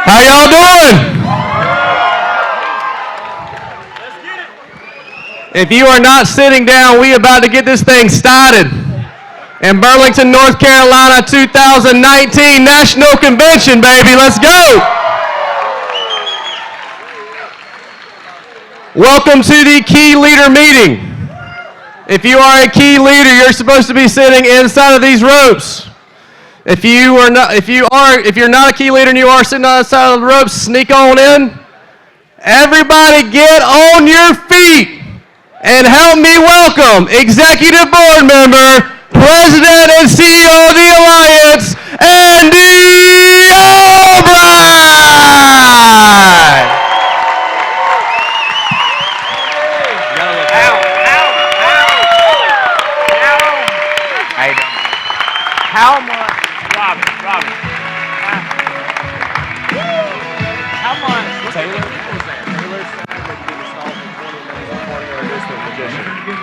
How y'all doing? If you are not sitting down, we about to get this thing started. In Burlington, North Carolina, 2019 National Convention, baby. Let's go. Welcome to the Key Leader meeting. If you are a key leader, you're supposed to be sitting inside of these ropes. If you're not a key leader and you are sitting on the side of the ropes, sneak on in. Everybody get on your feet and help me welcome Executive Board Member, President and CEO of the Alliance, Andy Albright. How much, Robbie, how much,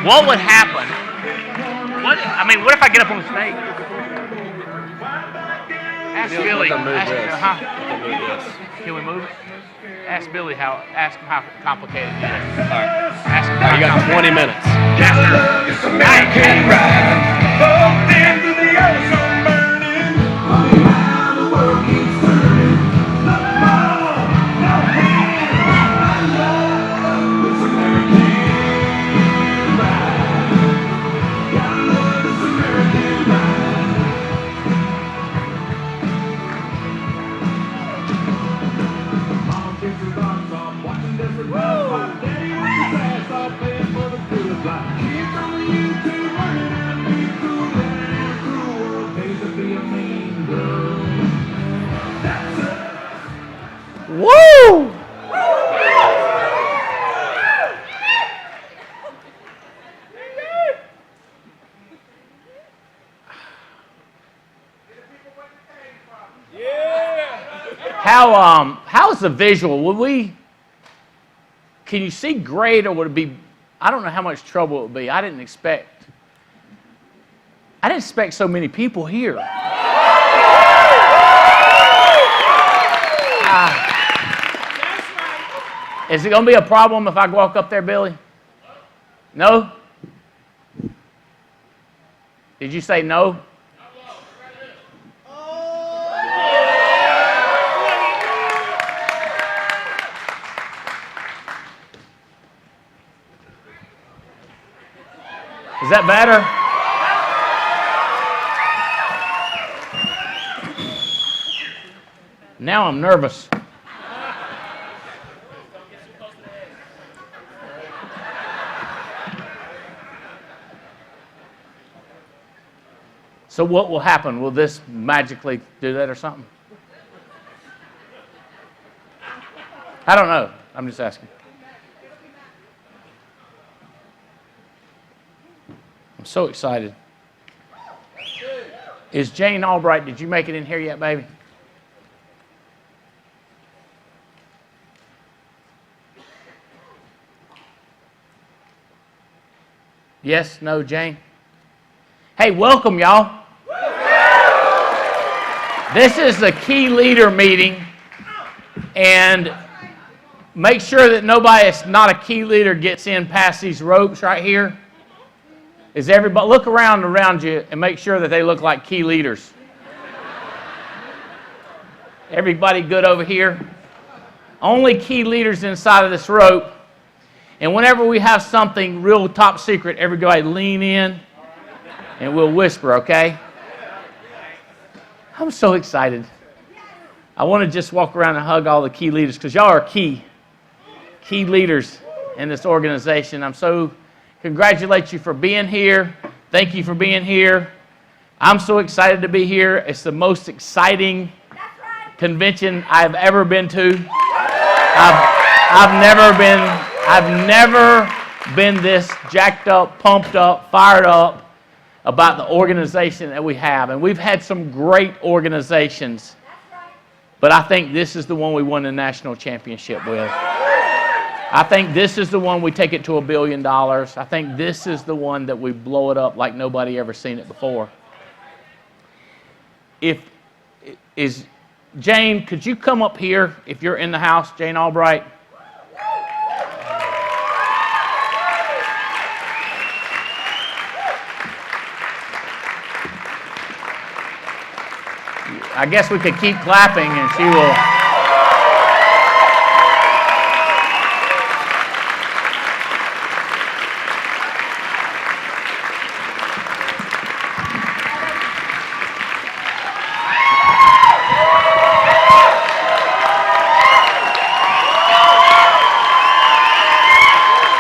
what would happen? What if I get up on the stage? Ask Billy. Can we move it? Ask Billy ask him how complicated it is. All right. Ask him You got 20 minutes. It's a American ride. Woo! How's the visual? Can you see great, or would it be, I don't know how much trouble it would be. I didn't expect so many people here. Is it going to be a problem if I walk up there, Billy? No? Did you say no? Is that better? Now I'm nervous. So what will happen? Will this magically do that or something? I don't know. I'm just asking. I'm so excited. Is Jane Albright, did you make it in here yet, baby? Yes? No, Jane? Hey, welcome, y'all. This is the Key Leader meeting, and make sure that nobody that's not a key leader gets in past these ropes right here. Is everybody, look around you and make sure that they look like key leaders. Everybody good over here? Only key leaders inside of this rope. And whenever we have something real top secret, everybody lean in and we'll whisper, okay? I'm so excited. I want to just walk around and hug all the key leaders because y'all are key leaders in this organization. I'm so congratulate you for being here. Thank you for being here. I'm so excited to be here. It's the most exciting convention I've ever been to. I've never been this jacked up, pumped up, fired up about the organization that we have. And we've had some great organizations, but I think this is the one we won the national championship with. I think this is the one we take it to $1 billion. I think this is the one that we blow it up like nobody ever seen it before. Jane, could you come up here if you're in the house, Jane Albright? I guess we could keep clapping and she will.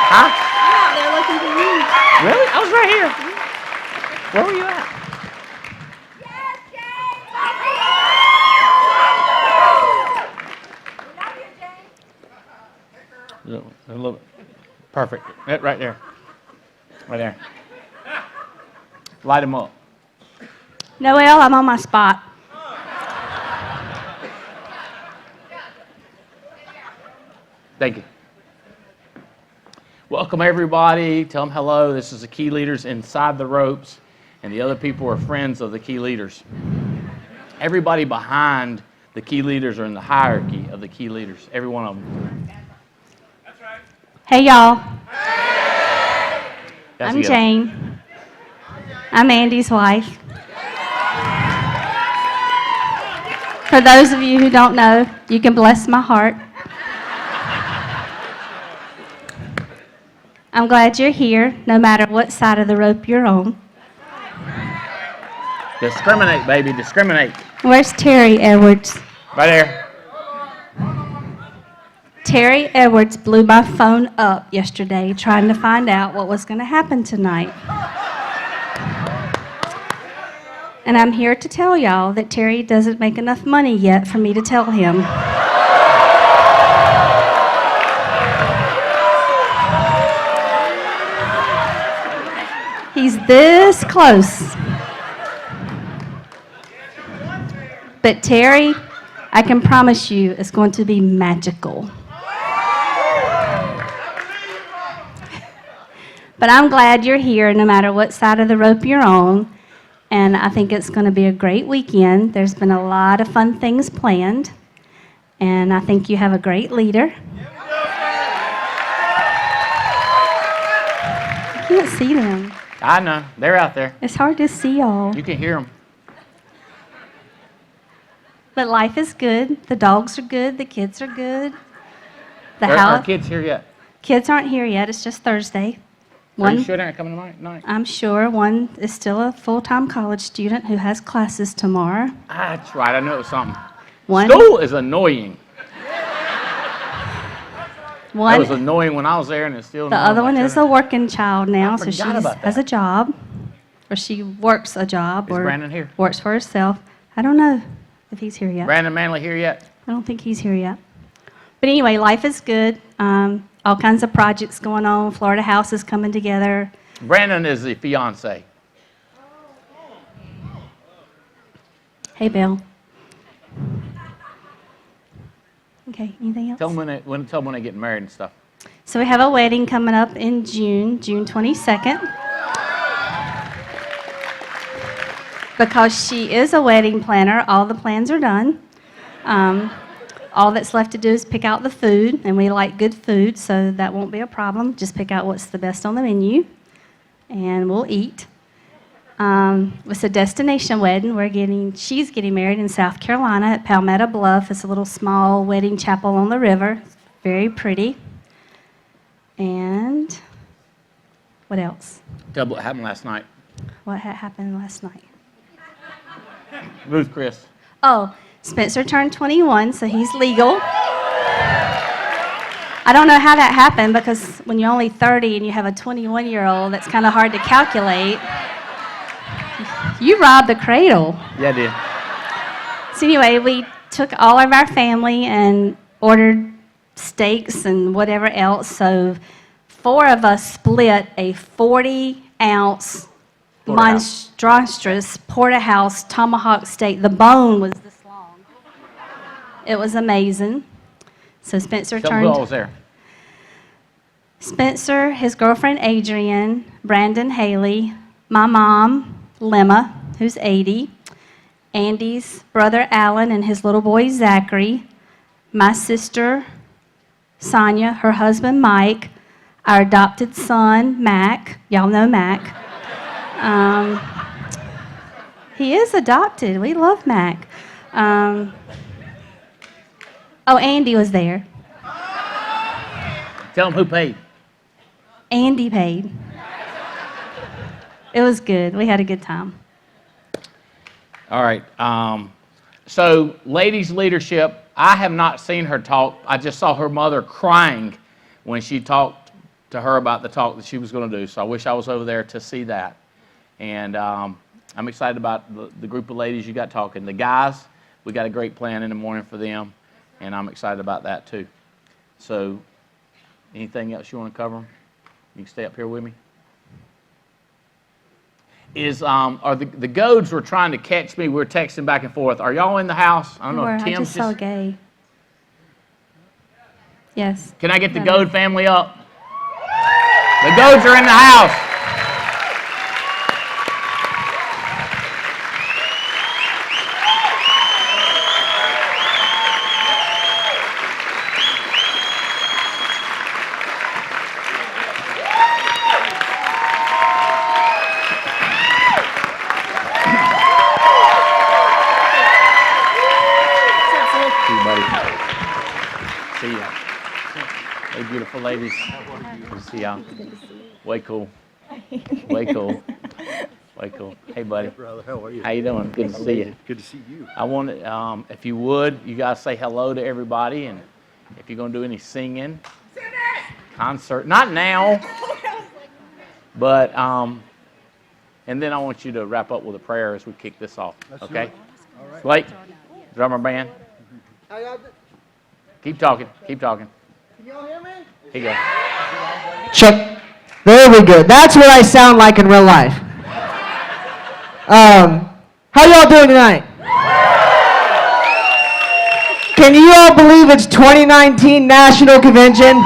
Huh? I'm out there looking for you. Really? I was right here. Where were you at? A little, perfect. Right there. Right there. Light them up. Noelle, I'm on my spot. Thank you. Welcome, everybody. Tell them hello. This is the Key Leaders Inside the Ropes, and the other people are friends of the Key Leaders. Everybody behind the Key Leaders are in the hierarchy of the Key Leaders, every one of them. Hey, y'all. That's I'm good. Jane. I'm Andy's wife. For those of you who don't know, you can bless my heart. I'm glad you're here, no matter what side of the rope you're on. Discriminate, baby, discriminate. Where's Terry Edwards? Right there. Terry Edwards blew my phone up yesterday trying to find out what was going to happen tonight. And I'm here to tell y'all that Terry doesn't make enough money yet for me to tell him. He's this close. But Terry, I can promise you, it's going to be magical. But I'm glad you're here no matter what side of the rope you're on. And I think it's going to be a great weekend. There's been a lot of fun things planned. And I think you have a great leader. I can't see them. I know. They're out there. It's hard to see y'all. You can hear them. But life is good. The dogs are good. The kids are good. The Are house. kids here yet? Kids aren't here yet. It's just Thursday. Are you sure they're not coming tonight? I'm sure one is still a full-time college student who has classes tomorrow. That's right. I know it was something. One, School is annoying. That one, was annoying when I was there, and it's still the annoying. other one is a working child now, so she forgot about has that. a job, or she works a job, Is or Brandon here? works for herself. I don't know if he's here yet. Brandon Manley here yet? I don't think he's here yet. But anyway, life is good. All kinds of projects going on. Florida House is coming together. Brandon is the fiance. Hey, Bill. Okay, anything else? Tell them when they get married and stuff. So we have a wedding coming up in June 22nd. Because she is a wedding planner, all the plans are done. All that's left to do is pick out the food, and we like good food, so that won't be a problem. Just pick out what's the best on the menu, and we'll eat. It's a destination wedding. She's getting married in South Carolina at Palmetto Bluff. It's a little small wedding chapel on the river. It's very pretty. And what else? Tell what happened last night. What happened last night? Ruth Chris. Oh, Spencer turned 21, so he's legal. I don't know how that happened, because when you're only 30 and you have a 21-year-old, that's kind of hard to calculate. You robbed the cradle. Yeah, I did. So anyway, we took all of our family and ordered steaks and whatever else. So 4 of us split a 40-ounce monstrous porterhouse tomahawk steak. The bone was this long. It was amazing. So Spencer Tell them who all turned. was there. Spencer, his girlfriend Adrian, Brandon Haley, my mom, Lemma, who's 80, Andy's brother Alan and his little boy Zachary, my sister Sonia, her husband Mike, our adopted son Mac. Y'all know Mac. He is adopted. We love Mac. Oh, Andy was there. Tell them who paid. Andy paid. It was good. We had a good time. All right. So, ladies' leadership, I have not seen her talk. I just saw her mother crying when she talked to her about the talk that she was going to do. So I wish I was over there to see that. And I'm excited about the group of ladies you got talking. The guys, we got a great plan in the morning for them, and I'm excited about that too. So, anything else you want to cover? You can stay up here with me. Are the Goads were trying to catch me? We're texting back and forth. Are y'all in the house? I don't know if I Tim's just saw Gay. Yes. Can I get the Goad family up? The Goads are in the house. Beautiful ladies. Good to see y'all. Way cool. Way cool. Way cool. Hey, buddy. Brother, how are you? How you doing? Good to see you. Good to see you. I want to, if you would, you guys say hello to everybody, and if you're going to do any singing, concert, not now, but, and then I want you to wrap up with a prayer as we kick this off. Okay? All right. Blake, drummer band. Keep talking. Keep talking. Can y'all hear me? Here you go. Check. There we go. That's what I sound like in real life. How y'all doing tonight? Can you all believe it's 2019 National Convention?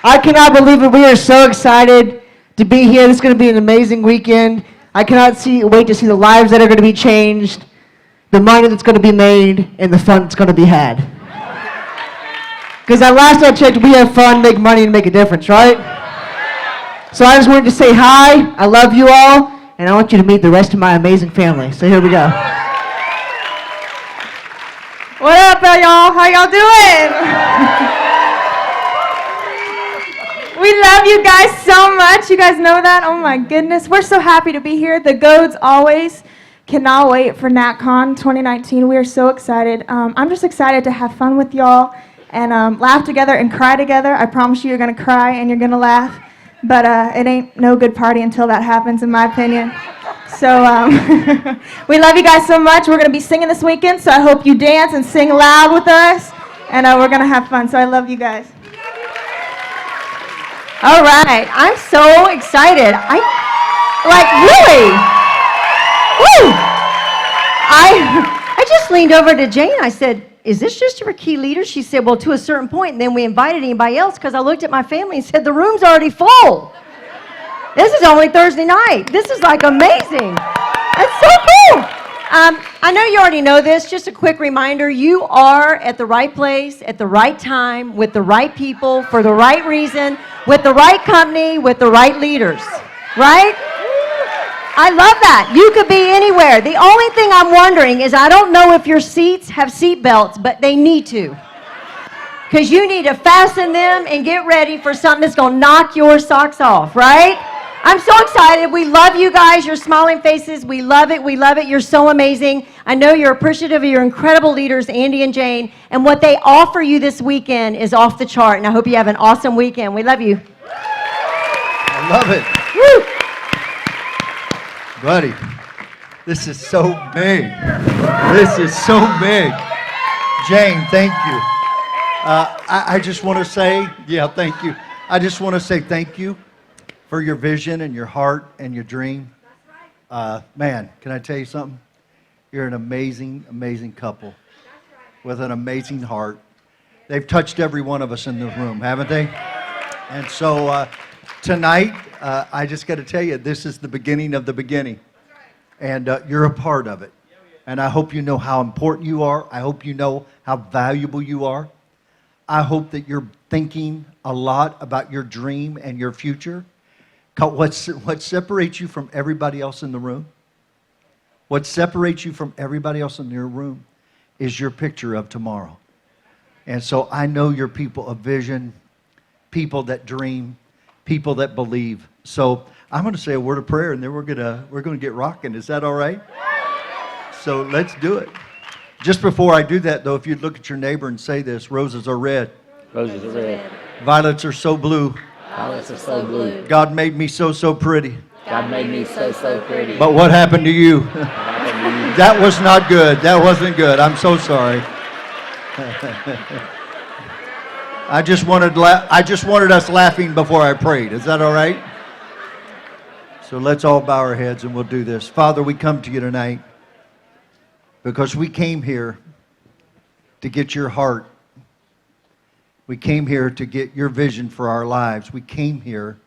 I cannot believe it. We are so excited to be here. This is going to be an amazing weekend. I cannot wait to see the lives that are going to be changed, the money that's going to be made, and the fun that's going to be had. Because at last I checked, we have fun, make money, and make a difference, right? So I just wanted to say hi, I love you all, and I want you to meet the rest of my amazing family. So here we go. What up, y'all? How y'all doing? We love you guys so much. You guys know that? Oh my goodness. We're so happy to be here. The Goads always cannot wait for NatCon 2019. We are so excited. I'm just excited to have fun with y'all and laugh together and cry together. I promise you're going to cry and you're going to laugh. But it ain't no good party until that happens, in my opinion. So we love you guys so much. We're going to be singing this weekend, so I hope you dance and sing loud with us. And we're going to have fun. So I love you guys. All right. I'm so excited. Really? Woo! I just leaned over to Jane. I said, is this just for key leaders? She said, well, to a certain point, and then we invited anybody else because I looked at my family and said, the room's already full. This is only Thursday night. This is like amazing. That's so cool. I know you already know this. Just a quick reminder, you are at the right place, at the right time, with the right people, for the right reason, with the right company, with the right leaders, right? I love that. You could be anywhere. The only thing I'm wondering is I don't know if your seats have seat belts, but they need to. Because you need to fasten them and get ready for something that's going to knock your socks off, right? I'm so excited. We love you guys, your smiling faces. We love it. We love it. You're so amazing. I know you're appreciative of your incredible leaders, Andy and Jane, and what they offer you this weekend is off the chart, and I hope you have an awesome weekend. We love you. I love it. Woo! Buddy, this is so big. This is so big. Jane, thank you. I just want to say, thank you. I just want to say thank you for your vision and your heart and your dream. Man, can I tell you something? You're an amazing, amazing couple with an amazing heart. They've touched every one of us in the room, haven't they? And so tonight, I just got to tell you, this is the beginning of the beginning. And you're a part of it. And I hope you know how important you are. I hope you know how valuable you are. I hope that you're thinking a lot about your dream and your future. What separates you from everybody else in the room? What separates you from everybody else in your room is your picture of tomorrow. And so I know you're people of vision, people that dream, people that believe. So I'm going to say a word of prayer, and then we're going to get rocking. Is that all right? So let's do it. Just before I do that, though, if you'd look at your neighbor and say this: roses are red, Roses are red. violets are so blue. Violets are so blue. God made me so, so pretty. God made me so, so pretty. But what happened to you? That was not good. That wasn't good. I'm so sorry. I just wanted us laughing before I prayed. Is that all right? So let's all bow our heads and we'll do this. Father, we come to you tonight because we came here to get your heart. We came here to get your vision for our lives. We came here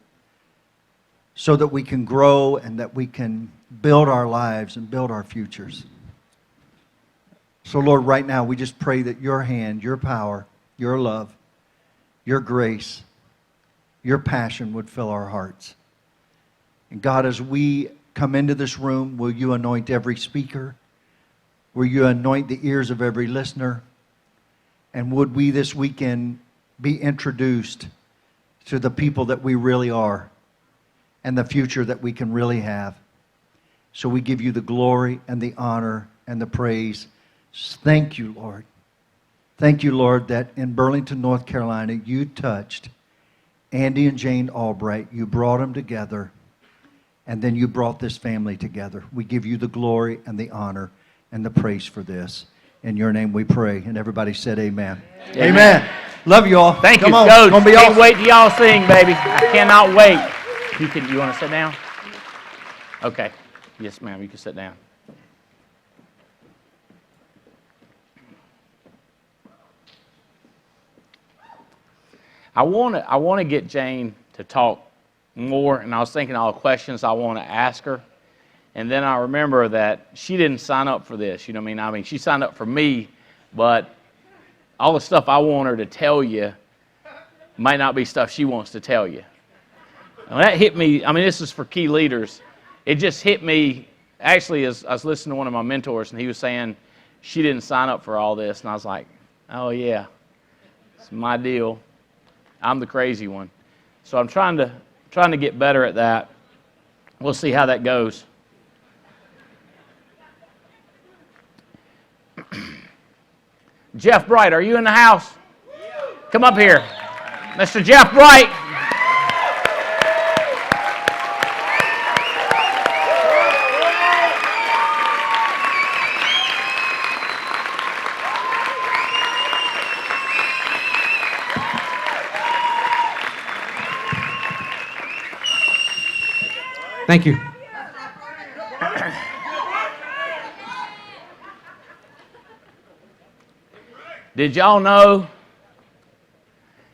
so that we can grow and that we can build our lives and build our futures. So Lord, right now we just pray that your hand, your power, your love, your grace, your passion would fill our hearts. And God, as we come into this room, will you anoint every speaker? Will you anoint the ears of every listener? And would we this weekend be introduced to the people that we really are and the future that we can really have? So we give you the glory and the honor and the praise. Thank you, Lord. Thank you, Lord, that in Burlington, North Carolina, you touched Andy and Jane Albright. You brought them together, and then you brought this family together. We give you the glory and the honor and the praise for this. In your name we pray. And everybody said amen. Amen. Love you all. Thank Come you, on. Coach. It's gonna be Can't awesome. wait till y'all sing, baby. I cannot wait. You want to sit down? Okay. Yes, ma'am. You can sit down. I want to get Jane to talk more, and I was thinking all the questions I want to ask her. And then I remember that she didn't sign up for this, you know what I mean? I mean, she signed up for me, but all the stuff I want her to tell you might not be stuff she wants to tell you. And that hit me. I mean, this is for key leaders. It just hit me, actually, as I was listening to one of my mentors, and he was saying she didn't sign up for all this. And I was like, oh, yeah, it's my deal. I'm the crazy one. So I'm trying to get better at that. We'll see how that goes. Jeff Bright, are you in the house? Come up here. Mr. Jeff Bright. Thank you. Did y'all know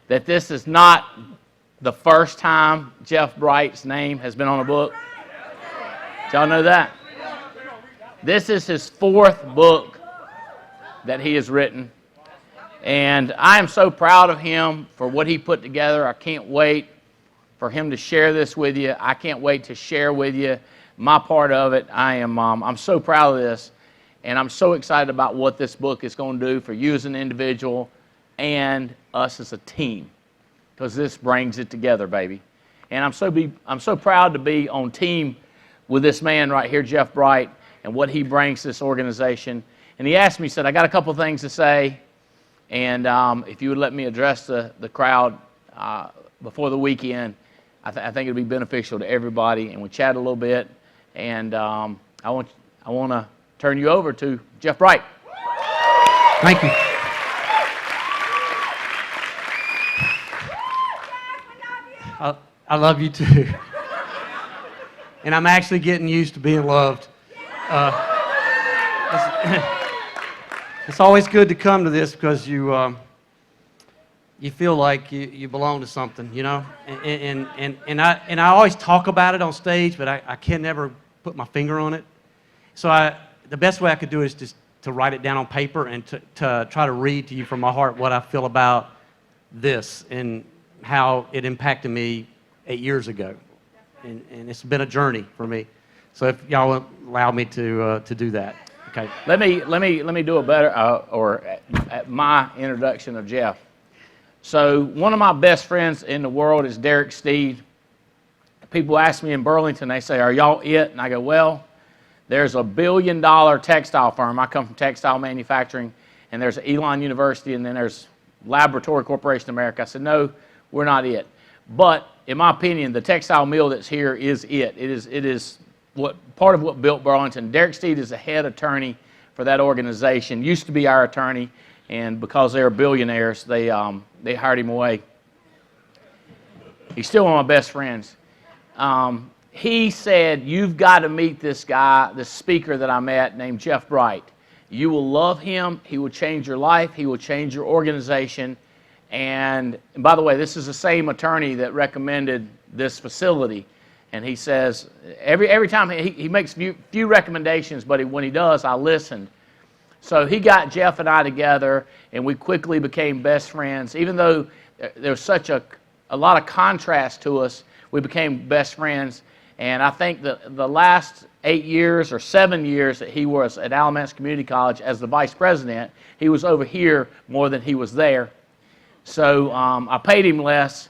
that this is not the first time Jeff Bright's name has been on a book? Did y'all know that? This is his fourth book that he has written. And I am so proud of him for what he put together. I can't wait for him to share this with you. I can't wait to share with you my part of it. I'm so proud of this. And I'm so excited about what this book is going to do for you as an individual and us as a team, because this brings it together, baby. And I'm so proud to be on team with this man right here, Jeff Bright, and what he brings to this organization. And he asked me, he said, I got a couple things to say, and if you would let me address the crowd before the weekend, I think it would be beneficial to everybody. And we chat a little bit, and I want to turn you over to Jeff Bright. Thank you. I love you too. And I'm actually getting used to being loved. It's always good to come to this because you feel like you belong to something, you know. And I always talk about it on stage, but I can never put my finger on it. So the best way I could do it is just to write it down on paper and to try to read to you from my heart what I feel about this and how it impacted me 8 years ago. And it's been a journey for me. So if y'all will allow me to do that. Okay. Let me do a better my introduction of Jeff. So one of my best friends in the world is Derek Steed. People ask me in Burlington, they say, "Are y'all it?" And I go, "Well, there's a $1 billion textile firm. I come from textile manufacturing, and there's Elon University, and then there's Laboratory Corporation of America." I said, "No, we're not it." But in my opinion, the textile mill that's here is it. It is part of what built Burlington. Derek Steed is the head attorney for that organization. Used to be our attorney, and because they're billionaires, they hired him away. He's still one of my best friends. He said, "You've got to meet this guy, this speaker that I met named Jeff Bright. You will love him. He will change your life. He will change your organization." And by the way, this is the same attorney that recommended this facility. And he says, every time he makes few recommendations, but when he does, I listened. So he got Jeff and I together, and we quickly became best friends. Even though there was such a lot of contrast to us, we became best friends. And I think that the last 8 years or 7 years that he was at Alamance Community College as the vice president, he was over here more than he was there. So I paid him less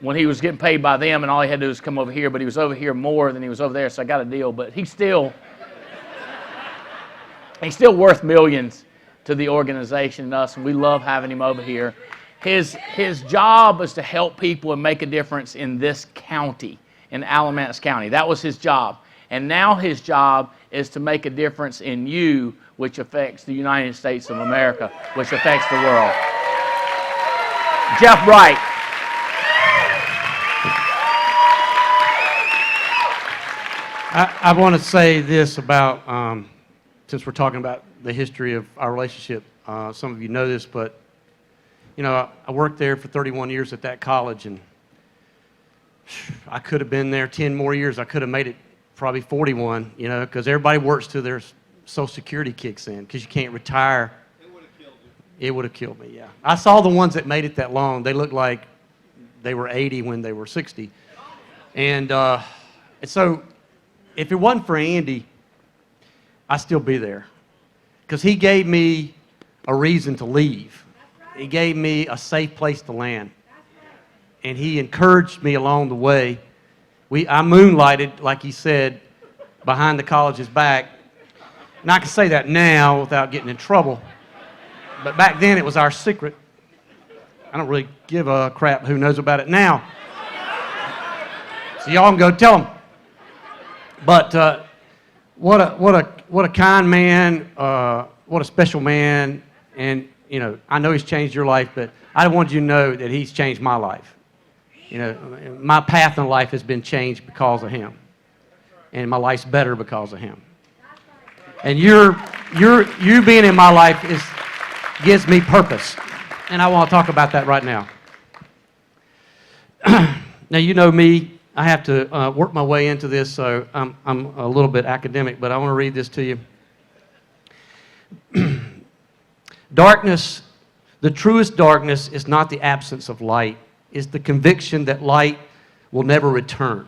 when he was getting paid by them, and all he had to do was come over here, but he was over here more than he was over there, so I got a deal. But he's still worth millions to the organization and us, and we love having him over here. His job is to help people and make a difference in this county, in Alamance County. That was his job. And now his job is to make a difference in you, which affects the United States of America, which affects the world. Jeff Bright. I want to say this about, since we're talking about the history of our relationship, some of you know this, but you know, I worked there for 31 years at that college, and I could have been there 10 more years. I could have made it probably 41, you know, because everybody works till their Social Security kicks in, because you can't retire. It would have killed you. It would have killed me, yeah. I saw the ones that made it that long. They looked like they were 80 when they were 60. And so if it wasn't for Andy, I'd still be there, because he gave me a reason to leave. He gave me a safe place to land. And he encouraged me along the way. I moonlighted, like he said, behind the college's back. And I can say that now without getting in trouble. But back then it was our secret. I don't really give a crap who knows about it now. So y'all can go tell them. But what a kind man, what a special man. And you know, I know he's changed your life, but I wanted you to know that he's changed my life. You know, my path in life has been changed because of him. And my life's better because of him. And you being in my life gives me purpose. And I want to talk about that right now. Now, you know me. I have to work my way into this, so I'm a little bit academic, but I want to read this to you. Darkness, the truest darkness is not the absence of light. It's the conviction that light will never return.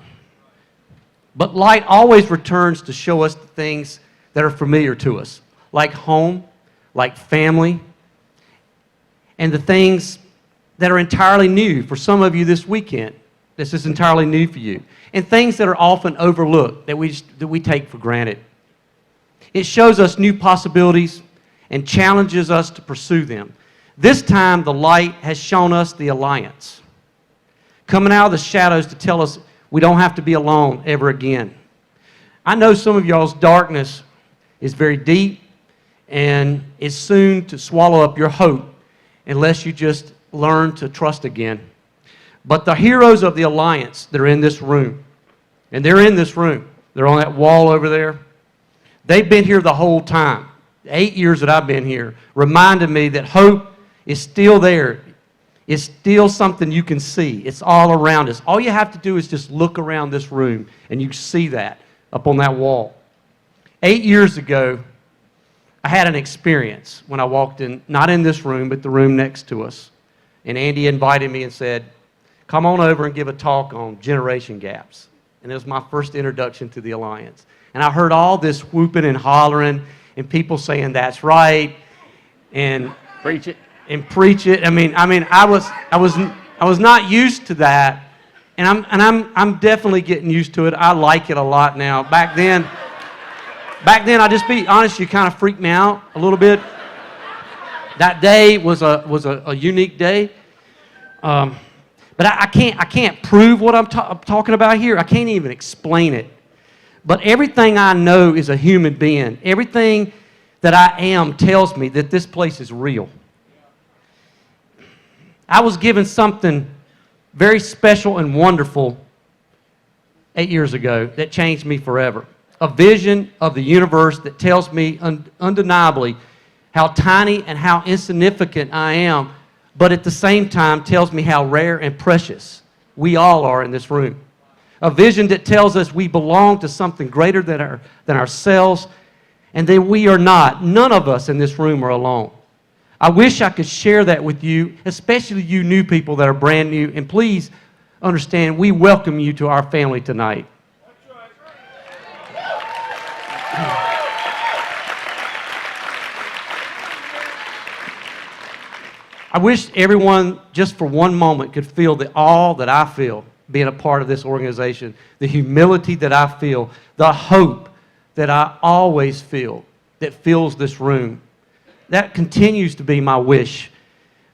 But light always returns to show us the things that are familiar to us, like home, like family, and the things that are entirely new for some of you this weekend. This is entirely new for you. And things that are often overlooked, that we take for granted. It shows us new possibilities and challenges us to pursue them. This time, the light has shown us the alliance, coming out of the shadows to tell us we don't have to be alone ever again. I know some of y'all's darkness is very deep and is soon to swallow up your hope unless you just learn to trust again. But the heroes of the alliance, they're in this room. And they're in this room. They're on that wall over there. They've been here the whole time. 8 years that I've been here, reminded me that hope is still there. It's still something you can see. It's all around us. All you have to do is just look around this room, and you see that up on that wall. 8 years ago, I had an experience when I walked in, not in this room, but the room next to us. And Andy invited me and said, come on over and give a talk on generation gaps. And it was my first introduction to the Alliance. And I heard all this whooping and hollering and people saying, that's right, and Preach it. and preach it. I was not used to that, and I'm definitely getting used to it. I like it a lot now. Back then, I'll just be honest, you kind of freaked me out a little bit. That day was a unique day, but I can't prove what I'm talking about here. I can't even explain it. But everything I know is a human being. Everything that I am tells me that this place is real. I was given something very special and wonderful 8 years ago that changed me forever. A vision of the universe that tells me undeniably how tiny and how insignificant I am, but at the same time tells me how rare and precious we all are in this room. A vision that tells us we belong to something greater than ourselves, and that we are not. None of us in this room are alone. I wish I could share that with you, especially you new people that are brand new. And please understand, we welcome you to our family tonight. I wish everyone, just for one moment, could feel the awe that I feel being a part of this organization, the humility that I feel, the hope that I always feel that fills this room. That continues to be my wish.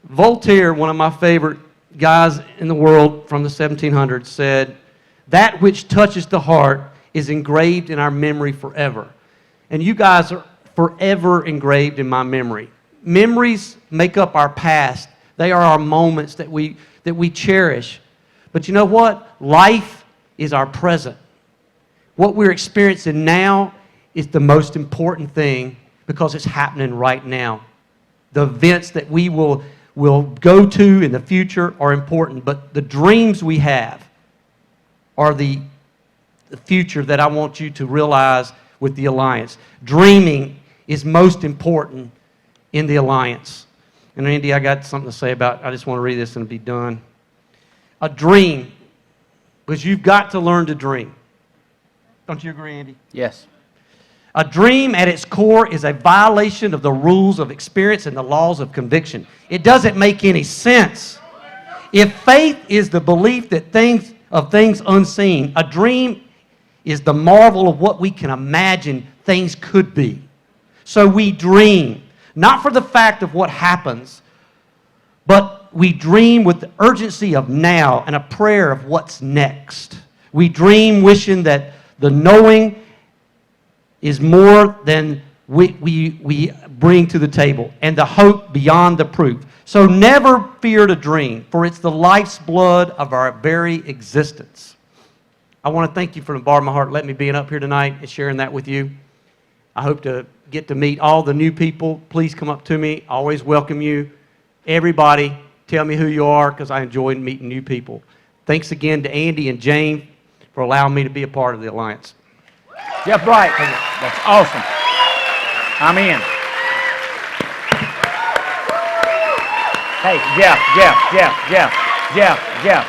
Voltaire, one of my favorite guys in the world from the 1700s, said, that which touches the heart is engraved in our memory forever. And you guys are forever engraved in my memory. Memories make up our past. They are our moments that we cherish. But you know what? Life is our present. What we're experiencing now is the most important thing because it's happening right now. The events that we will go to in the future are important, but the dreams we have are the future that I want you to realize with the Alliance. Dreaming is most important in the Alliance. And Andy, I got something to say about, I just want to read this and be done. A dream, because you've got to learn to dream. Don't you agree, Andy? Yes. A dream at its core is a violation of the rules of experience and the laws of conviction. It doesn't make any sense. If faith is the belief that things unseen, a dream is the marvel of what we can imagine things could be. So we dream, not for the fact of what happens, but we dream with the urgency of now and a prayer of what's next. We dream wishing that the knowing is more than we bring to the table, and the hope beyond the proof. So never fear to dream, for it's the life's blood of our very existence. I want to thank you from the bottom of my heart letting me be up here tonight and sharing that with you. I hope to get to meet all the new people. Please come up to me. I always welcome you. Everybody, tell me who you are because I enjoy meeting new people. Thanks again to Andy and Jane for allowing me to be a part of the Alliance. Jeff Bright, that's awesome. I'm in. Hey, Jeff.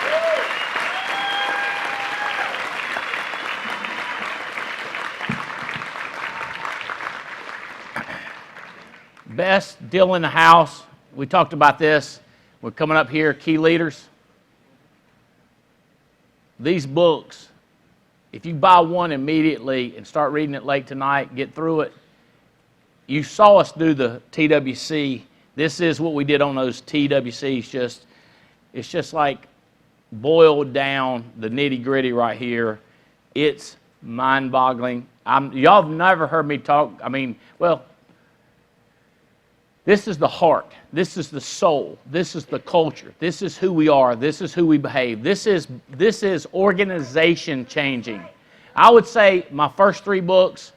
Best deal in the house. We talked about this. We're coming up here, key leaders. These books, if you buy one immediately and start reading it late tonight, get through it. You saw us do the TWC. This is what we did on those TWCs. It's just like boiled down the nitty-gritty right here. It's mind-boggling. Y'all have never heard me talk. This is the heart. This is the soul. This is the culture. This is who we are. This is who we behave. This is organization changing. I would say my first 3 books,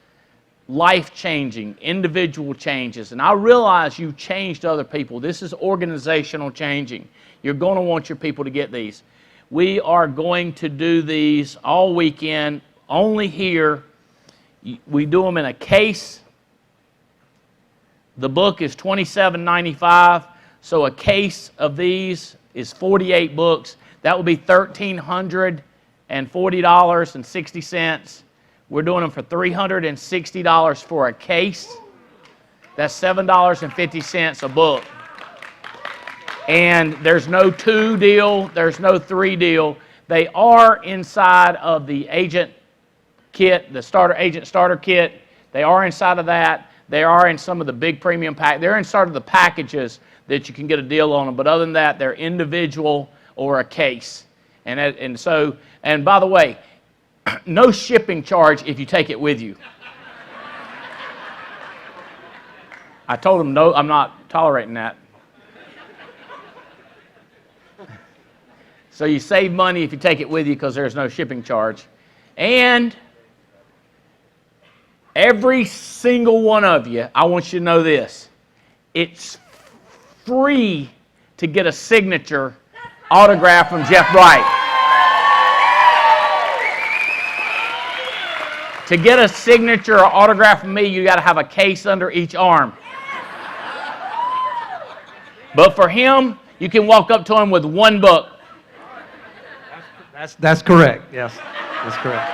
life changing, individual changes. And I realize you changed other people. This is organizational changing. You're going to want your people to get these. We are going to do these all weekend, only here We do them in a case. The book is $27.95, so a case of these is 48 books. That will be $1,340.60. We're doing them for $360 for a case. That's $7.50 a book. And there's no 2 deal, there's no 3 deal. They are inside of the agent kit, the agent starter kit. They are inside of that. They are in some of the big premium pack. They're inside of the packages that you can get a deal on them. But other than that, they're individual or a case. And by the way, no shipping charge if you take it with you. I told them no, I'm not tolerating that. So you save money if you take it with you because there's no shipping charge. And every single one of you, I want you to know this. It's free to get a signature autograph from Jeff Bright. To get a signature or autograph from me, you got to have a case under each arm. But for him, you can walk up to him with 1 book. That's correct. Yes, that's correct.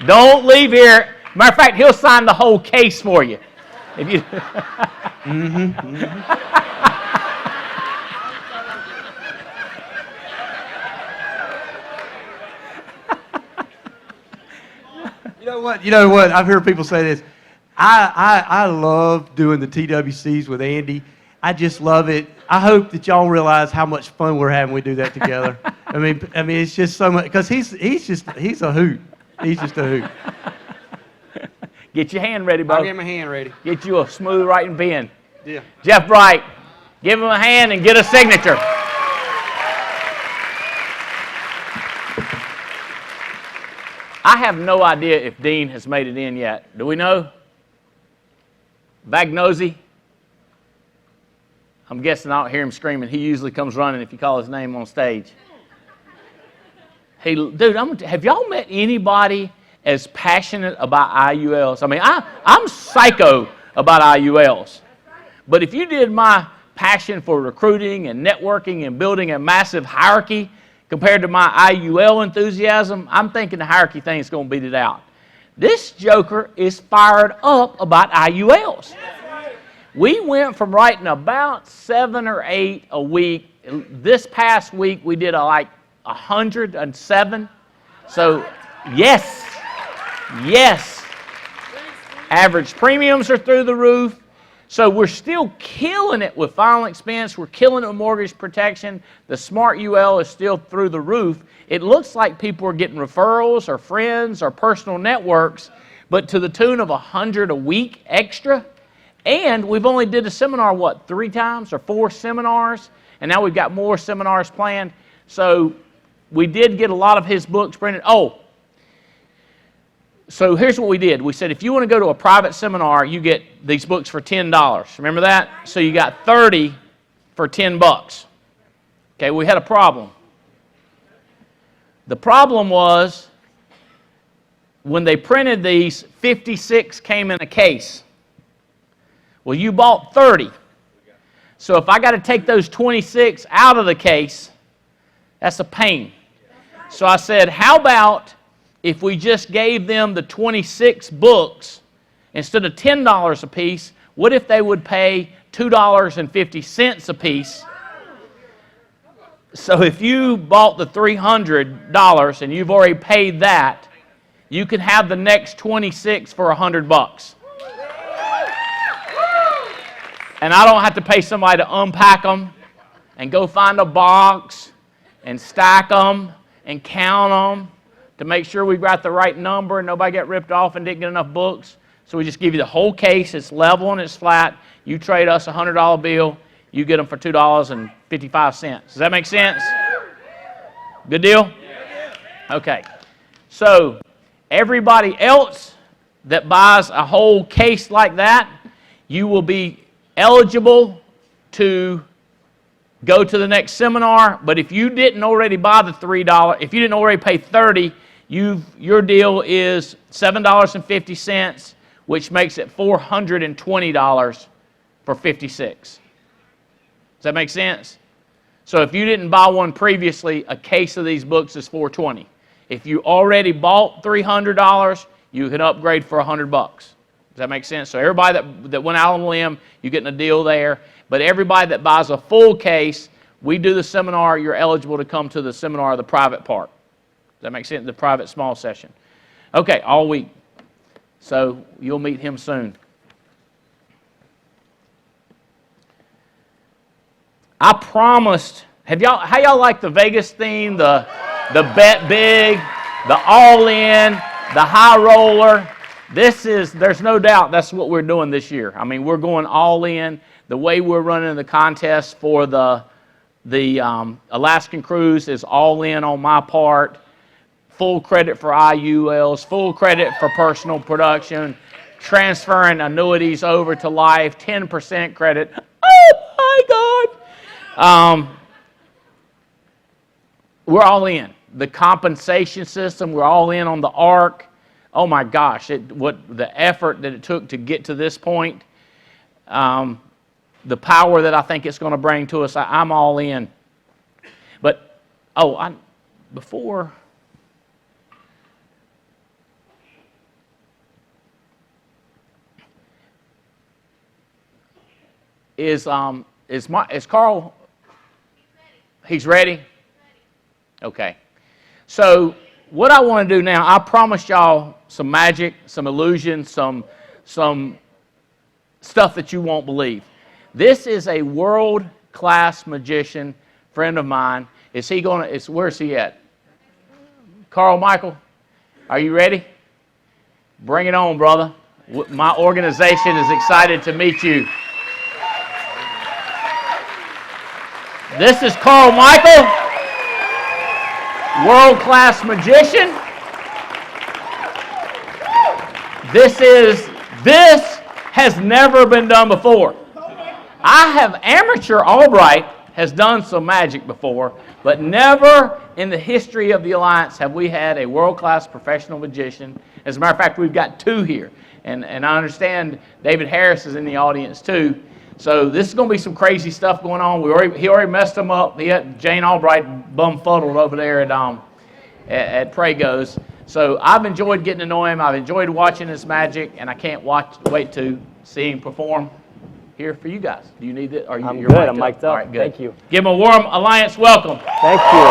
Don't leave here. Matter of fact, he'll sign the whole case for you. If you You know what? I've heard people say this. I love doing the TWCs with Andy. I just love it. I hope that y'all realize how much fun we're having when we do that together. I mean, it's just so much, because he's a hoot. He's just a hoot. get your hand ready, Bo. I'll get my hand ready. Get you a smooth writing pen. Yeah. Jeff Bright, give him a hand and get a signature. I have no idea if Dean has made it in yet. Do we know? Vagnosi? I'm guessing I don't hear him screaming. He usually comes running if you call his name on stage. Hey, dude, have y'all met anybody as passionate about IULs? I mean, I'm psycho about IULs. But if you did my passion for recruiting and networking and building a massive hierarchy compared to my IUL enthusiasm, I'm thinking the hierarchy thing is going to beat it out. This joker is fired up about IULs. We went from writing about 7 or 8 a week. This past week, we did like 107. So, yes. Average premiums are through the roof. So we're still killing it with final expense. We're killing it with mortgage protection. The Smart UL is still through the roof. It looks like people are getting referrals or friends or personal networks, but to the tune of 100 a week extra. And we've only did a seminar, 3 times or 4 seminars? And now we've got more seminars planned. So we did get a lot of his books printed. So here's what we did. We said, if you want to go to a private seminar, you get these books for $10. Remember that? So you got 30 for $10. Okay, we had a problem. The problem was when they printed these, 56 came in a case. Well, you bought 30. So if I got to take those 26 out of the case, that's a pain. So I said, how about if we just gave them the 26 books instead of $10 a piece? What if they would pay $2.50 a piece? So if you bought the $300 and you've already paid that, you can have the next 26 for $100. And I don't have to pay somebody to unpack them and go find a box and stack them and count them to make sure we got the right number and nobody got ripped off and didn't get enough books. So we just give you the whole case. It's level and it's flat. You trade us a $100 bill. You get them for $2.55. Does that make sense? Good deal? Okay. So everybody else that buys a whole case like that, you will be eligible to go to the next seminar. But if you didn't already buy the $3, if you didn't already pay $30, Your deal is $7.50, which makes it $420 for 56. Does that make sense? So if you didn't buy one previously, a case of these books is $420. If you already bought $300, you can upgrade for $100. Does that make sense? So everybody that went out on a limb, you're getting a deal there. But everybody that buys a full case, we do the seminar, you're eligible to come to the seminar, the private part. Does that make sense? The private small session. Okay, all week. So you'll meet him soon. I promised, how y'all like the Vegas theme, the bet big, the all-in, the high roller? There's no doubt that's what we're doing this year. I mean, we're going all in. The way we're running the contest for the Alaskan Cruise is all in on my part. Full credit for IULs, full credit for personal production, transferring annuities over to life, 10% credit. Oh my God! We're all in. The compensation system, we're all in on the ARC. Oh my gosh, what the effort that it took to get to this point, the power that I think it's going to bring to us, I'm all in. But, before... Is Carl? He's ready? Okay. So what I want to do now, I promised y'all some magic, some illusion, some stuff that you won't believe. This is a world-class magician, friend of mine. Where's he at? Carl Michael, are you ready? Bring it on, brother. My organization is excited to meet you. This is Carl Michael, world-class magician. This has never been done before. Amateur Albright has done some magic before, but never in the history of the Alliance have we had a world-class professional magician. As a matter of fact, we've got two here. And I understand David Harris is in the audience too. So this is going to be some crazy stuff going on. He already messed them up. He had Jane Albright bumfuddled over there at Pragos. So I've enjoyed getting to know him. I've enjoyed watching his magic, and I can't wait to see him perform here for you guys. Do you need it? I'm good. I'm mic'd up. All right, good. Thank you. Give him a warm Alliance welcome. Thank you.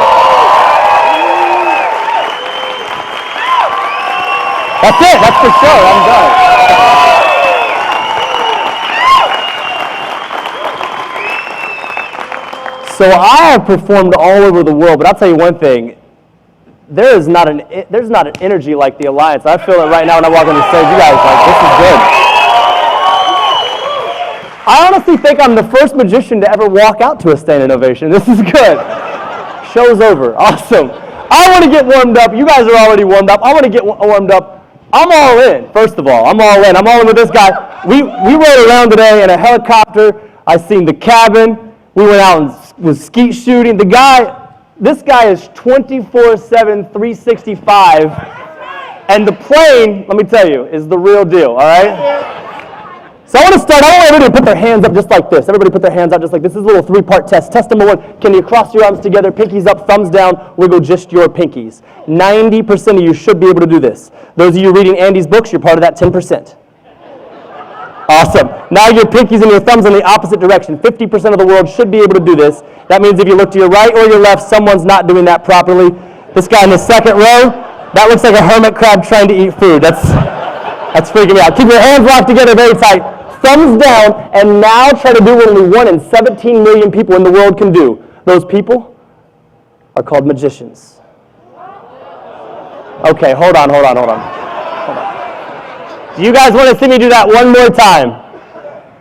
That's it. That's for sure. I'm done. So I have performed all over the world, but I'll tell you one thing. There's not an energy like the Alliance. I feel it right now when I walk on the stage. You guys, this is good. I honestly think I'm the first magician to ever walk out to a standing ovation. This is good. Show's over. Awesome. I want to get warmed up. You guys are already warmed up. I want to get warmed up. I'm all in, first of all. I'm all in. I'm all in with this guy. We rode around today in a helicopter. I seen the cabin. We went out and was skeet shooting. This guy is 24/7, 365. And the plane, let me tell you, is the real deal, all right? So I want to start, I want everybody to put their hands up just like this. Everybody put their hands up just like this. This is a little three-part test. Test number one, can you cross your arms together, pinkies up, thumbs down, wiggle just your pinkies. 90% of you should be able to do this. Those of you reading Andy's books, you're part of that 10%. Awesome. Now your pinkies and your thumbs in the opposite direction. 50% of the world should be able to do this. That means if you look to your right or your left, someone's not doing that properly. This guy in the second row, that looks like a hermit crab trying to eat food. That's freaking me out. Keep your hands locked together very tight. Thumbs down, and now try to do what only 1 in 17 million people in the world can do. Those people are called magicians. Okay, hold on. Do you guys want to see me do that one more time?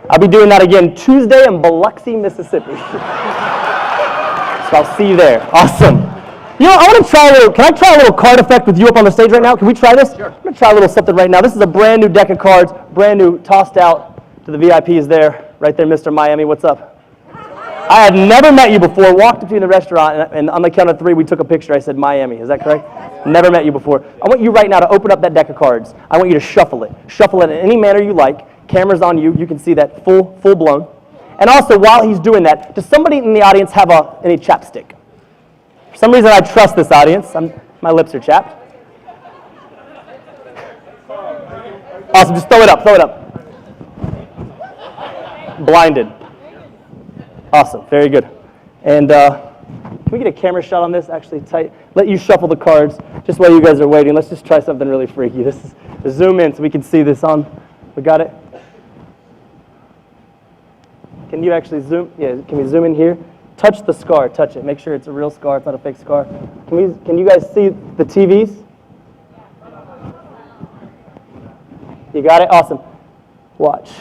I'll be doing that again Tuesday in Biloxi, Mississippi. So I'll see you there. Awesome. You know, can I try a little card effect with you up on the stage right now? Can we try this? Sure. I'm going to try a little something right now. This is a brand new deck of cards, brand new, tossed out to the VIPs there. Right there, Mr. Miami, what's up? I had never met you before, walked up to you in the restaurant, and on the count of 3, we took a picture. I said, Miami. Is that correct? Never met you before. I want you right now to open up that deck of cards. I want you to shuffle it. Shuffle it in any manner you like. Camera's on you. You can see that full blown. And also, while he's doing that, does somebody in the audience have any chapstick? For some reason, I trust this audience. My lips are chapped. Awesome. Just throw it up. Throw it up. Blinded. Awesome. Very good. And can we get a camera shot on this? Actually, let you shuffle the cards just while you guys are waiting. Let's just try something really freaky. This is zoom in so we can see this on. We got it? Can you actually zoom? Yeah, can we zoom in here? Touch the scar. Touch it. Make sure it's a real scar. It's not a fake scar. Can you guys see the TVs? You got it? Awesome. Watch.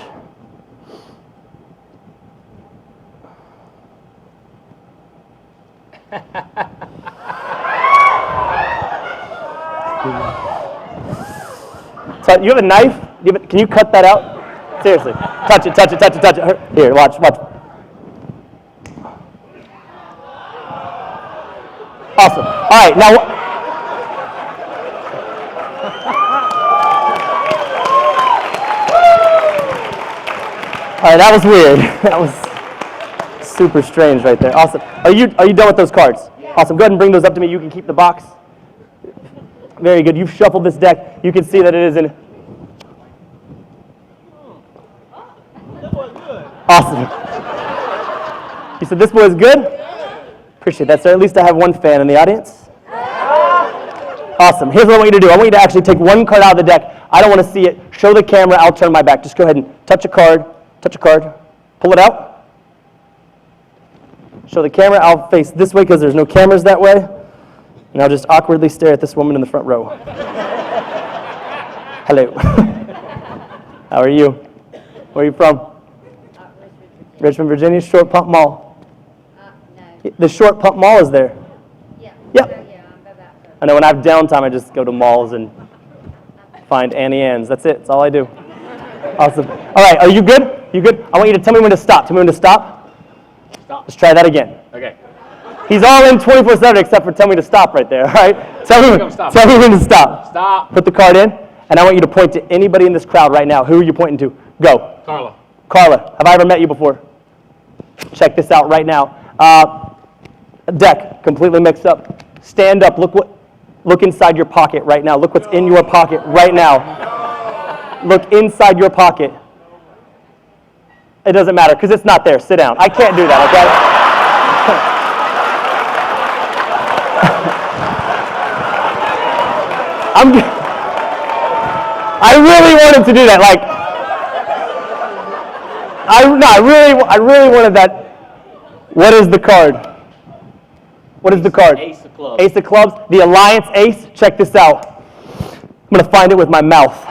So you have a knife? Can you cut that out? Seriously. Touch it, touch it, touch it, touch it. Here, watch. Awesome. All right, now. All right, that was weird. That was super strange right there. Awesome. Are you done with those cards? Awesome. Go ahead and bring those up to me. You can keep the box. Very good. You've shuffled this deck. You can see that it is in. Awesome. You said this boy is good? Appreciate that, sir. At least I have one fan in the audience. Awesome. Here's what I want you to do. I want you to actually take one card out of the deck. I don't want to see it. Show the camera. I'll turn my back. Just go ahead and touch a card. Touch a card. Pull it out. Show the camera. I'll face this way because there's no cameras that way. And I'll just awkwardly stare at this woman in the front row. Hello. How are you? Where are you from? Richmond, Virginia, Short Pump Mall. No. The Short Pump Mall is there. Yeah. Yep. I know when I have downtime, I just go to malls and find Annie Ann's. That's it. That's all I do. Awesome. All right. Are you good? You good? I want you to tell me when to stop. Tell me when to stop. Stop. Let's try that again. Okay. He's all in 24/7 except for tell me to stop right there. All right. Tell me when to stop. Stop. Put the card in, and I want you to point to anybody in this crowd right now. Who are you pointing to? Go. Carla. Carla. Have I ever met you before? Check this out right now. Deck completely mixed up. Stand up. Look inside your pocket right now. Look what's in your pocket right now. Look inside your pocket. It doesn't matter because it's not there. Sit down. I can't do that, okay? I really wanted to do that. I really wanted that. What is the card? What is the card? Ace of clubs. Ace of clubs. The Alliance Ace. Check this out. I'm going to find it with my mouth.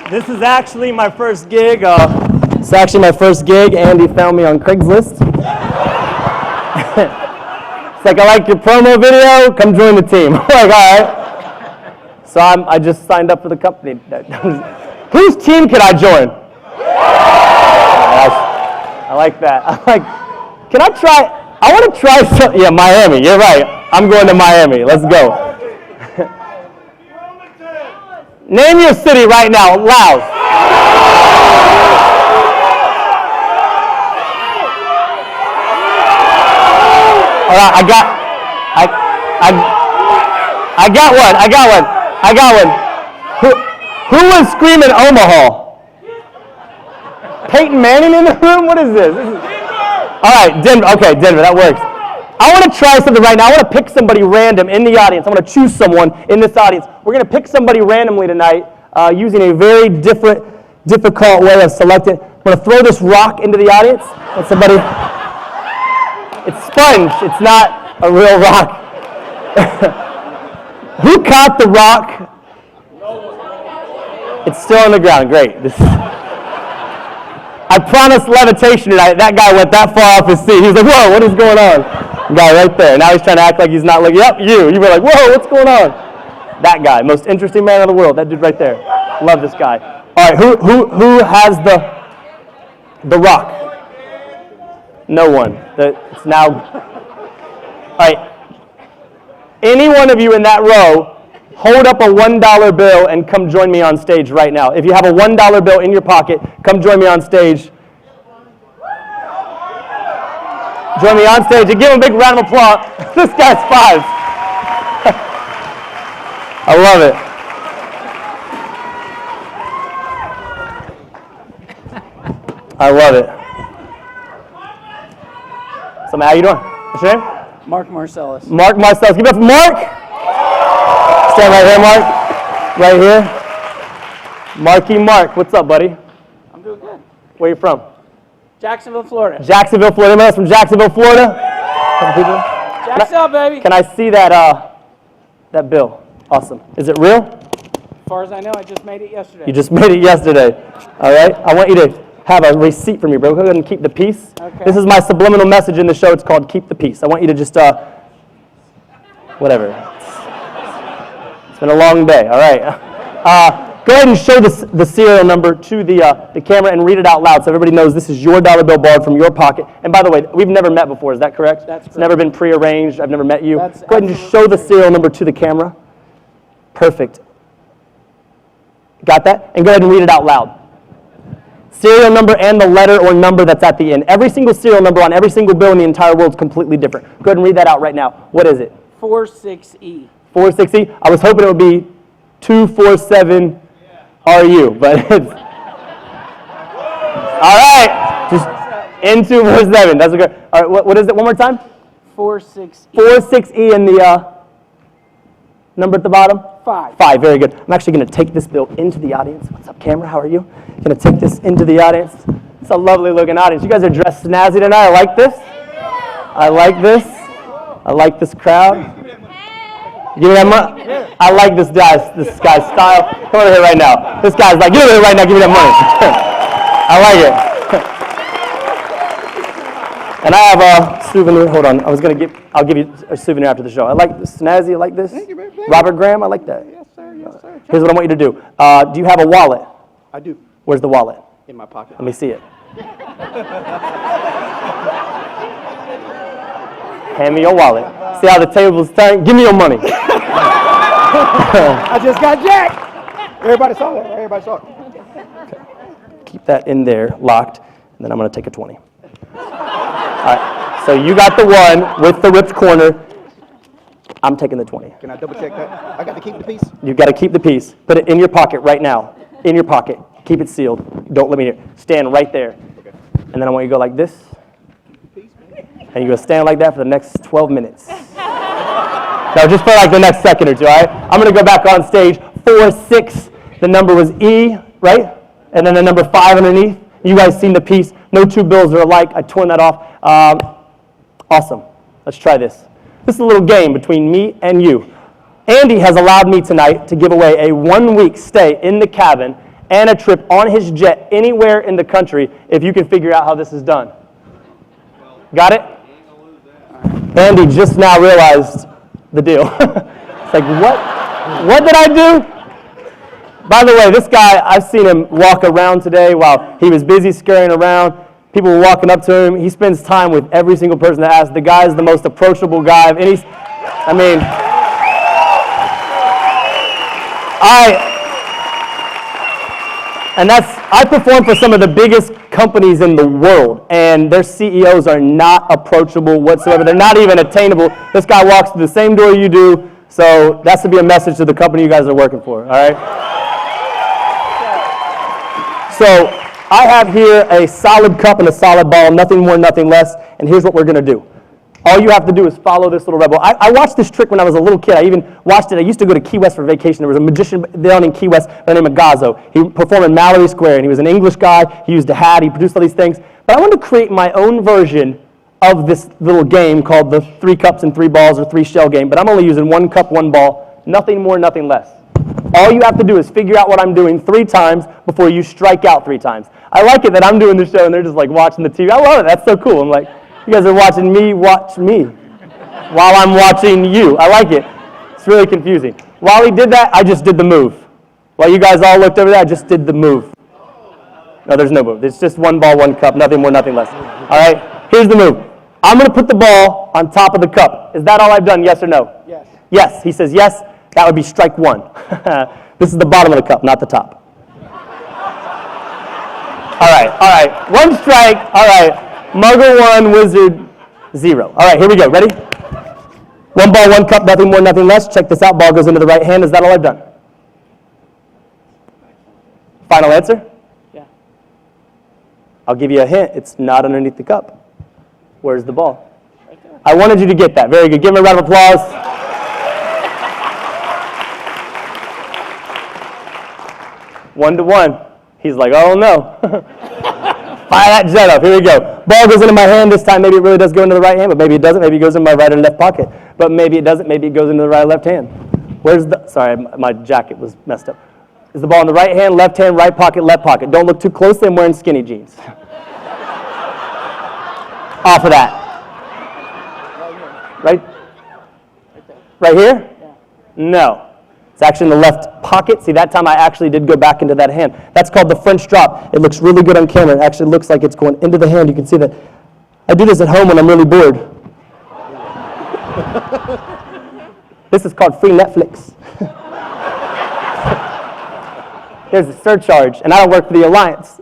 This is actually my first gig. It's actually my first gig. Andy found me on Craigslist. It's like, I like your promo video. Come join the team. I'm like, all right. So I just signed up for the company. Whose team can I join? I like that. I'm like, can I try? I want to try some. Yeah, Miami. You're right. I'm going to Miami. Let's go. Name your city right now, loud. All right, I got one. Who was screaming Omaha? Peyton Manning in the room? What is this? All right, Denver. Okay, Denver, that works. I want to try something right now. I want to pick somebody random in the audience. I want to choose someone in this audience. We're going to pick somebody randomly tonight using a very difficult way of selecting. I'm going to throw this rock into the audience. And somebody, it's sponge. It's not a real rock. Who caught the rock? It's still on the ground. Great. I promised levitation tonight. That guy went that far off his seat. He was like, whoa, what is going on? The guy right there. Now he's trying to act like he's not looking. Yep, you. You were like, whoa, what's going on? That guy. Most interesting man in the world. That dude right there. Love this guy. All right, who has the rock? No one. It's now. All right. Any one of you in that row, hold up a $1 bill and come join me on stage right now. If you have a $1 bill in your pocket, come join me on stage. Join me on stage and give him a big round of applause. This guy's 5. I love it. I love it. So, man, how you doing? What's your name? Mark Marcellus. Mark Marcellus. Give it up for Mark. Stand right here, Mark. Right here. Marky Mark. What's up, buddy? I'm doing good. Where you from? Jacksonville, Florida. Jacksonville, Florida. Anybody else from Jacksonville, Florida? Couple people? Jacksonville, baby. Can I see that that bill? Awesome. Is it real? As far as I know, I just made it yesterday. You just made it yesterday. All right. I want you to have a receipt for me, bro. Go ahead and keep the peace. Okay. This is my subliminal message in the show. It's called Keep the Peace. I want you to just, whatever. It's been a long day. All right. Go ahead and show the serial number to the camera and read it out loud so everybody knows this is your dollar bill borrowed from your pocket. And by the way, we've never met before. Is that correct? That's correct. It's never been prearranged. I've never met you. That's Go ahead and just show the serial number to the camera. Perfect. Got that? And go ahead and read it out loud. Serial number and the letter or number that's at the end. Every single serial number on every single bill in the entire world is completely different. Go ahead and read that out right now. What is it? 46E. 460. I was hoping it would be 247 RU, but it's all right. Just into 47. That's a good. All right. What is it? One more time. 46E. 46E and the number at the bottom. 5. 5. Very good. I'm actually going to take this bill into the audience. What's up, camera? How are you? Going to take this into the audience. It's a lovely looking audience. You guys are dressed snazzy tonight. I like this. I like this. I like this crowd. Give me that money. I like this guy's style. Come over here right now. This guy's like, give me it right now. Give me that money. I like it. And I have a souvenir. Hold on. I'll give you a souvenir after the show. I like this. Snazzy, I like this. Thank you, baby. Robert Graham, I like that. Yes, sir. Yes, sir. Here's what I want you to do. Do you have a wallet? I do. Where's the wallet? In my pocket. Let me see it. Hand me your wallet. See how the tables turn? Give me your money. I just got jacked. Everybody saw that. Everybody saw it. Okay. Keep that in there, locked, and then I'm going to take a 20. All right. So you got the one with the ripped corner. I'm taking the 20. Can I double check that? I got to keep the piece. You've got to keep the piece. Put it in your pocket right now. In your pocket. Keep it sealed. Don't let me near. Stand right there. Okay. And then I want you to go like this. And you're going to stand like that for the next 12 minutes. No, just for like the next second or two, all right? I'm going to go back on stage. 4, 6. The number was E, right? And then the number 5 underneath. You guys seen the piece. No two bills are alike. I torn that off. Awesome. Let's try this. This is a little game between me and you. Andy has allowed me tonight to give away a 1-week stay in the cabin and a trip on his jet anywhere in the country if you can figure out how this is done. Got it? Andy just now realized the deal. It's like, what? What did I do? By the way, this guy, I've seen him walk around today while he was busy scurrying around. People were walking up to him. He spends time with every single person that asks. The guy is the most approachable guy. And I perform for some of the biggest companies in the world, and their CEOs are not approachable whatsoever. They're not even attainable. This guy walks through the same door you do, so that should be a message to the company you guys are working for, all right? So I have here a solid cup and a solid ball, nothing more, nothing less, and here's what we're going to do. All you have to do is follow this little rebel. I watched this trick when I was a little kid. I even watched it. I used to go to Key West for vacation. There was a magician down in Key West by the name of Gazzo. He performed in Mallory Square, and he was an English guy. He used a hat. He produced all these things. But I wanted to create my own version of this little game called the 3 cups and 3 balls or 3 shell game. But I'm only using 1 cup, 1 ball, nothing more, nothing less. All you have to do is figure out what I'm doing 3 times before you strike out 3 times. I like it that I'm doing the show and they're just like watching the TV. I love it. That's so cool. I'm like, you guys are watching me watch me while I'm watching you. I like it. It's really confusing. While he did that, I just did the move. While you guys all looked over there, I just did the move. No, there's no move. It's just 1 ball, 1 cup, nothing more, nothing less. All right, here's the move. I'm going to put the ball on top of the cup. Is that all I've done, yes or no? Yes. Yes. He says yes. That would be strike 1. This is the bottom of the cup, not the top. All right. 1 strike. All right. Muggle 1, Wizard 0. All right, here we go. Ready? 1 ball, 1 cup, nothing more, nothing less. Check this out. Ball goes into the right hand. Is that all I've done? Final answer? Yeah. I'll give you a hint. It's not underneath the cup. Where's the ball? Right there. I wanted you to get that. Very good. Give him a round of applause. 1-1. He's like, oh no. Fire that jet up. Here we go. Ball goes into my hand this time. Maybe it really does go into the right hand, but maybe it doesn't. Maybe it goes in my right or left pocket. But maybe it doesn't. Maybe it goes into the right or left hand. Where's the, sorry, my jacket was messed up. Is the ball in the right hand, right pocket, left pocket? Don't look too closely. I'm wearing skinny jeans. Off of that. Right? Right here? No. It's actually in the left pocket. See, that time I actually did go back into that hand. That's called the French drop. It looks really good on camera. It actually looks like it's going into the hand. You can see that. I do this at home when I'm really bored. This is called free Netflix. There's a surcharge, and I don't work for the Alliance.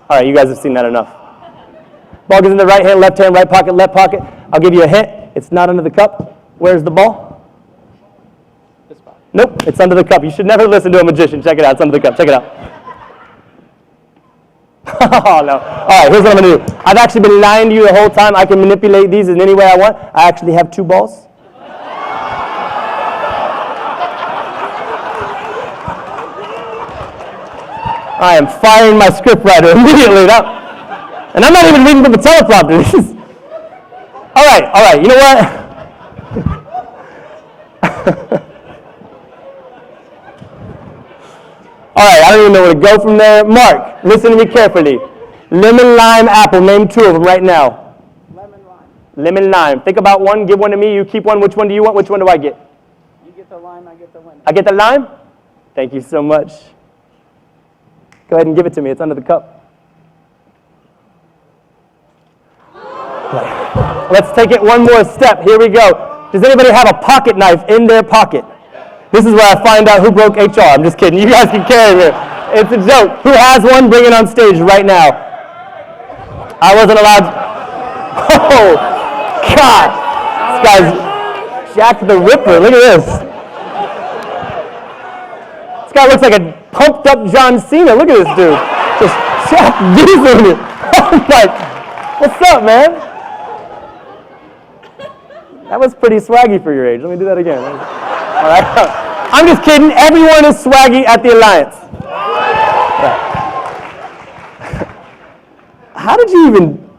All right, you guys have seen that enough. Ball goes in the right hand, right pocket, left pocket. I'll give you a hint. It's not under the cup. Where's the ball? This spot. Nope, it's under the cup. You should never listen to a magician. Check it out. It's under the cup. Check it out. Oh, no. All right, here's what I'm going to do. I've actually been lying to you the whole time. I can manipulate these in any way I want. I actually have 2 balls. I am firing my scriptwriter immediately. And I'm not even reading from the teleprompter. This is... All right, you know what? All right, I don't even know where to go from there. Mark, listen to me carefully. Lemon, lime, apple. Name 2 of them right now. Lemon lime. Lemon, lime. Think about 1, give 1 to me, you keep 1. Which one do you want? Which one do I get? You get the lime, I get the lemon. I get the lime? Thank you so much. Go ahead and give it to me. It's under the cup. Let's take it one more step. Here we go. Does anybody have a pocket knife in their pocket? This is where I find out who broke HR. I'm just kidding. You guys can carry it. It's a joke. Who has one? Bring it on stage right now. I wasn't allowed. Oh, God. This guy's Jack the Ripper. Look at this. This guy looks like a pumped up John Cena. Look at this dude. Just Jack Diesel. Oh, my. What's up, man? That was pretty swaggy for your age. Let me do that again. All right. I'm just kidding. Everyone is swaggy at the Alliance. How did you even...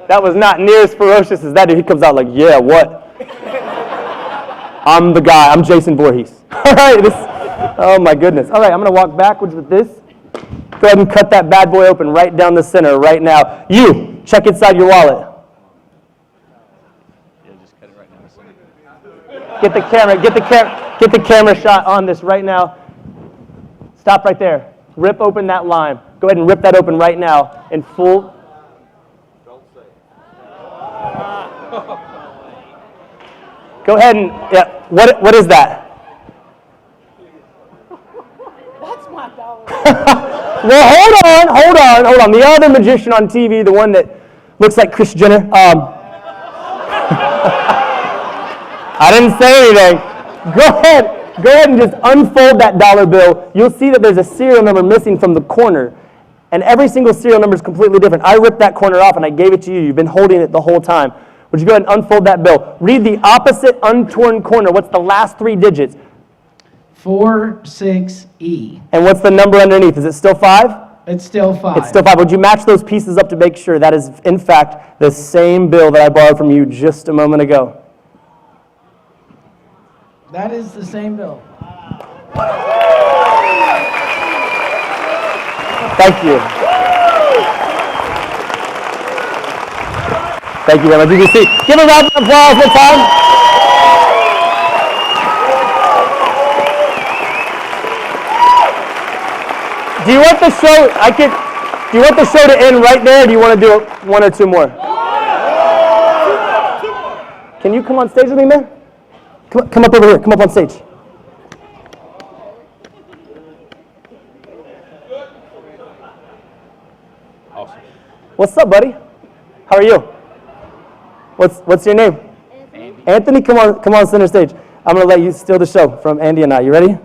That was not near as ferocious as that. He comes out like, yeah, what? I'm the guy. I'm Jason Voorhees. All right. Oh, my goodness. All right, I'm going to walk backwards with this. Go ahead and cut that bad boy open right down the center right now. You, check inside your wallet. Get the camera shot on this right now. Stop right there. Rip open that lime. Go ahead and rip that open right now in full. Go ahead and, yeah, what is that? That's my dollar. Well, hold on. The other magician on TV, the one that looks like Kris Jenner. I didn't say anything. Go ahead and just unfold that dollar bill. You'll see that there's a serial number missing from the corner. And every single serial number is completely different. I ripped that corner off and I gave it to you. You've been holding it the whole time. Would you go ahead and unfold that bill? Read the opposite untorn corner. What's the last 3 digits? 46E. And what's the number underneath? Is it still 5? It's still 5. It's still 5. Would you match those pieces up to make sure that is, in fact, the same bill that I borrowed from you just a moment ago? That is the same bill. Thank you. Thank you very much. You can see. Give a round of applause one time. Do you want the show? Do you want the show to end right there? Or do you want to do 1 or 2 more? Can you come on stage with me, man? Come up over here. Come up on stage. Awesome. What's up, buddy? How are you? What's your name? Anthony, come on center stage. I'm gonna let you steal the show from Andy and I. You ready?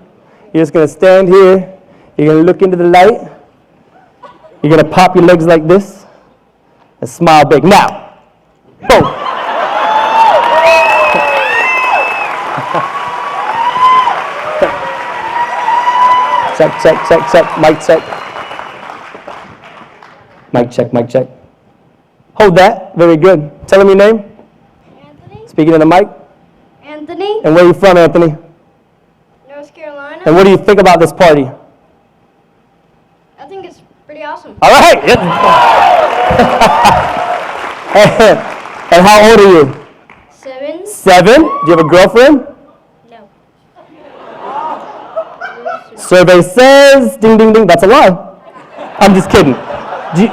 You're just gonna stand here. You're gonna look into the light. You're gonna pop your legs like this and smile big. Now, boom. Check. Mic check. Mic check. Hold that. Very good. Tell him your name. Anthony. Speaking in the mic. Anthony. And where are you from, Anthony? North Carolina. And what do you think about this party? I think it's pretty awesome. All right. And how old are you? 7. 7. Do you have a girlfriend? No. Survey says, ding, ding, ding. That's a lie. I'm just kidding. Do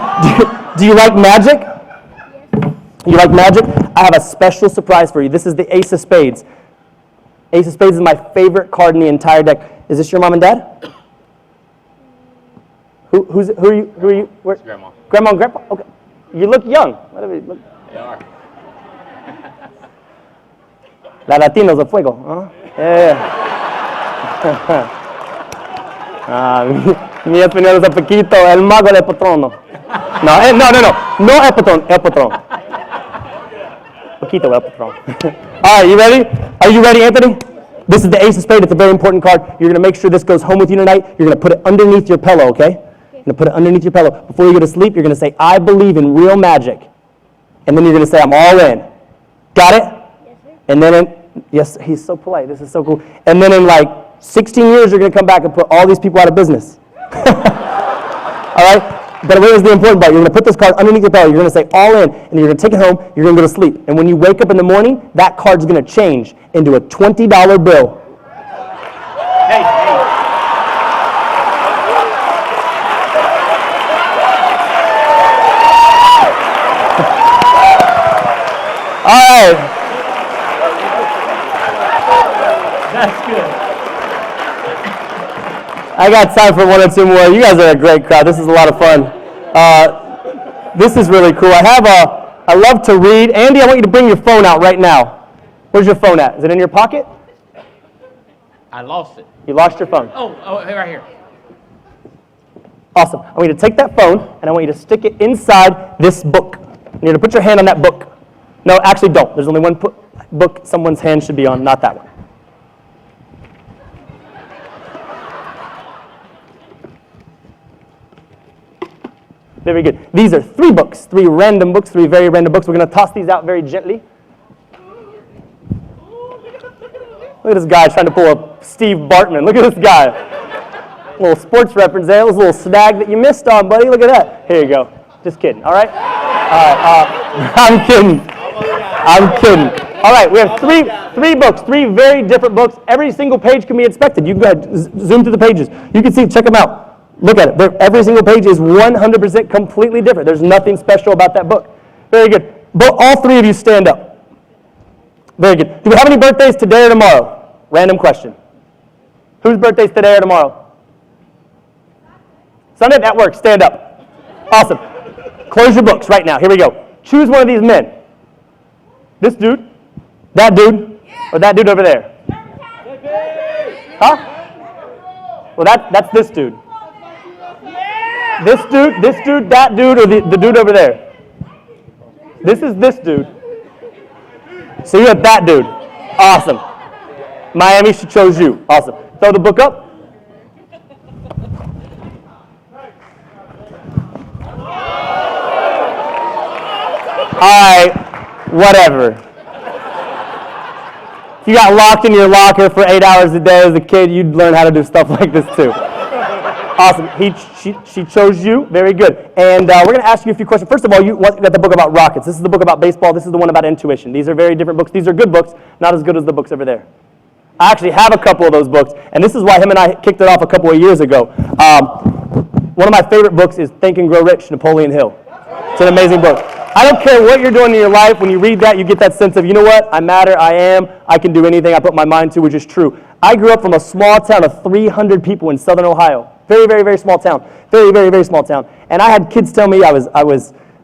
you like magic? You like magic? I have a special surprise for you. This is the Ace of Spades. Ace of Spades is my favorite card in the entire deck. Is this your mom and dad? Who are you? Where? Grandma. Grandma and grandpa? Okay. You look young. Look. They are. La Latinos of Fuego. Huh? Yeah. Mi español es un poquito, el mago del patrono. No el patrón. Poquito el patrón. All right, you ready? Are you ready, Anthony? This is the Ace of Spades. It's a very important card. You're going to make sure this goes home with you tonight. You're going to put it underneath your pillow, okay? You're going to put it underneath your pillow. Before you go to sleep, you're going to say, I believe in real magic. And then you're going to say, I'm all in. Got it? Yes, sir. And then, yes, he's so polite. This is so cool. And then in like 16 years, you're going to come back and put all these people out of business. All right? But here's the important part. You're going to put this card underneath your pillow. You're going to say all in, and you're going to take it home. You're going to go to sleep. And when you wake up in the morning, that card's going to change into a $20 bill. All right. That's good. I got time for 1 or 2 more. You guys are a great crowd. This is a lot of fun. This is really cool. I love to read. Andy, I want you to bring your phone out right now. Where's your phone at? Is it in your pocket? I lost it. You lost your phone. Oh, right here. Awesome. I want you to take that phone, and I want you to stick it inside this book. You're going to put your hand on that book. No, actually don't. There's only one book someone's hand should be on, not that one. Very good. These are 3 books, 3 random books, 3 very random books. We're going to toss these out very gently. Look at this guy trying to pull a Steve Bartman. Look at this guy. A little sports reference there. That was a little snag that you missed on, buddy. Look at that. Here you go. Just kidding, all right? I'm kidding. All right, we have 3 books, 3 very different books. Every single page can be inspected. You can go ahead, zoom through the pages. You can see, check them out. Look at it. Every single page is 100% completely different. There's nothing special about that book. Very good. All 3 of you stand up. Very good. Do we have any birthdays today or tomorrow? Random question. Whose birthday's today or tomorrow? Sunday? That works. Stand up. Awesome. Close your books right now. Here we go. Choose one of these men. This dude. That dude. Or that dude over there? Huh? Well, that's this dude. This dude, that dude, or the dude over there? This is this dude. So you're that dude. Awesome. Miami, she chose you. Awesome. Throw the book up. All right, whatever. If you got locked in your locker for 8 hours a day as a kid, you'd learn how to do stuff like this too. Awesome. She chose you. Very good. And we're going to ask you a few questions. First of all, you got the book about rockets. This is the book about baseball. This is the one about intuition. These are very different books. These are good books, not as good as the books over there. I actually have a couple of those books, and this is why him and I kicked it off a couple of years ago. One of my favorite books is Think and Grow Rich, Napoleon Hill. It's an amazing book. I don't care what you're doing in your life. When you read that, you get that sense of, you know what? I matter. I am. I can do anything I put my mind to, which is true. I grew up from a small town of 300 people in southern Ohio. Very, very, very small town. Very, very, very small town. And I had kids tell me I was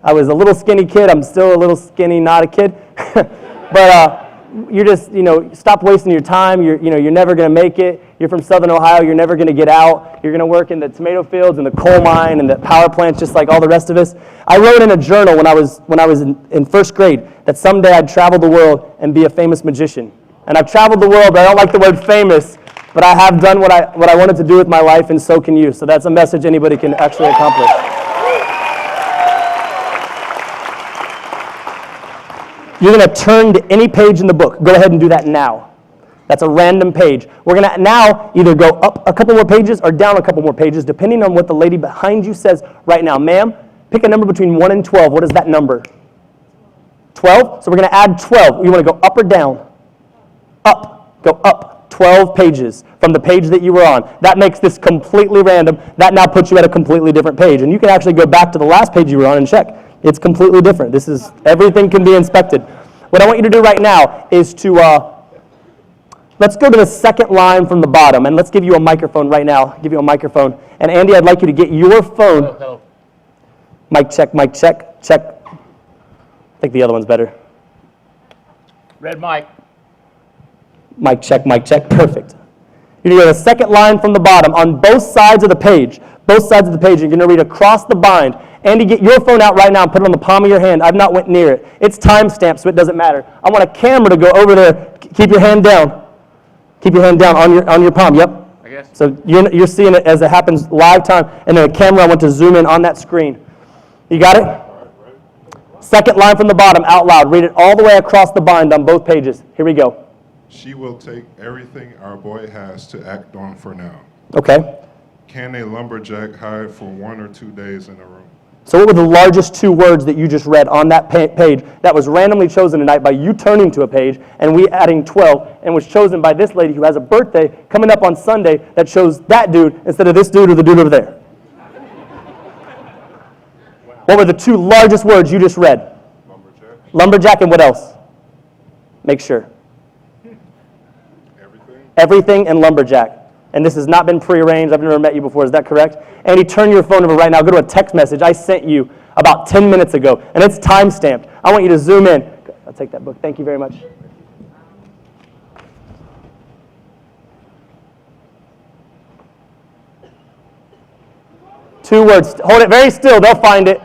a little skinny kid. I'm still a little skinny, not a kid. But you're just, stop wasting your time. You're never going to make it. You're from southern Ohio. You're never going to get out. You're going to work in the tomato fields and the coal mine and the power plants just like all the rest of us. I wrote in a journal when I was in first grade that someday I'd travel the world and be a famous magician. And I've traveled the world, but I don't like the word famous. But I have done what I wanted to do with my life, and so can you. So that's a message anybody can actually accomplish. You're going to turn to any page in the book. Go ahead and do that now. That's a random page. We're going to now either go up a couple more pages or down a couple more pages, depending on what the lady behind you says right now. Ma'am, pick a number between 1 and 12. What is that number? 12? So we're going to add 12. You want to go up or down? Up. Go up. 12 pages from the page that you were on. That makes this completely random. That now puts you at a completely different page. And you can actually go back to the last page you were on and check. It's completely different. Everything can be inspected. What I want you to do right now is to, let's go to the second line from the bottom, and let's give you a microphone right now. Give you a microphone. And Andy, I'd like you to get your phone. Hello. Mic check, check. I think the other one's better. Red mic. Mic check, perfect. You're going to go to the second line from the bottom on both sides of the page. Both sides of the page. You're going to read across the bind. Andy, get your phone out right now and put it on the palm of your hand. I've not went near it. It's time-stamped, so it doesn't matter. I want a camera to go over there. Keep your hand down. Keep your hand down on your palm. Yep. I guess. So you're seeing it as it happens live time. And then a camera, I want to zoom in on that screen. You got it? Second line from the bottom, out loud. Read it all the way across the bind on both pages. Here we go. She will take everything our boy has to act on for now. Okay. Can a lumberjack hide for 1 or 2 days in a room? So what were the largest 2 words that you just read on that page that was randomly chosen tonight by you turning to a page and we adding 12 and was chosen by this lady who has a birthday coming up on Sunday that chose that dude instead of this dude or the dude over there? What were the 2 largest words you just read? Lumberjack. Lumberjack and what else? Make sure. Everything and lumberjack. And this has not been prearranged. I've never met you before. Is that correct? Andy, turn your phone over right now. Go to a text message I sent you about 10 minutes ago, and it's time-stamped. I want you to zoom in. I'll take that book. Thank you very much. Two words. Hold it very still. They'll find it.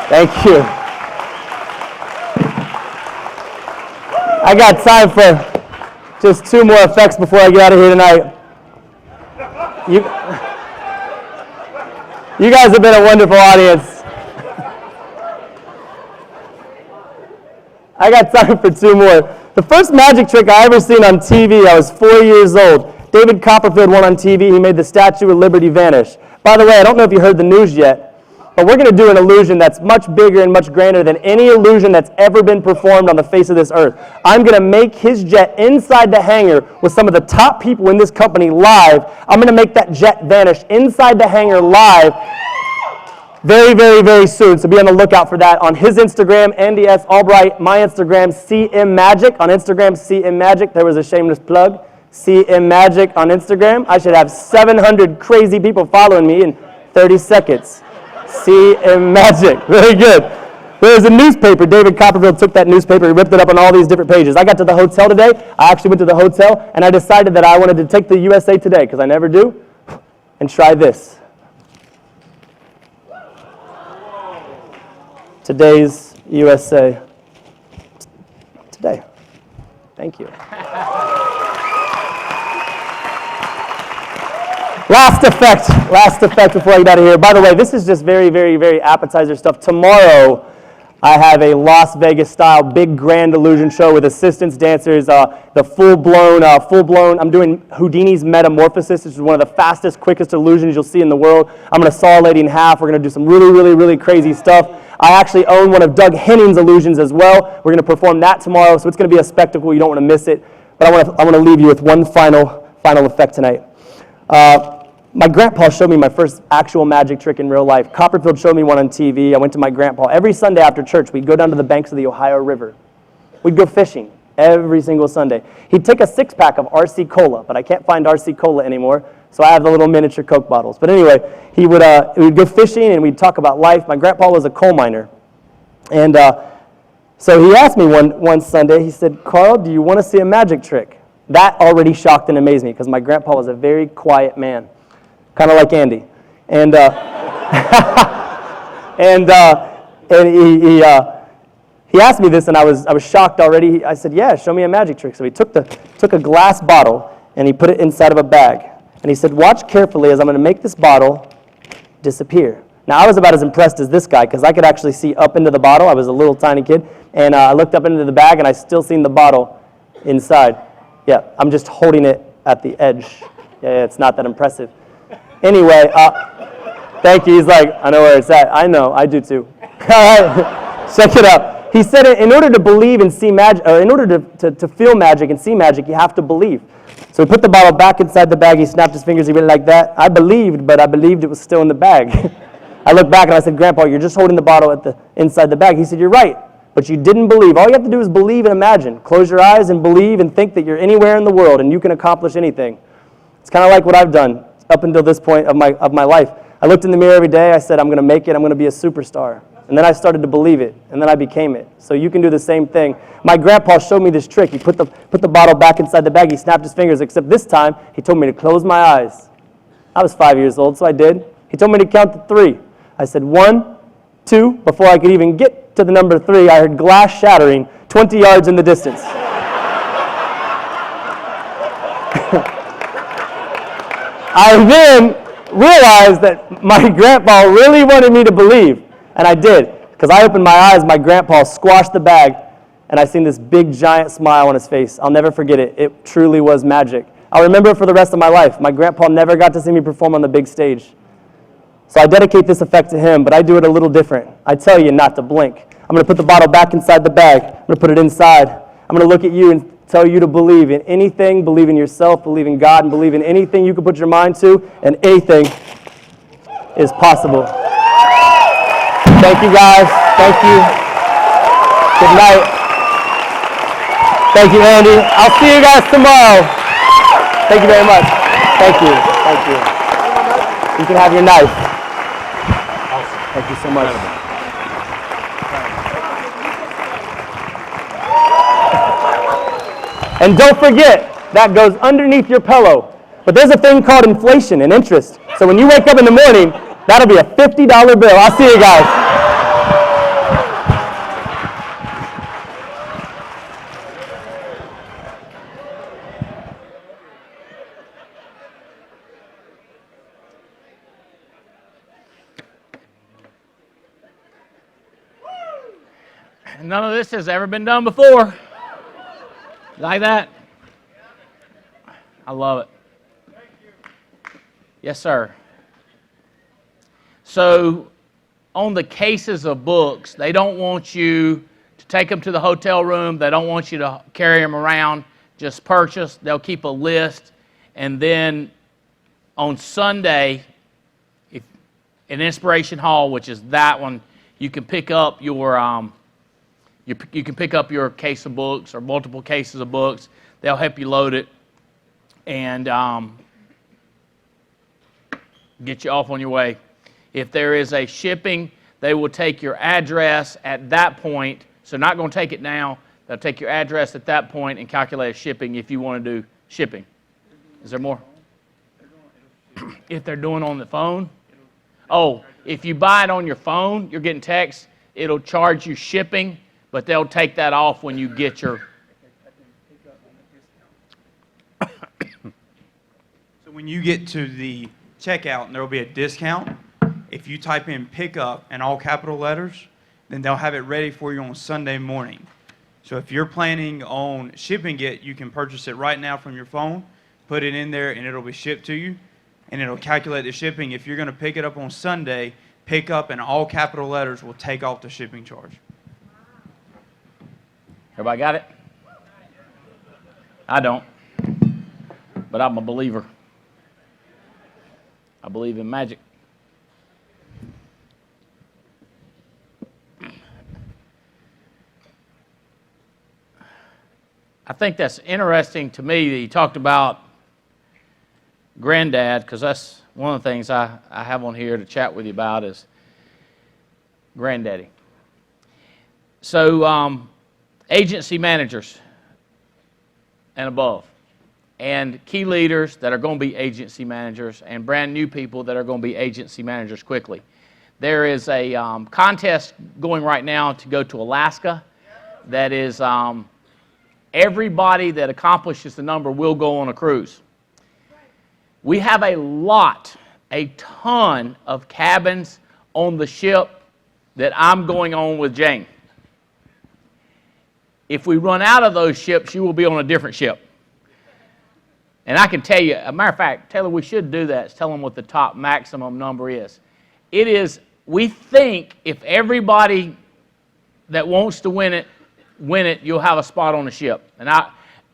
Thank you. I got time for just 2 more effects before I get out of here tonight. You guys have been a wonderful audience. I got time for 2 more. The first magic trick I ever seen on TV, I was 4 years old. David Copperfield went on TV. He made the Statue of Liberty vanish. By the way, I don't know if you heard the news yet, but we're going to do an illusion that's much bigger and much grander than any illusion that's ever been performed on the face of this earth. I'm going to make his jet inside the hangar with some of the top people in this company live. I'm going to make that jet vanish inside the hangar live very, very, very soon. So be on the lookout for that on his Instagram, Andy S. Albright, my Instagram, CM Magic. On Instagram, CM Magic. There was a shameless plug. CM Magic on Instagram. I should have 700 crazy people following me in 30 seconds. See magic. Very good. There's a newspaper. David Copperfield took that newspaper, he ripped it up on all these different pages. I got to the hotel today. I actually went to the hotel, and I decided that I wanted to take the USA Today, because I never do, and try this. Today's USA Today. Thank you. Last effect before I get out of here. By the way, this is just very, very, very appetizer stuff. Tomorrow, I have a Las Vegas style big grand illusion show with assistants, dancers, the full-blown, I'm doing Houdini's Metamorphosis. This is one of the fastest, quickest illusions you'll see in the world. I'm going to saw a lady in half. We're going to do some really, really, really crazy stuff. I actually own one of Doug Henning's illusions as well. We're going to perform that tomorrow, so it's going to be a spectacle. You don't want to miss it. But I want to leave you with one final effect tonight. My grandpa showed me my first actual magic trick in real life. Copperfield showed me one on TV. I went to my grandpa. Every Sunday after church, we'd go down to the banks of the Ohio River. We'd go fishing every single Sunday. He'd take a six-pack of RC Cola, but I can't find RC Cola anymore, so I have the little miniature Coke bottles. But anyway, we'd go fishing, and we'd talk about life. My grandpa was a coal miner. And so he asked me one Sunday, he said, "Carl, do you want to see a magic trick?" That already shocked and amazed me, because my grandpa was a very quiet man. Kind of like Andy. And he asked me this, and I was shocked already. I said, "Yeah, show me a magic trick." So he took a glass bottle, and he put it inside of a bag. And he said, "Watch carefully as I'm going to make this bottle disappear." Now, I was about as impressed as this guy, because I could actually see up into the bottle. I was a little tiny kid. And I looked up into the bag, and I still seen the bottle inside. Yeah, I'm just holding it at the edge. Yeah, it's not that impressive. Anyway, thank you. He's like, "I know where it's at." I know, I do too. All right, check it out. He said, in order to believe and see magic, or in order to feel magic and see magic, you have to believe. So he put the bottle back inside the bag. He snapped his fingers. He went like that. I believed, but I believed it was still in the bag. I looked back and I said, "Grandpa, you're just holding the bottle inside the bag." He said, "You're right, but you didn't believe. All you have to do is believe and imagine. Close your eyes and believe and think that you're anywhere in the world and you can accomplish anything." It's kind of like what I've done up until this point of my life. I looked in the mirror every day. I said, "I'm going to make it. I'm going to be a superstar." And then I started to believe it, and then I became it. So you can do the same thing. My grandpa showed me this trick. He put the bottle back inside the bag. He snapped his fingers, except this time he told me to close my eyes. I was 5 years old, so I did. He told me to count to 3. I said 1, 2. Before I could even get to the number 3, I heard glass shattering 20 yards in the distance. I then realized that my grandpa really wanted me to believe, and I did. Because I opened my eyes, my grandpa squashed the bag, and I seen this big, giant smile on his face. I'll never forget it. It truly was magic. I'll remember it for the rest of my life. My grandpa never got to see me perform on the big stage. So I dedicate this effect to him, but I do it a little different. I tell you not to blink. I'm going to put the bottle back inside the bag. I'm going to put it inside. I'm going to look at you and tell you to believe in anything, believe in yourself, believe in God, and believe in anything you can put your mind to, and anything is possible. Thank you, guys. Thank you. Good night. Thank you, Andy. I'll see you guys tomorrow. Thank you very much. Thank you. Thank you. You can have your knife. Thank you so much. And don't forget, that goes underneath your pillow. But there's a thing called inflation and interest. So when you wake up in the morning, that'll be a $50 bill. I'll see you guys. None of this has ever been done before. Like that? I love it. Yes, sir. So, on the cases of books, they don't want you to take them to the hotel room. They don't want you to carry them around. Just purchase. They'll keep a list. And then on Sunday, in Inspiration Hall, which is that one, you can pick up your you can pick up your case of books or multiple cases of books. They'll help you load it and get you off on your way. If there is a shipping, they will take your address at that point. So not going to take it now. They'll take your address at that point and calculate a shipping if you want to do shipping. Is there more? If they're doing on the phone? Oh, if you buy it on your phone, you're getting text, it'll charge you shipping, but they'll take that off when you get your... So when you get to the checkout, there will be a discount. If you type in pickup in all capital letters, then they'll have it ready for you on Sunday morning. So if you're planning on shipping it, you can purchase it right now from your phone, put it in there, and it'll be shipped to you, and it'll calculate the shipping. If you're going to pick it up on Sunday, pickup in all capital letters will take off the shipping charge. Everybody got it? I don't, but I'm a believer. I believe in magic. I think that's interesting to me that you talked about Granddad, because that's one of the things I have on here to chat with you about is Granddaddy. So agency managers and above, and key leaders that are going to be agency managers, and brand new people that are going to be agency managers quickly. There is a contest going right now to go to Alaska that is everybody that accomplishes the number will go on a cruise. We have a ton of cabins on the ship that I'm going on with Jane. If we run out of those ships, you will be on a different ship. And I can tell you, a matter of fact, Taylor, we should do that. Tell them what the top maximum number is. It is, we think if everybody that wants to win it, you'll have a spot on the ship. And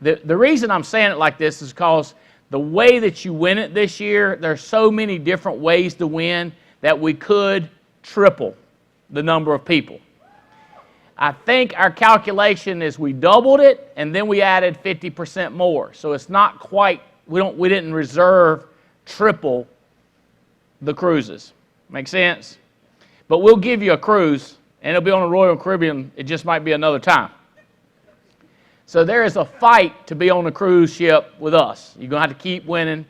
the reason I'm saying it like this is because the way that you win it this year, there's so many different ways to win that we could triple the number of people. I think our calculation is we doubled it and then we added 50% more. So it's not quite, we didn't reserve triple the cruises. Make sense? But we'll give you a cruise and it'll be on the Royal Caribbean. It just might be another time. So there is a fight to be on a cruise ship with us. You're going to have to keep winning.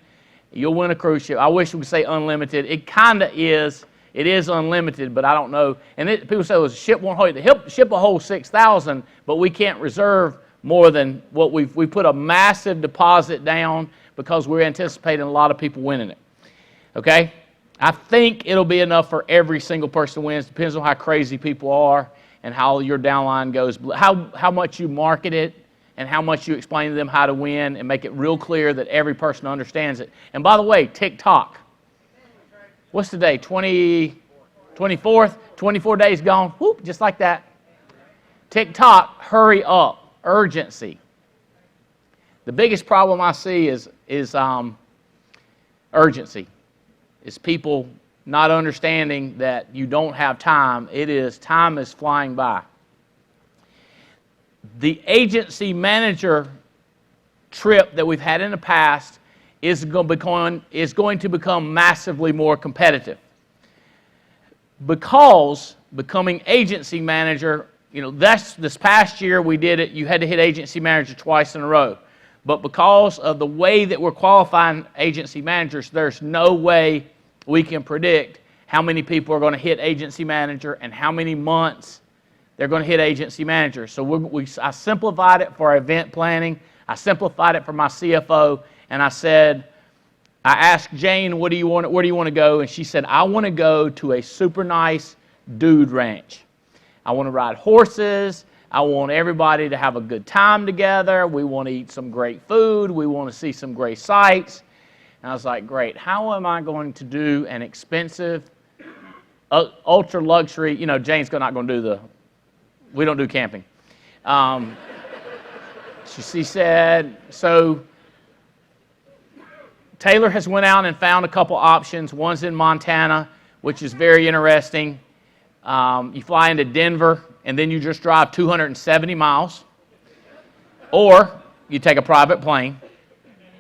You'll win a cruise ship. I wish we could say unlimited. It kind of is. It is unlimited, but I don't know. And people say, well, the ship won't hold. The ship will hold 6,000, but we can't reserve more than what we put a massive deposit down because we're anticipating a lot of people winning it. Okay? I think it'll be enough for every single person who wins. Depends on how crazy people are and how your downline goes. How much you market it and how much you explain to them how to win and make it real clear that every person understands it. And by the way, TikTok. What's today? 24th? 24 days gone. Whoop, just like that. TikTok, hurry up. Urgency. The biggest problem I see is urgency. It's people not understanding that you don't have time. Time is flying by. The agency manager trip that we've had in the past is going to become massively more competitive. Because becoming agency manager, this past year we did it, you had to hit agency manager twice in a row. But because of the way that we're qualifying agency managers, there's no way we can predict how many people are going to hit agency manager and how many months they're going to hit agency manager. So I simplified it for our event planning. I simplified it for my CFO, and I asked Jane, where do you want to go? And she said, I want to go to a super nice dude ranch. I want to ride horses. I want everybody to have a good time together. We want to eat some great food. We want to see some great sights. And I was like, great. How am I going to do an expensive, ultra luxury? Jane's not going to do we don't do camping. She said, so Taylor has went out and found a couple options. One's in Montana, which is very interesting. You fly into Denver, and then you just drive 270 miles. Or you take a private plane,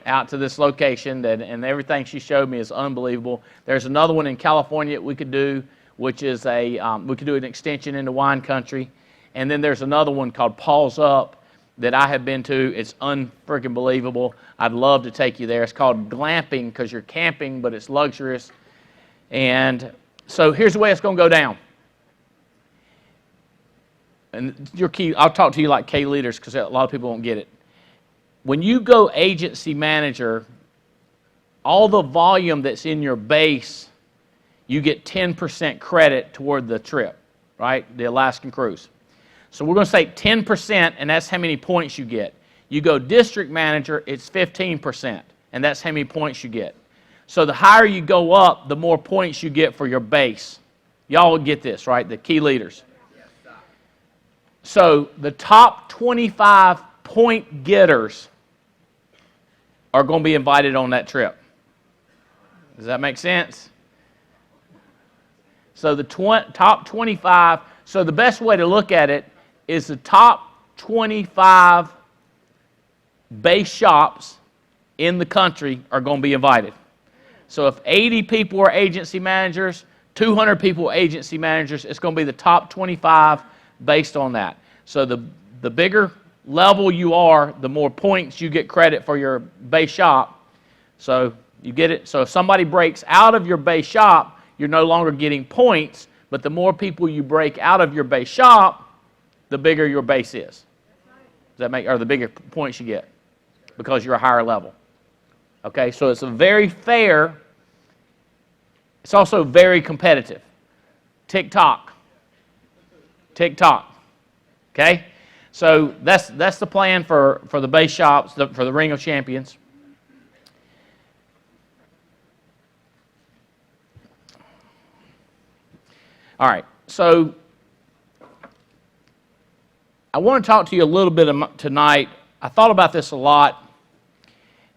out to this location, and everything she showed me is unbelievable. There's another one in California that we could do, which is we could do an extension into wine country. And then there's another one called Paws Up that I have been to. It's unfreaking believable. I'd love to take you there. It's called glamping because you're camping, but it's luxurious. And so here's the way it's going to go down. And your key, I'll talk to you like K leaders because a lot of people won't get it. When you go agency manager, all the volume that's in your base, you get 10% credit toward the trip, right? The Alaskan cruise. So we're going to say 10%, and that's how many points you get. You go district manager, it's 15%, and that's how many points you get. So the higher you go up, the more points you get for your base. Y'all get this, right? The key leaders. So the top 25 point getters are going to be invited on that trip. Does that make sense? So the top 25, so the best way to look at it is the top 25 base shops in the country are going to be invited. So if 80 people are agency managers, 200 people are agency managers, it's going to be the top 25 based on that. So the bigger level you are, the more points you get credit for your base shop. So you get it. So if somebody breaks out of your base shop, you're no longer getting points, but the more people you break out of your base shop, the bigger your base is. Does that make, or the bigger points you get because you're a higher level. Okay, so it's a very fair, it's also very competitive. Tick-tock. Tick-tock. Okay? So that's the plan for the base shops, for the Ring of Champions. All right, so I want to talk to you a little bit tonight. I thought about this a lot,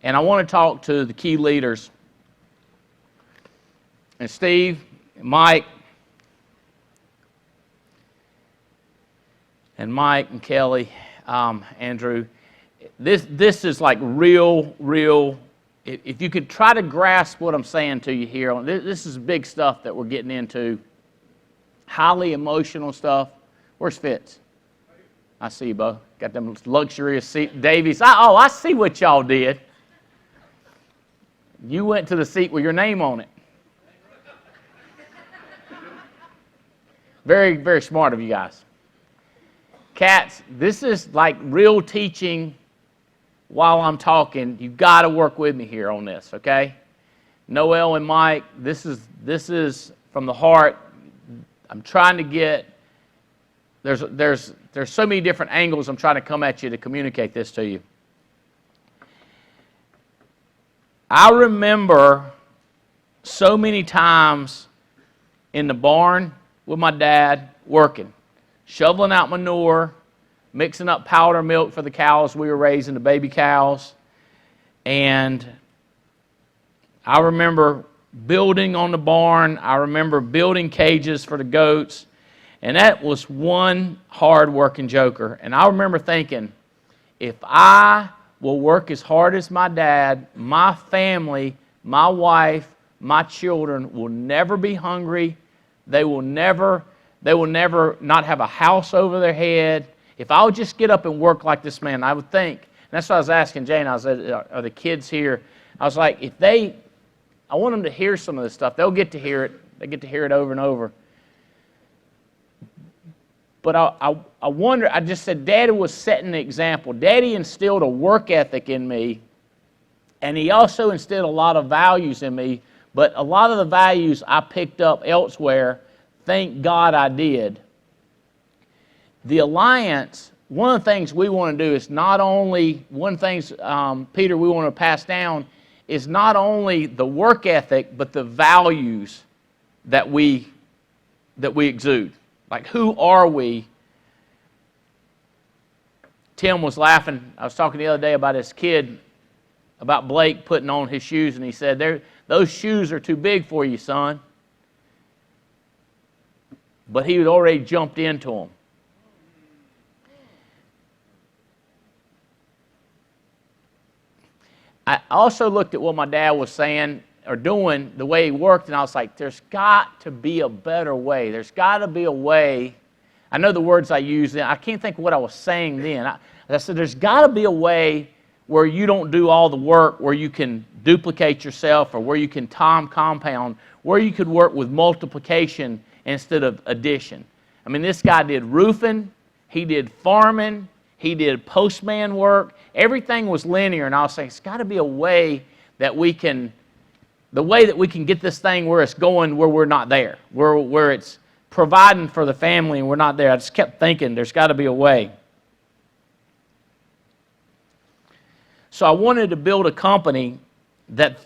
and I want to talk to the key leaders. And Steve, and Mike, and Kelly, Andrew, this is like real. If you could try to grasp what I'm saying to you here, this is big stuff that we're getting into. Highly emotional stuff. Where's Fitz? I see you, Bo. Got them luxurious seat. Davies. I see what y'all did. You went to the seat with your name on it. Very, very smart of you guys. Cats, this is like real teaching while I'm talking. You've got to work with me here on this, okay? Noel and Mike, this is from the heart. I'm trying to get, there's so many different angles I'm trying to come at you to communicate this to you. I remember so many times in the barn with my dad working, shoveling out manure, mixing up powder milk for the cows we were raising, the baby cows. And I remember building on the barn. I remember building cages for the goats. And that was one hard-working joker. And I remember thinking, if I will work as hard as my dad, my family, my wife, my children will never be hungry. They will never not have a house over their head. If I would just get up and work like this man, I would think. And that's what I was asking Jane. I said, are the kids here? I was like, I want them to hear some of this stuff. They'll get to hear it. They get to hear it over and over. But I wonder, I just said, Daddy was setting the example. Daddy instilled a work ethic in me, and he also instilled a lot of values in me, but a lot of the values I picked up elsewhere. Thank God I did. The Alliance, one of the things we want to do is not only, one of the things, Peter, we want to pass down is not only the work ethic, but the values that we exude. Like, who are we? Tim was laughing. I was talking the other day about his kid, about Blake putting on his shoes, and he said, those shoes are too big for you, son. But he had already jumped into them. I also looked at what my dad was saying or doing, the way he worked, and I was like, there's got to be a better way. There's got to be a way. I know the words I used, I can't think of what I was saying then. I said, there's got to be a way where you don't do all the work, where you can duplicate yourself, or where you can compound, where you could work with multiplication instead of addition. I mean, this guy did roofing, he did farming, he did postman work. Everything was linear, and I was saying, it's got to be a way that we can, the way that we can get this thing where it's going, where we're not there, where it's providing for the family and we're not there. I just kept thinking, there's got to be a way. So I wanted to build a company that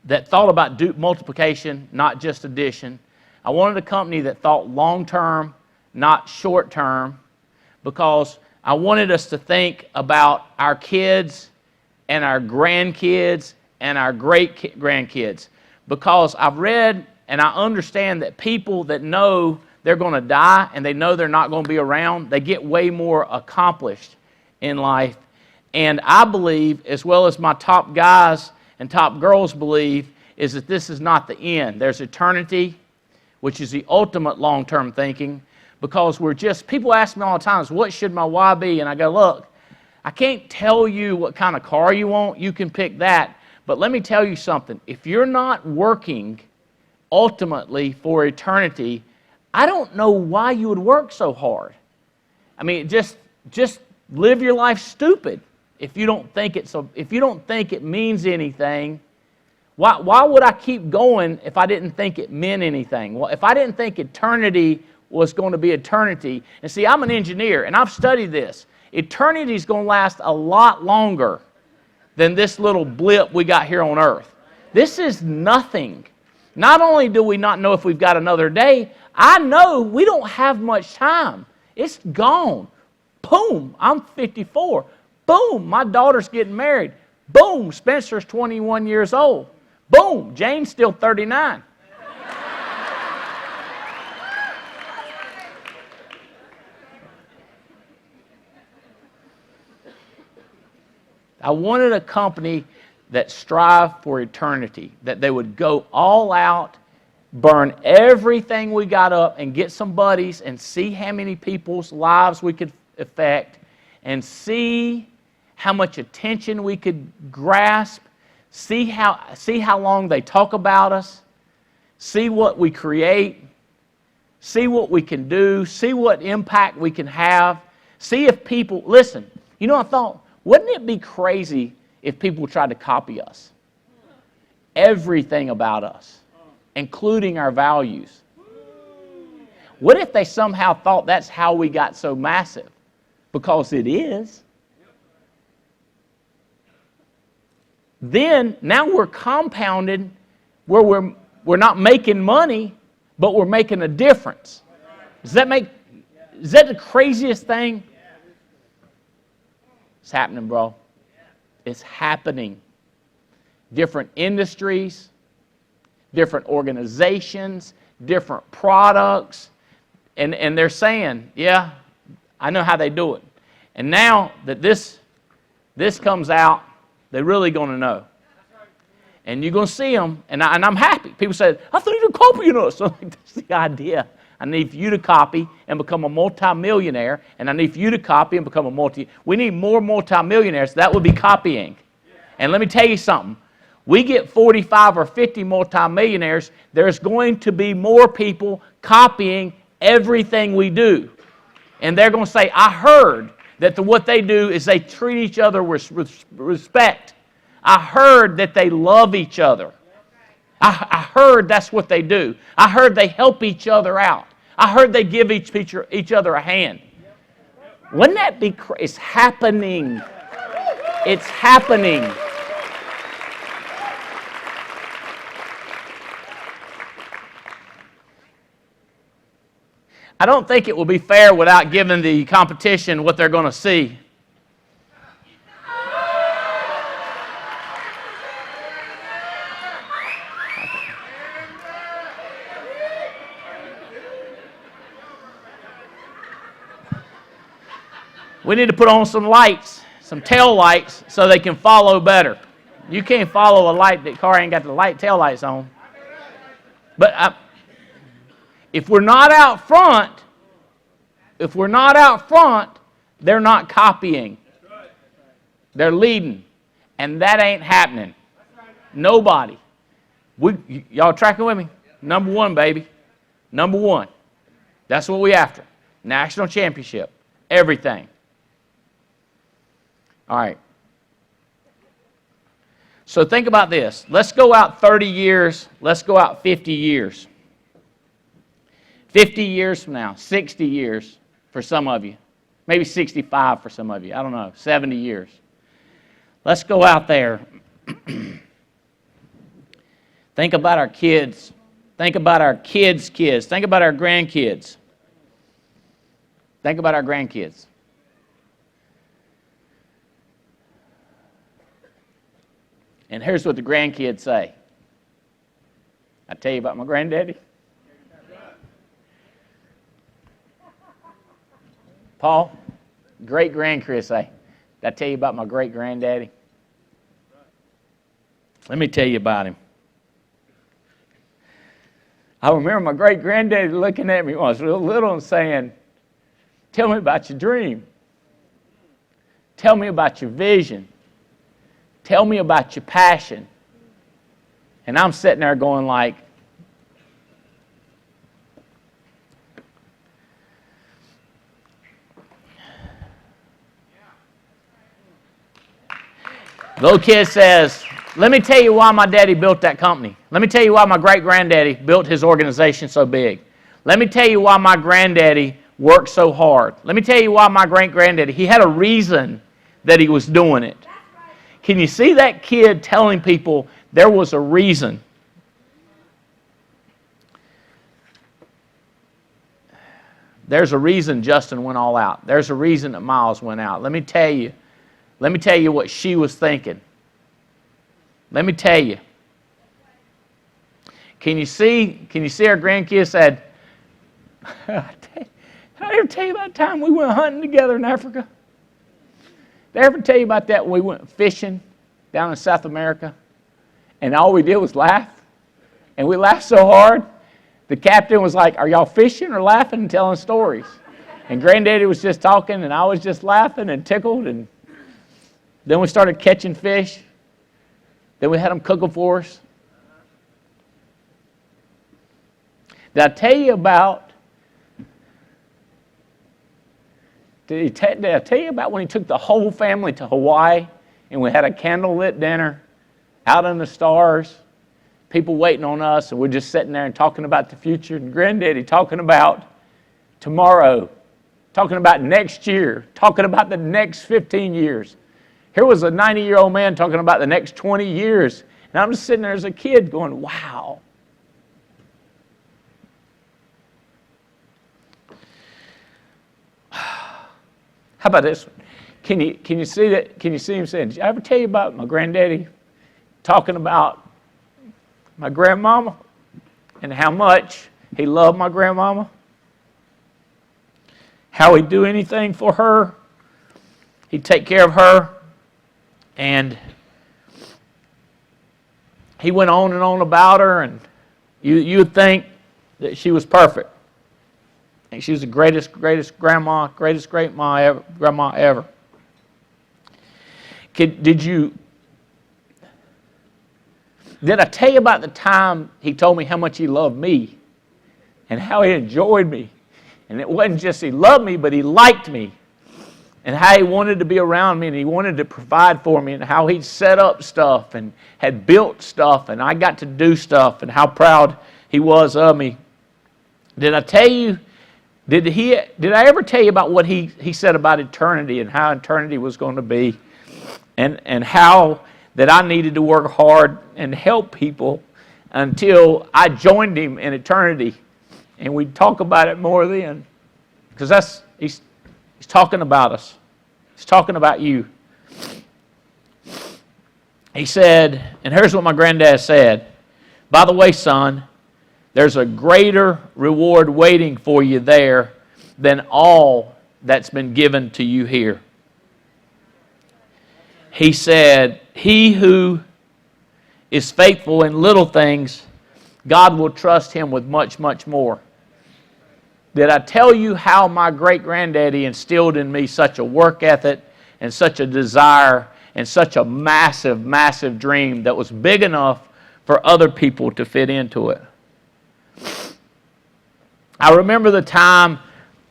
thought about multiplication, not just addition. I wanted a company that thought long-term, not short-term, because I wanted us to think about our kids and our grandkids and our great-grandkids. Because I've read and I understand that people that know they're going to die and they know they're not going to be around, they get way more accomplished in life. And I believe, as well as my top guys and top girls believe, is that this is not the end. There's eternity, which is the ultimate long-term thinking, because people ask me all the time, what should my why be? And I go, look, I can't tell you what kind of car you want. You can pick that. But let me tell you something. If you're not working ultimately for eternity, I don't know why you would work so hard. I mean, just live your life stupid. If you don't think it means anything, why would I keep going if I didn't think it meant anything? Well, if I didn't think eternity was going to be eternity, and see, I'm an engineer and I've studied this. Eternity is going to last a lot longer than this little blip we got here on earth. This is nothing. Not only do we not know if we've got another day, I know we don't have much time. It's gone. Boom, I'm 54. Boom, my daughter's getting married. Boom, Spencer's 21 years old. Boom, Jane's still 39. I wanted a company that strived for eternity, that they would go all out, burn everything we got up, and get some buddies and see how many people's lives we could affect, and see how much attention we could grasp, see how long they talk about us, see what we create, see what we can do, see what impact we can have, see if people, listen, you know, I thought, wouldn't it be crazy if people tried to copy us? Everything about us, including our values. What if they somehow thought that's how we got so massive? Because it is. Then, now we're compounded where we're not making money, but we're making a difference. Is that the craziest thing? It's happening, bro. It's happening. Different industries, different organizations, different products, and they're saying, yeah, I know how they do it. And now that this comes out, they're really going to know. And you're going to see them, and I'm happy. People say, I thought you were copying us. I'm like, that's the idea. I need you to copy and become a multimillionaire, and I need you to copy and become we need more multimillionaires. That would be copying. And let me tell you something. We get 45 or 50 multimillionaires, there's going to be more people copying everything we do. And they're going to say, I heard that what they do is they treat each other with respect. I heard that they love each other. I heard that's what they do. I heard they help each other out. I heard they give each other a hand. Wouldn't that be crazy? It's happening. It's happening. I don't think it will be fair without giving the competition what they're going to see. We need to put on some lights, some tail lights, so they can follow better. You can't follow a light that car ain't got the tail lights on. But if we're not out front, they're not copying. They're leading. And that ain't happening. Nobody. Y'all tracking with me? Number one, baby. Number one. That's what we after. National championship. Everything. All right. So think about this. Let's go out 30 years. Let's go out 50 years. 50 years from now. 60 years for some of you. Maybe 65 for some of you. I don't know. 70 years. Let's go out there. Think about our kids. Think about our kids' kids. Think about our grandkids. Think about our grandkids. And here's what the grandkids say. I tell you about my granddaddy. Paul, great-grandkids say, did I tell you about my great-granddaddy? Let me tell you about him. I remember my great-granddaddy looking at me when I was real little and saying, tell me about your dream. Tell me about your vision. Tell me about your passion. And I'm sitting there going like, little kid says, let me tell you why my daddy built that company. Let me tell you why my great-granddaddy built his organization so big. Let me tell you why my granddaddy worked so hard. Let me tell you why my great-granddaddy, he had a reason that he was doing it. Can you see that kid telling people there was a reason? There's a reason Justin went all out. There's a reason that Miles went out. Let me tell you what she was thinking. Let me tell you. Can you see our grandkids said, did I ever tell you about the time we went hunting together in Africa? Did I ever tell you about that when we went fishing down in South America? And all we did was laugh. And we laughed so hard, the captain was like, are y'all fishing or laughing and telling stories? And Granddaddy was just talking, and I was just laughing and tickled. And then we started catching fish. Then we had them cook them for us. Did I tell you about Did I tell you about when he took the whole family to Hawaii and we had a candlelit dinner out in the stars, people waiting on us, and we're just sitting there and talking about the future, and Granddaddy talking about tomorrow, talking about next year, talking about the next 15 years. Here was a 90-year-old man talking about the next 20 years, and I'm just sitting there as a kid going, wow. How about this one? Can you see that? Can you see him saying, did I ever tell you about my granddaddy talking about my grandmama and how much he loved my grandmama? How he'd do anything for her. He'd take care of her. And he went on and on about her, and you would think that she was perfect. I think she was the greatest grandma, greatest grandma ever. Did I tell you about the time he told me how much he loved me and how he enjoyed me? And it wasn't just he loved me, but he liked me. And how he wanted to be around me and he wanted to provide for me and how he'd set up stuff and had built stuff and I got to do stuff and how proud he was of me. Did I tell you, did I ever tell you about what he said about eternity and how eternity was going to be and how that I needed to work hard and help people until I joined him in eternity? And we'd talk about it more then. Because he's talking about us. He's talking about you. He said, and here's what my granddad said, by the way, son, there's a greater reward waiting for you there than all that's been given to you here. He said, he who is faithful in little things, God will trust him with much, much more. Did I tell you how my great-granddaddy instilled in me such a work ethic and such a desire and such a massive, massive dream that was big enough for other people to fit into it? I remember the time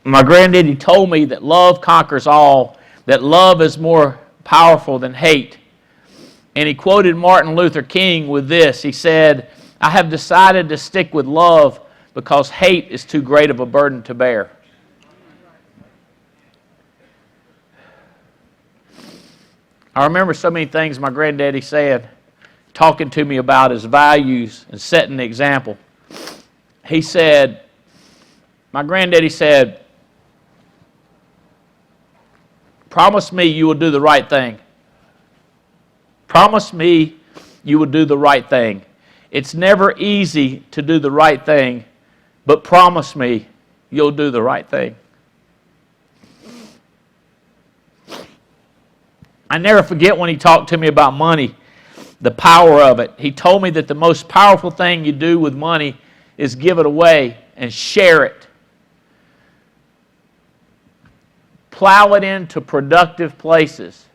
my granddaddy told me that love conquers all, that love is more powerful than hate. And he quoted Martin Luther King with this. He said, "I have decided to stick with love because hate is too great of a burden to bear." I remember so many things my granddaddy said, talking to me about his values and setting the example. He said, my granddaddy said, "Promise me you will do the right thing. Promise me you will do the right thing. It's never easy to do the right thing, but promise me you'll do the right thing." I never forget when he talked to me about money, the power of it. He told me that the most powerful thing you do with money is give it away and share it. Plow it into productive places.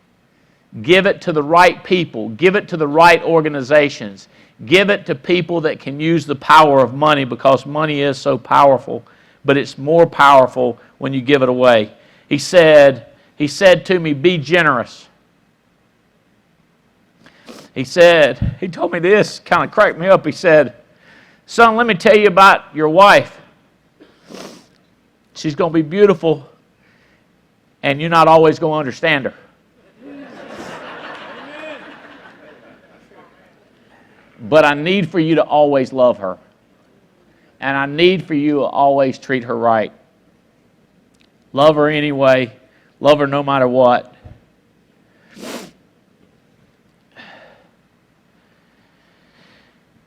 Give it to the right people. Give it to the right organizations. Give it to people that can use the power of money, because money is so powerful, but it's more powerful when you give it away. He said to me, "Be generous." He told me this, kind of cracked me up. He said, "Son, let me tell you about your wife. She's going to be beautiful, and you're not always going to understand her. But I need for you to always love her. And I need for you to always treat her right. Love her anyway. Love her no matter what."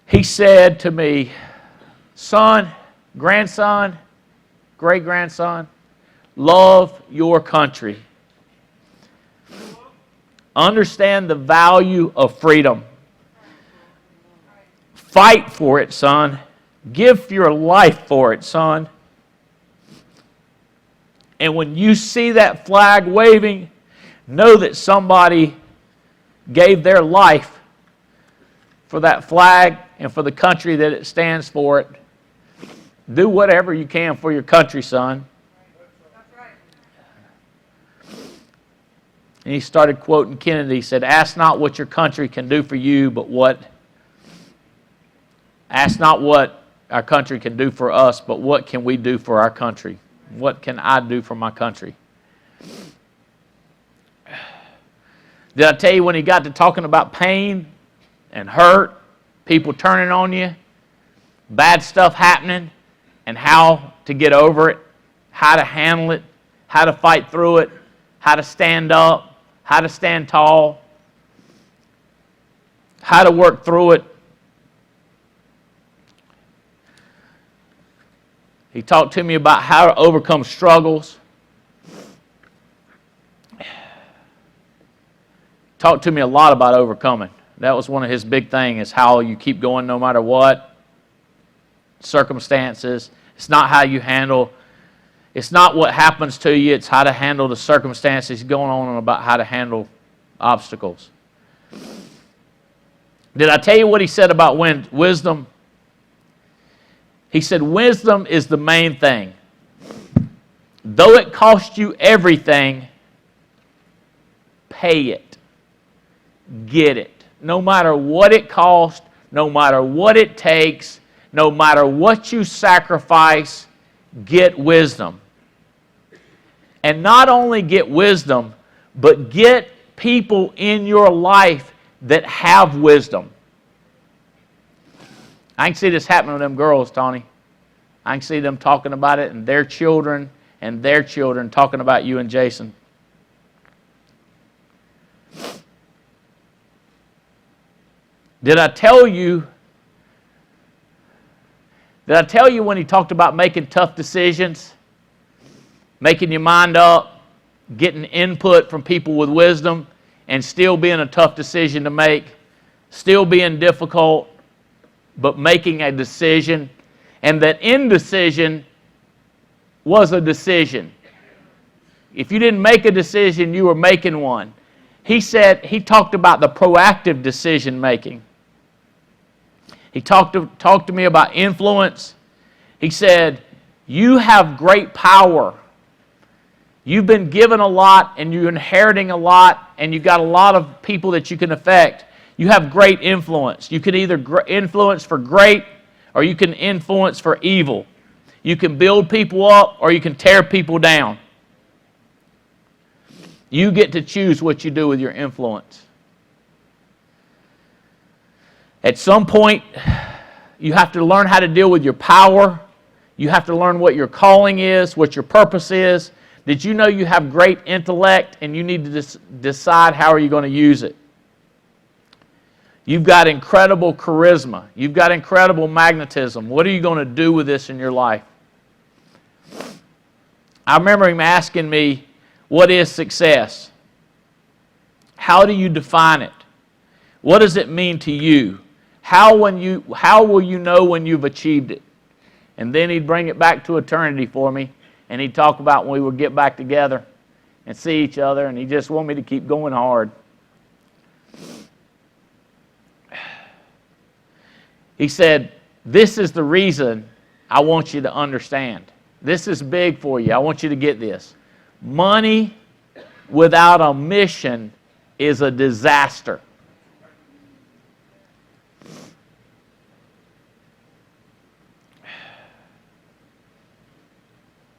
He said to me, "Son, grandson, great-grandson, love your country. Understand the value of freedom. Fight for it, son. Give your life for it, son. And when you see that flag waving, know that somebody gave their life for that flag and for the country that it stands for. It. Do whatever you can for your country, son." And he started quoting Kennedy. He said, "Ask not what your country can do for you, but ask not what our country can do for us, but what can we do for our country? What can I do for my country?" Did I tell you when he got to talking about pain and hurt, people turning on you, bad stuff happening, and how to get over it, how to handle it, how to fight through it, how to stand up, how to stand tall, how to work through it? He talked to me about how to overcome struggles. Talked to me a lot about overcoming. That was one of his big things, is how you keep going no matter what circumstances. It's not how you handle, it's not what happens to you, it's how to handle the circumstances. Going on about how to handle obstacles. Did I tell you what he said about wisdom? He said, "Wisdom is the main thing. Though it costs you everything, pay it. Get it. No matter what it costs, no matter what it takes, no matter what you sacrifice, get wisdom. And not only get wisdom, but get people in your life that have wisdom." I can see this happening with them girls, Tony. I can see them talking about it, and their children talking about you and Jason. Did I tell you when he talked about making tough decisions, making your mind up, getting input from people with wisdom, and still being a tough decision to make? still being difficult, but making a decision, and that indecision was a decision. If you didn't make a decision, you were making one. He talked about the proactive decision making. He talked to me about influence. He said, you have great power. You've been given a lot, and you're inheriting a lot, and you've got a lot of people that you can affect. You have great influence. You can either influence for great, or you can influence for evil. You can build people up, or you can tear people down. You get to choose what you do with your influence. At some point, you have to learn how to deal with your power. You have to learn what your calling is, what your purpose is. Did you know you have great intellect and you need to decide how are you going to use it? You've got incredible charisma. You've got incredible magnetism. What are you going to do with this in your life? I remember him asking me, what is success? How do you define it? What does it mean to you? How will you know when you've achieved it? And then he'd bring it back to eternity for me, and he'd talk about when we would get back together and see each other, and he just wanted me to keep going hard. He said, this is the reason I want you to understand. This is big for you. I want you to get this. Money without a mission is a disaster.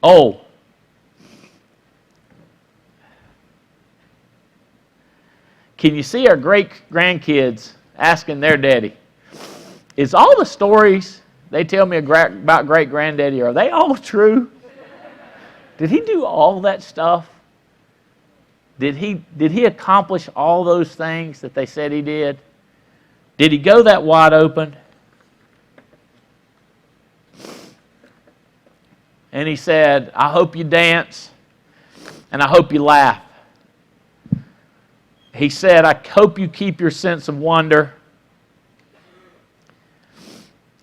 Oh, can you see our great-grandkids asking their daddy, is all the stories they tell me about great-granddaddy, are they all true? Did he do all that stuff? Did he accomplish all those things that they said he did? Did he go that wide open? And he said, I hope you dance, and I hope you laugh. He said, I hope you keep your sense of wonder.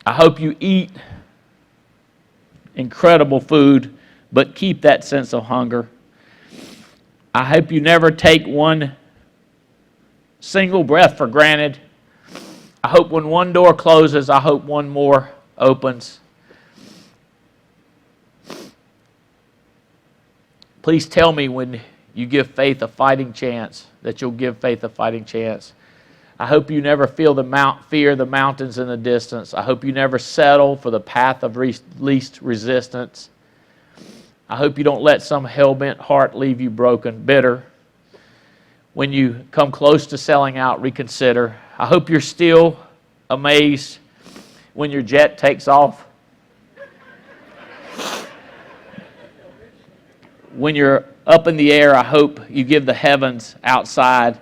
I hope you eat incredible food, but keep that sense of hunger. I hope you never take one single breath for granted. I hope when one door closes, I hope one more opens. Please tell me when you give faith a fighting chance, that you'll give faith a fighting chance. I hope you never fear the mountains in the distance. I hope you never settle for the path of least resistance. I hope you don't let some hell-bent heart leave you broken, bitter. When you come close to selling out, reconsider. I hope you're still amazed when your jet takes off. When you're up in the air, I hope you give the heavens outside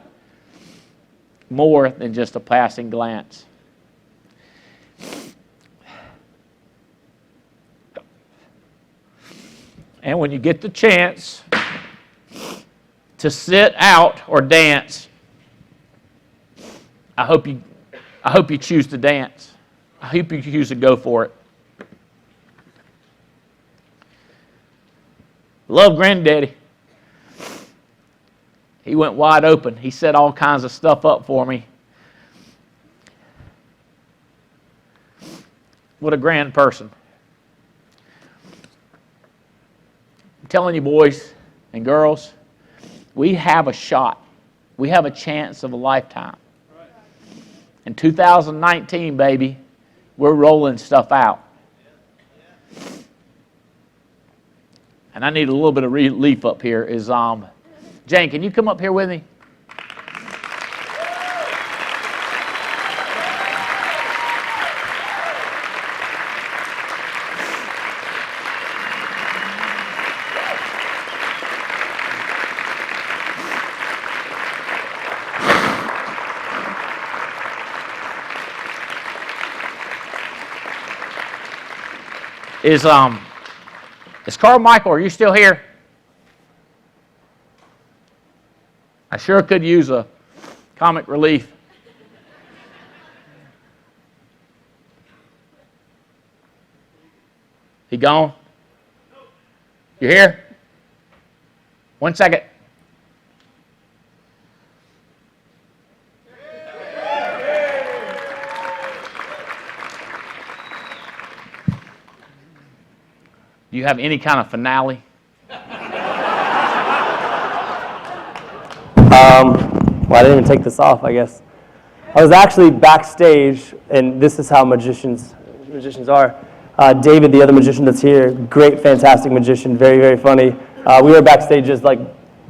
more than just a passing glance. And when you get the chance to sit out or dance, I hope you choose to dance. I hope you choose to go for it. Love Granddaddy. He went wide open. He set all kinds of stuff up for me. What a grand person. I'm telling you, boys and girls, we have a shot. We have a chance of a lifetime. In 2019, baby, we're rolling stuff out. And I need a little bit of relief up here. Jane, can you come up here with me? Is Carmichael, are you still here? I sure could use a comic relief. He gone? You here? 1 second. Do you have any kind of finale? Well, I didn't even take this off, I guess. I was actually backstage, and this is how magicians are. David, the other magician that's here, great, fantastic magician, very, very funny. We were backstage just like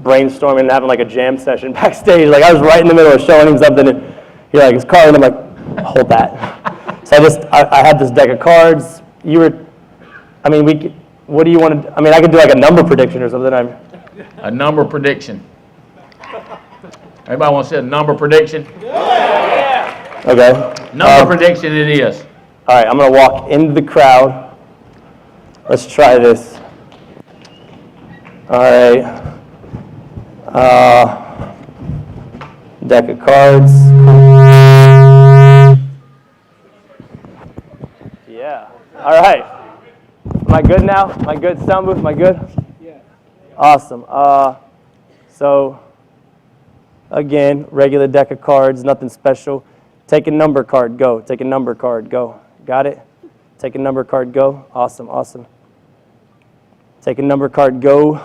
brainstorming and having like a jam session backstage. Like I was right in the middle of showing him something, and you're like, it's card, and I'm like, hold that. So I had this deck of cards. You were, I mean, what do you want to, I mean, I could do like a number prediction or something. A number prediction. Everybody want to say a number prediction? Okay. Number prediction it is. All right, I'm going to walk into the crowd. Let's try this. All right. Deck of cards. Yeah. All right. Am I good now? Am I good? Sound booth, am I good? Yeah. Awesome. So, again, regular deck of cards, nothing special. Take a number card, go. Take a number card, go. Got it? Take a number card, go. Awesome, awesome. Take a number card, go.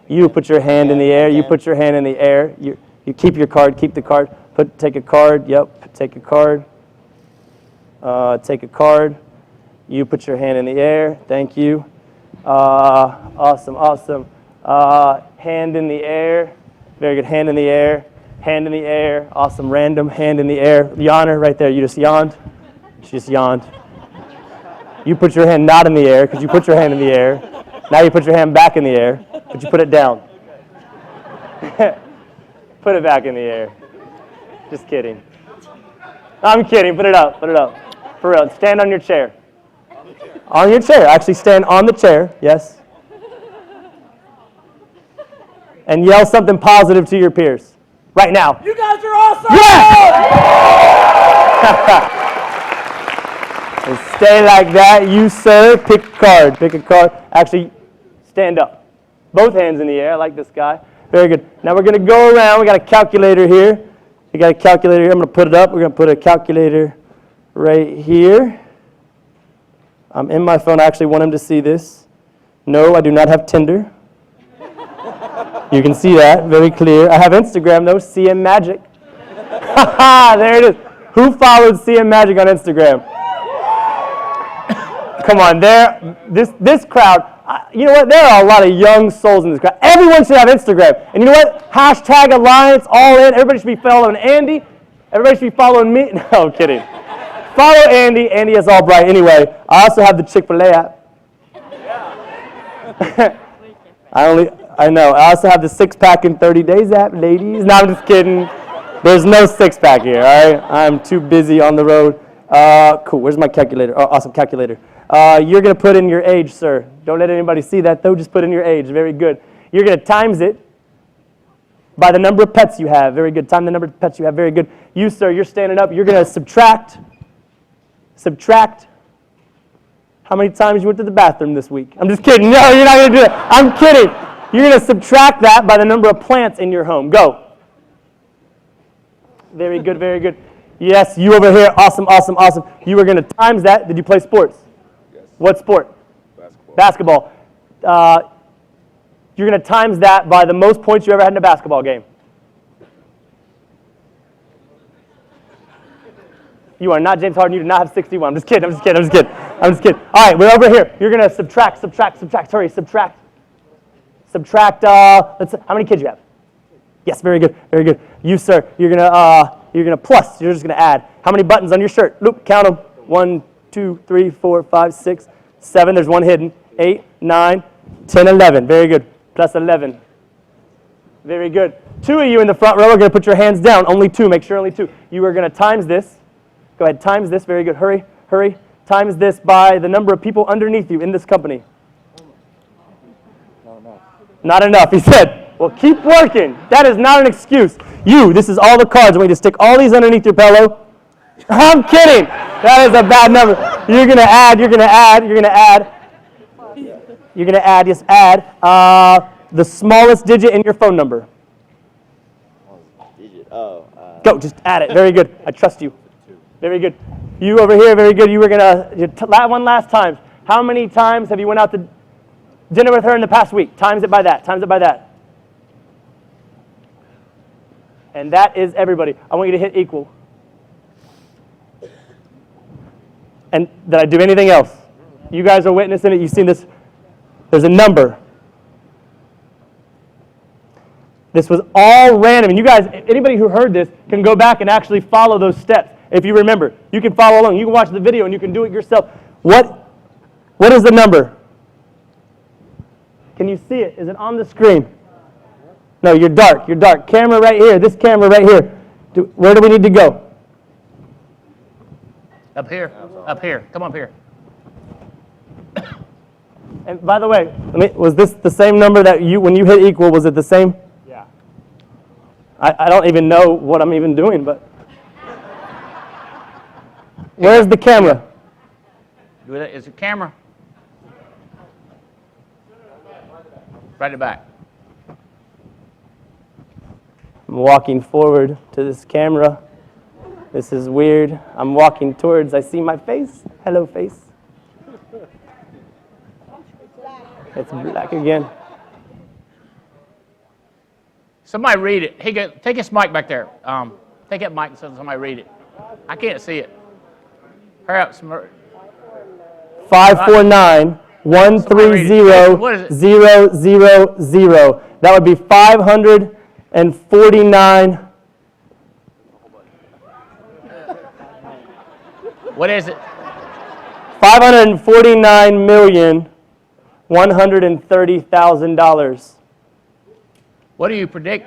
You put your hand in the air. You put your hand in the air. You keep your card, keep the card. Take a card, yep, take a card. Take a card. You put your hand in the air. Thank you. Awesome, awesome. Hand in the air. Very good. Hand in the air. Hand in the air. Awesome. Random. Hand in the air. Yawner right there. You just yawned. She just yawned. You put your hand not in the air because you put your hand in the air. Now you put your hand back in the air, but you put it down. Put it back in the air. Just kidding. I'm kidding. Put it up. Put it up. For real. Stand on your chair. On your chair. Actually stand on the chair. Yes. And yell something positive to your peers. Right now. You guys are awesome! Yeah! And stay like that. You, sir, pick a card. Pick a card. Actually, stand up. Both hands in the air. I like this guy. Very good. Now we're going to go around. We got a calculator here. We got a calculator here. I'm going to put it up. We're going to put a calculator right here. I'm in my phone. I actually want him to see this. No, I do not have Tinder. You can see that. Very clear. I have Instagram, though. CM Magic. There it is. Who follows CM Magic on Instagram? Come on, this crowd, you know what? There are a lot of young souls in this crowd. Everyone should have Instagram. And you know what? Hashtag Alliance, all in. Everybody should be following Andy. Everybody should be following me. No, I'm kidding. Follow Andy. Andy is all bright. Anyway, I also have the Chick-fil-A app. I know. I also have the 6-pack in 30 days app, ladies. No, I'm just kidding. There's no 6-pack here, all right? I'm too busy on the road. Cool. Where's my calculator? Oh, awesome calculator. You're going to put in your age, sir. Don't let anybody see that, though. Just put in your age. Very good. You're going to times it by the number of pets you have. Very good. Time the number of pets you have. Very good. You, sir, you're standing up. You're going to subtract how many times you went to the bathroom this week. I'm just kidding. No, you're not going to do that. I'm kidding. You're going to subtract that by the number of plants in your home. Go. Very good, very good. Yes, you over here. Awesome, awesome, awesome. You were going to times that. Did you play sports? Yes. What sport? Basketball. You're going to times that by the most points you ever had in a basketball game. You are not James Harden. You do not have 61. I'm just kidding. I'm just kidding. I'm just kidding. I'm just kidding. All right, we're over here. You're going to subtract. Hurry, subtract. How many kids you have? Yes, very good, very good. You, sir, you're gonna plus. You're just gonna add. How many buttons on your shirt? Loop, count them. 1, 2, 3, 4, 5, 6, 7. There's one hidden. 8, 9, 10, 11. Very good. Plus 11. Very good. 2 of you in the front row are gonna put your hands down. Only 2. Make sure only 2. You are gonna times this. Go ahead, times this. Very good. Hurry, hurry. Times this by the number of people underneath you in this company. Not enough, he said. Well, keep working. That is not an excuse. This is all the cards. I want you to stick all these underneath your pillow. I'm kidding. That is a bad number. You're going to add. you're going to add, yes, add the smallest digit in your phone number. Go, just add it. Very good. I trust you. Very good. You over here, very good. You were going to, one last time. How many times have you went out to dinner with her in the past week? Times it by that. Times it by that. And that is everybody. I want you to hit equal. And did I do anything else? You guys are witnessing it. You've seen this. There's a number. This was all random. And you guys, anybody who heard this can go back and actually follow those steps. If you remember, you can follow along. You can watch the video and you can do it yourself. What is the number? Can you see it? Is it on the screen? No, you're dark. You're dark. Camera right here. This camera right here. Where do we need to go? Up here. Up here. Come up here. And by the way, was this the same number that when you hit equal, was it the same? Yeah. I don't even know what I'm even doing, but. Where's the camera? Is the camera? Right at the back. I'm walking forward to this camera. This is weird. I'm walking towards, I see my face. Hello, face. It's black again. Somebody read it. Hey, take this mic back there. Take that mic and somebody read it. I can't see it. Hurry up. 549-130-000. That would be 549. What is it? $549,130,000. What do you predict?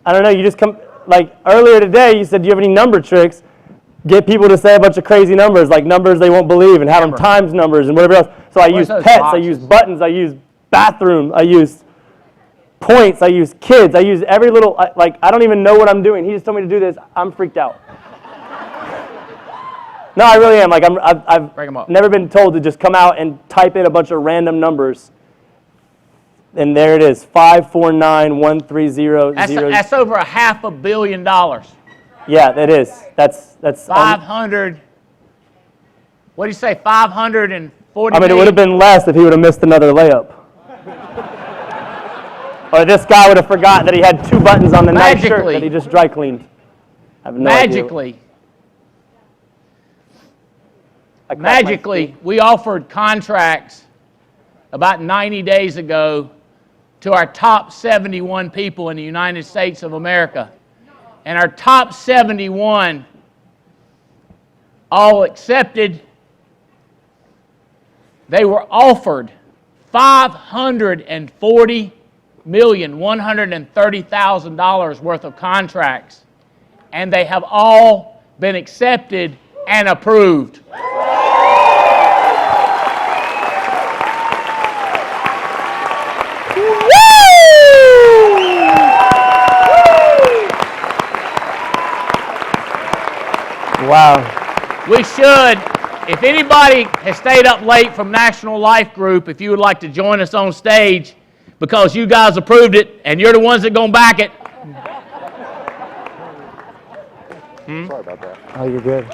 I don't know. You just come, like earlier today, you said, do you have any number tricks? Get people to say a bunch of crazy numbers, like numbers they won't believe, and have them times numbers and whatever else. So I use those pets, boxes? I use buttons, I use bathroom, I use points, I use kids, I use every little, I don't even know what I'm doing. He just told me to do this. I'm freaked out. No, I really am. Like I've Break 'em up. never been told to just come out and type in a bunch of random numbers. And there it is, 549-130-0. That's over $500 million. Yeah, that is. That's 500. What do you say? 540. I mean, it would have been less if he would have missed another layup. Or this guy would have forgotten that he had 2 buttons on the nice shirt that he just dry cleaned. I have no idea. Magically, we offered contracts about 90 days ago to our top 71 people in the United States of America. And our top 71 all accepted. They were offered $540,130,000 worth of contracts, and they have all been accepted and approved. Wow. We should, if anybody has stayed up late from National Life Group, if you would like to join us on stage because you guys approved it and you're the ones that gonna back it. Sorry about that. Oh, you're good.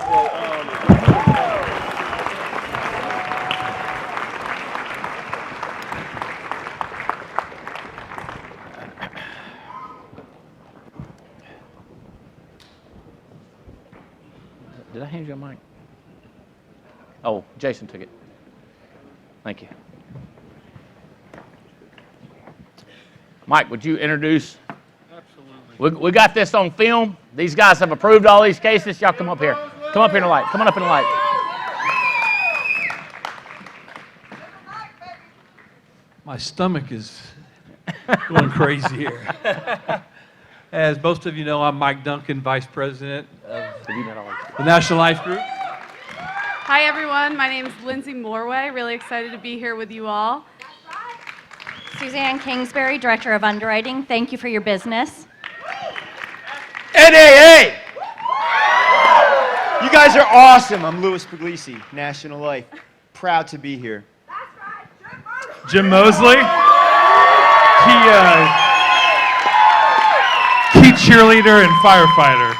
Did I hand you a mic? Oh, Jason took it. Thank you. Mike, would you introduce? Absolutely. We got this on film. These guys have approved all these cases. Y'all come up here. Come up here in the light. Come on up in the light. My stomach is going crazy here. As most of you know, I'm Mike Duncan, Vice President of the National Life Group. Hi, everyone. My name is Lindsay Morway. Really excited to be here with you all. Suzanne Kingsbury, Director of Underwriting. Thank you for your business. NAA! You guys are awesome. I'm Louis Puglisi, National Life. Proud to be here. Jim Mosley, key cheerleader and firefighter.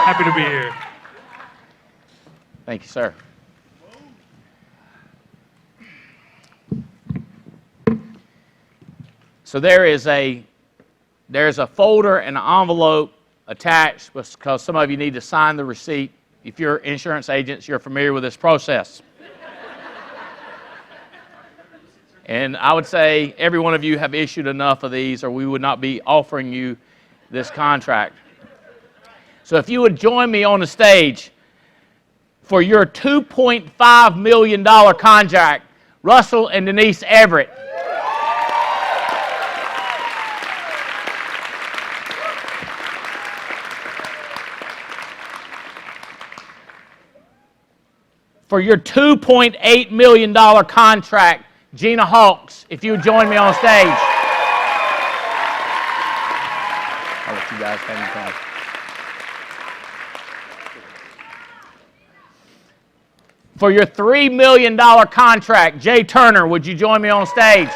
Happy to be here. Thank you, sir. So there's a folder and an envelope attached because some of you need to sign the receipt. If you're insurance agents, you're familiar with this process. And I would say every one of you have issued enough of these or we would not be offering you this contract. So if you would join me on the stage for your $2.5 million contract, Russell and Denise Everett. For your $2.8 million contract, Gina Hawks, if you would join me on stage. I'll let you guys have your time. For your $3 million contract, Jay Turner, would you join me on stage?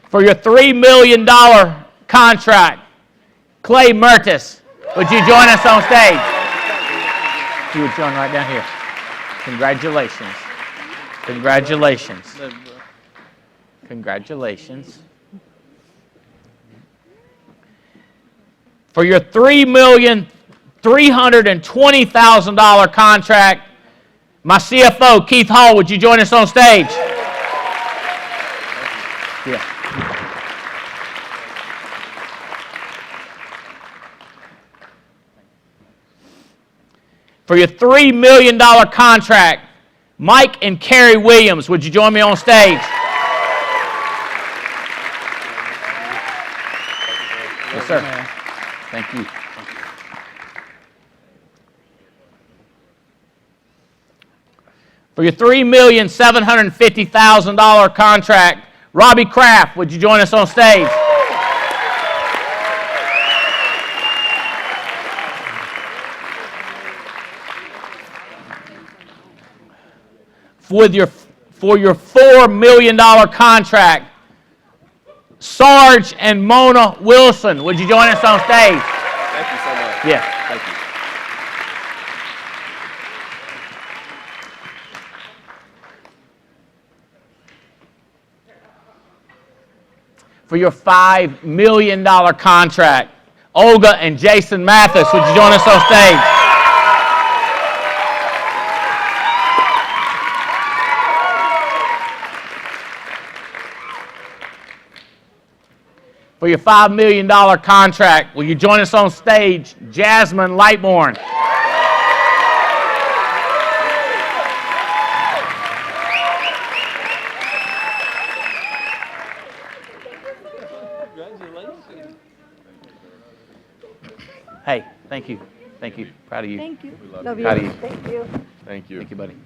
For your $3 million contract, Clay Mertis, would you join us on stage? You would join right down here. Congratulations. Congratulations. Congratulations. For your $3,320,000 contract, my CFO, Keith Hall, would you join us on stage? Yeah. For your $3 million contract, Mike and Carrie Williams, would you join me on stage? Yes, sir. Thank you. For your $3,750,000 contract, Robbie Kraft, would you join us on stage? For your $4 million contract, Sarge and Mona Wilson, would you join us on stage? Thank you so much. Yeah. Thank you. For your $5 million contract, Olga and Jason Mathis, would you join us on stage? For your $5 million contract, will you join us on stage, Jasmine Lightborn? Hey, thank you. Thank you. Proud of you. Thank you. Love you. Proud of you. Thank you. Thank you. Thank you, buddy.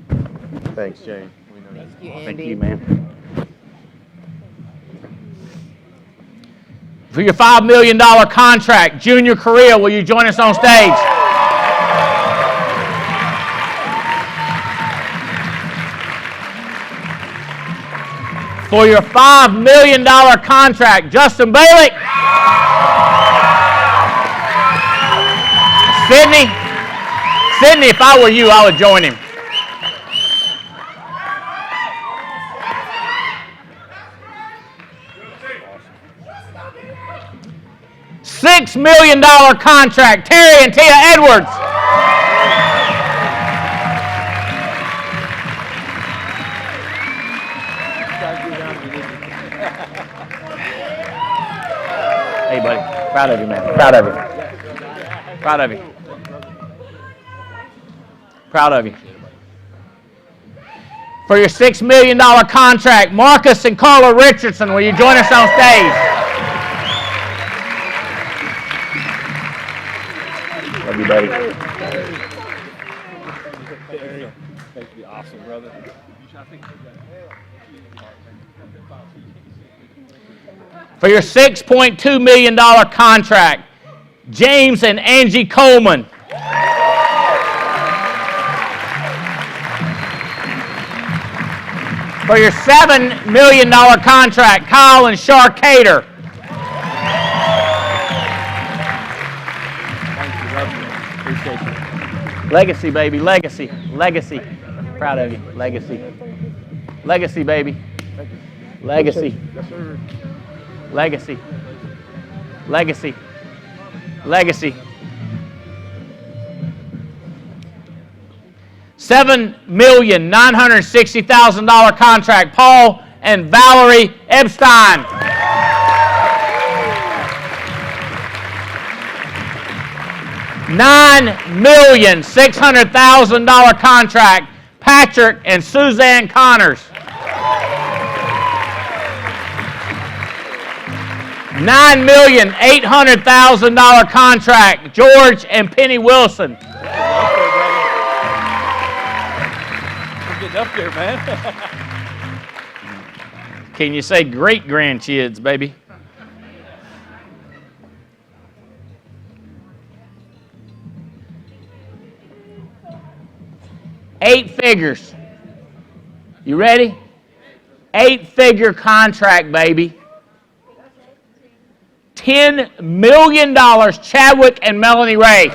Thanks, Jane. We know Thank you, Thank Andy. you, man. For your $5 million contract, Junior Korea, will you join us on stage? For your $5 million contract, Justin Bailey. Sydney, if I were you, I would join him. $6 million contract, Terry and Tia Edwards. Hey, buddy. Proud of you, man. Proud of you. Proud of you. Proud of you. For your $6 million contract, Marcus and Carla Richardson, will you join us on stage? Love you, buddy. Thank you. Awesome, brother. For your $6.2 million contract, James and Angie Coleman. for your $7 million contract, Kyle and Shar Cater. Thank you, love you, appreciate you. Legacy, baby, legacy, legacy. Proud of you, legacy. Legacy, baby. Legacy. Legacy. Legacy. Legacy. $7,960,000 contract, Paul and Valerie Epstein. $9,600,000 contract, Patrick and Suzanne Connors. $9,800,000 contract, George and Penny Wilson. Getting up there, man. Can you say great grandkids, baby? Eight figures. You ready? 8-figure contract, baby. $10 million, Chadwick and Melanie Ray.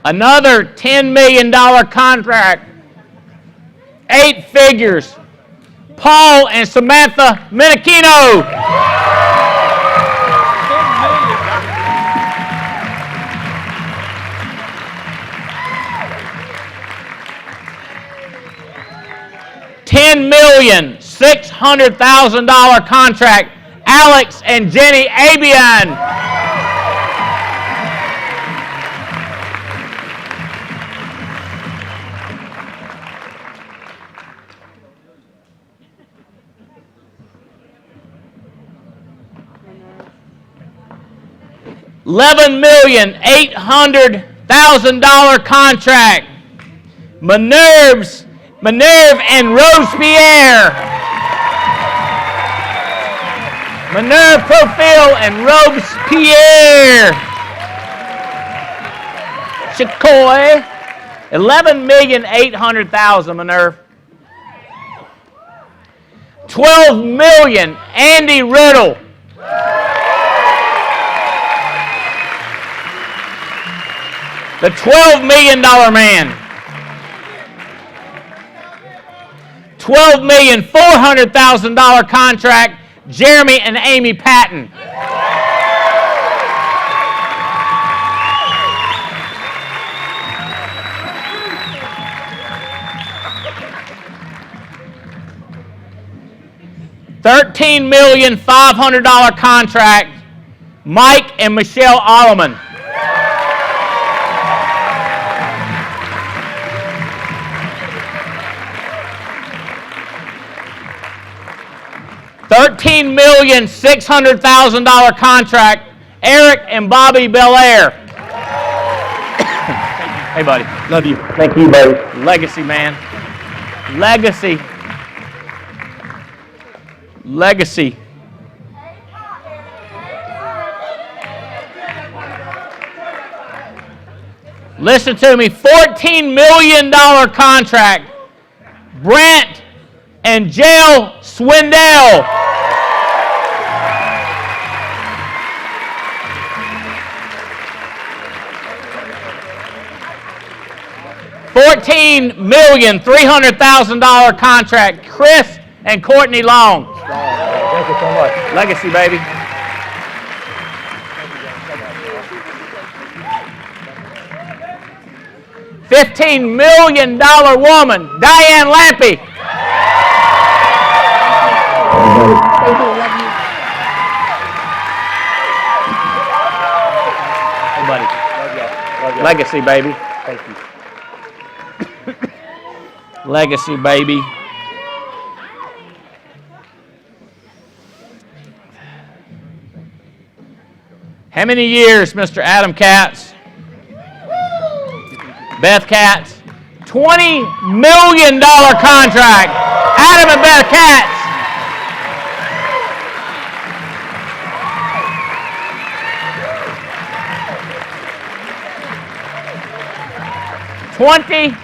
Another $10 million contract, 8 figures, Paul and Samantha Menachino. $10,600,000 contract, Alex and Jenny Abian. $11,800,000 contract, Minerve and Robespierre. Minerve Profil and Robespierre. Chicoy. $11,800,000, Minerve. $12 million, Andy Riddle. The $12 million man. $12,400,000 contract, Jeremy and Amy Patton. $13,500,000 contract, Mike and Michelle Alleman. $13,600,000 contract, Eric and Bobby Belair. Hey, buddy. Love you. Thank you, buddy. Legacy, man. Legacy. Legacy. Listen to me. $14 million contract, Brent and Jail Swindell. $14,300,000 contract, Chris and Courtney Long. Thank you so much. Legacy, baby. $15 million woman, Diane Lampy. Thank you. Love you. Hey, buddy. Love y'all. Legacy, baby. Thank you. Legacy, baby. How many years, Mr. Adam Katz? Beth Katz? $20 million contract. Adam and Beth Katz. 20.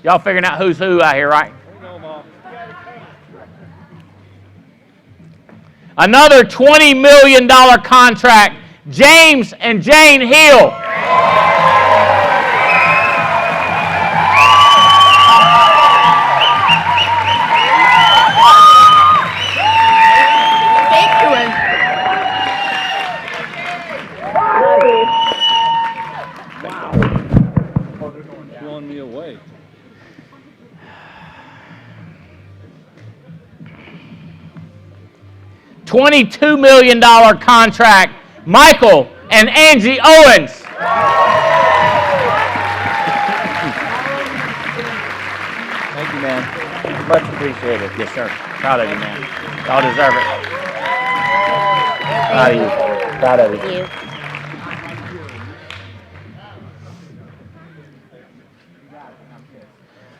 Y'all figuring out who's who out here, right? Another $20 million contract, James and Jane Hill. Blowing me away. $22 million contract, Michael and Angie Owens. Thank you, man. Much appreciated. Yes, sir. Proud of you, man. Y'all deserve it. Proud of you. Proud of you.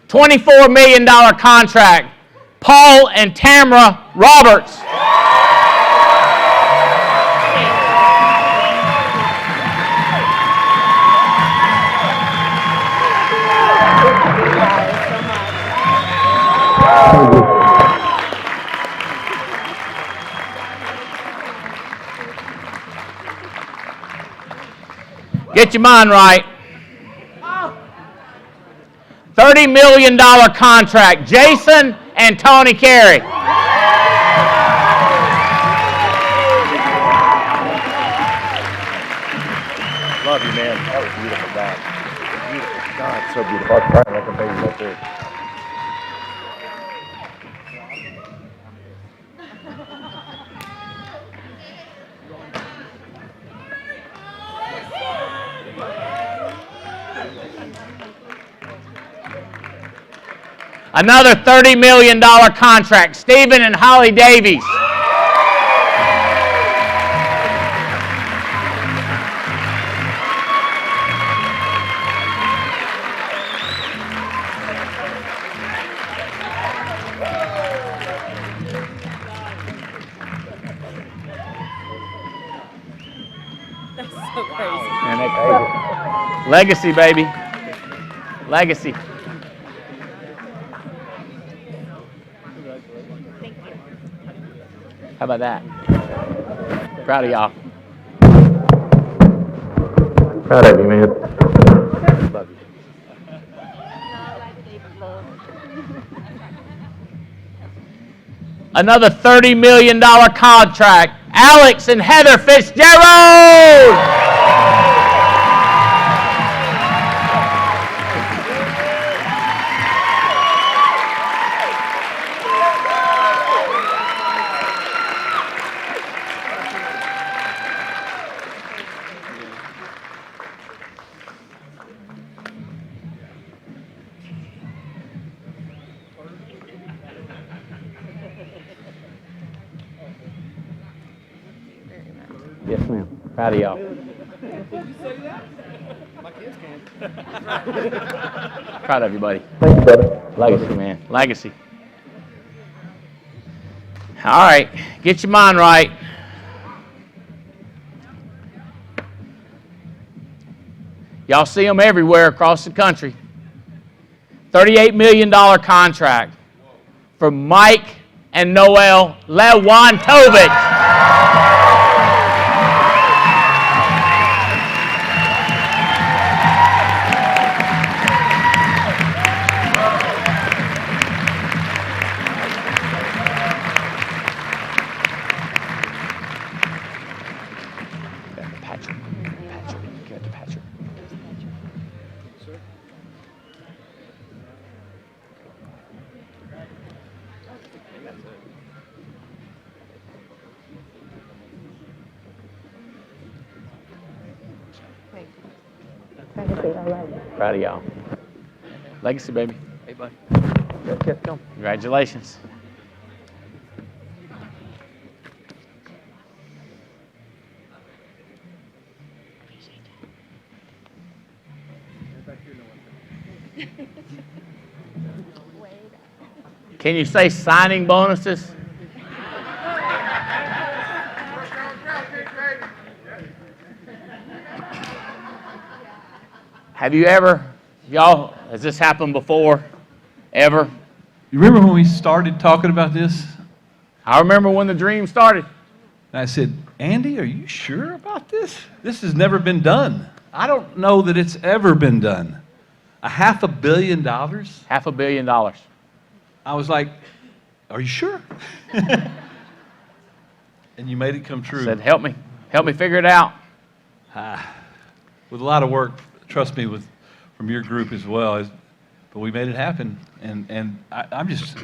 $24 million contract, Paul and Tamara Roberts. Get your mind right. $30 million contract, Jason and Tony Carey. Love you, man. That was beautiful, God. Beautiful. God, so beautiful. I'm crying like a baby right there. Another $30 million contract, Stephen and Holly Davies. That's so crazy. Man, they crazy. Legacy, baby. Legacy. How about that? Proud of y'all. Proud of you, man. Love you. Another $30 million contract, Alex and Heather Fitzgerald. Yes, ma'am. Proud of y'all. Proud of you, buddy. Thank you, brother. Legacy, man. Legacy. All right. Get your mind right. Y'all see them everywhere across the country. $38 million contract for Mike and Noel Lewantovich. Proud of y'all. Legacy, baby. Hey, buddy. Yes, come. Congratulations. Can you say signing bonuses? Have you ever, y'all, has this happened before? Ever? You remember when we started talking about this? I remember when the dream started. And I said, Andy, are you sure about this? This has never been done. I don't know that it's ever been done. $500 million? $500 million. I was like, are you sure? And you made it come true. Said, help me figure it out. With a lot of work, trust me, from your group as well. But we made it happen. And I'm just,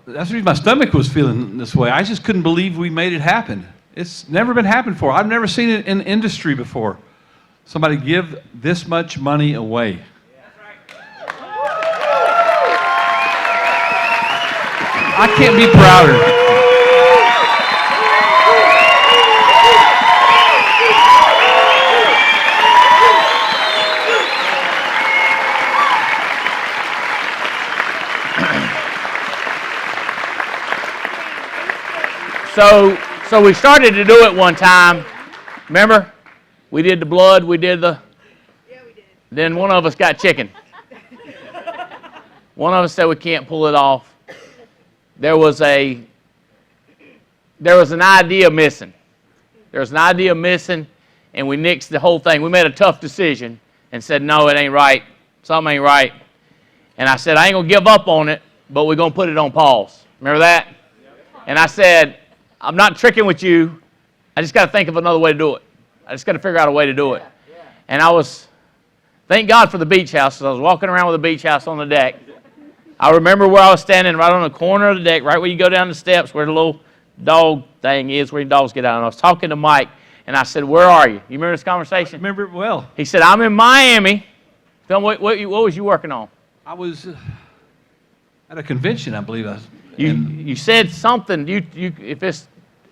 that's the reason my stomach was feeling this way. I just couldn't believe we made it happen. It's never been happened before. I've never seen it in industry before. Somebody give this much money away. I can't be prouder. So we started to do it one time. Remember? We did the blood, we did the... Yeah, we did. Then one of us got chicken. One of us said we can't pull it off. There was an idea missing. There was an idea missing, and we nixed the whole thing. We made a tough decision and said, no, it ain't right. Something ain't right. And I said, I ain't going to give up on it, but we're going to put it on pause. Remember that? And I said, I'm not tricking with you. I just got to think of another way to do it. I just got to figure out a way to do it. And thank God for the beach house, because I was walking around with a beach house on the deck. I remember where I was standing right on the corner of the deck, right where you go down the steps where the little dog thing is, where your dogs get out. And I was talking to Mike, and I said, where are you? You remember this conversation? I remember it well. He said, I'm in Miami. Tell me, what was you working on? I was at a convention, I believe. You said something.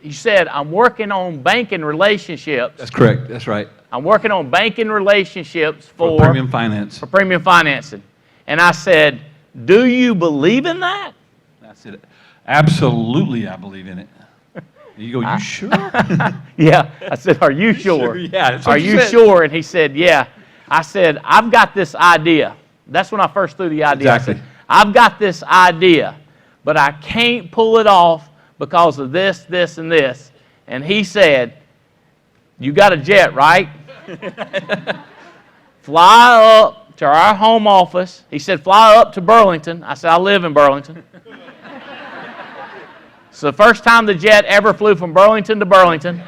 You said, I'm working on banking relationships. That's correct. That's right. I'm working on banking relationships for premium finance. For premium financing. And I said, do you believe in that? I said, absolutely, I believe in it. You go, you sure? Yeah. I said, are you sure? Yeah. Are you sure? And he said, yeah. I said, I've got this idea. That's when I first threw the idea. Exactly. I said, I've got this idea, but I can't pull it off because of this, this, and this. And he said, you got a jet, right? Fly up to our home office. He said, fly up to Burlington. I said, I live in Burlington. So the first time the jet ever flew from Burlington to Burlington.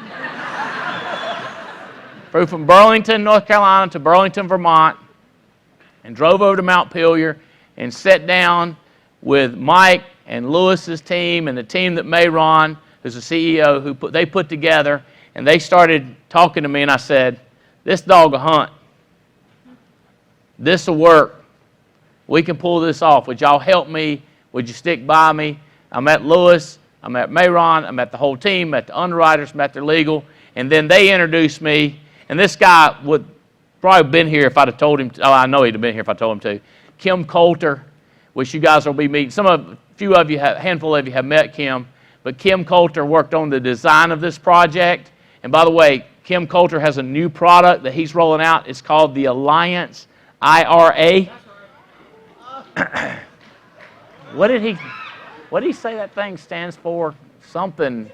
Flew from Burlington, North Carolina to Burlington, Vermont, and drove over to Mount Pillier and sat down with Mike and Lewis's team and the team that Mayron, who's the CEO, they put together, and they started talking to me, and I said, this dog will hunt. This will work. We can pull this off. Would y'all help me? Would you stick by me? I met Lewis. I met Mayron. I met the whole team, met the underwriters, met their legal, and then they introduced me, and this guy would probably been here if I'd have told him. I know he'd have been here if I told him to. Kim Coulter, which you guys will be meeting. A handful of you have met Kim, but Kim Coulter worked on the design of this project. And by the way, Kim Coulter has a new product that he's rolling out. It's called the Alliance IRA. What did he say that thing stands for? Something.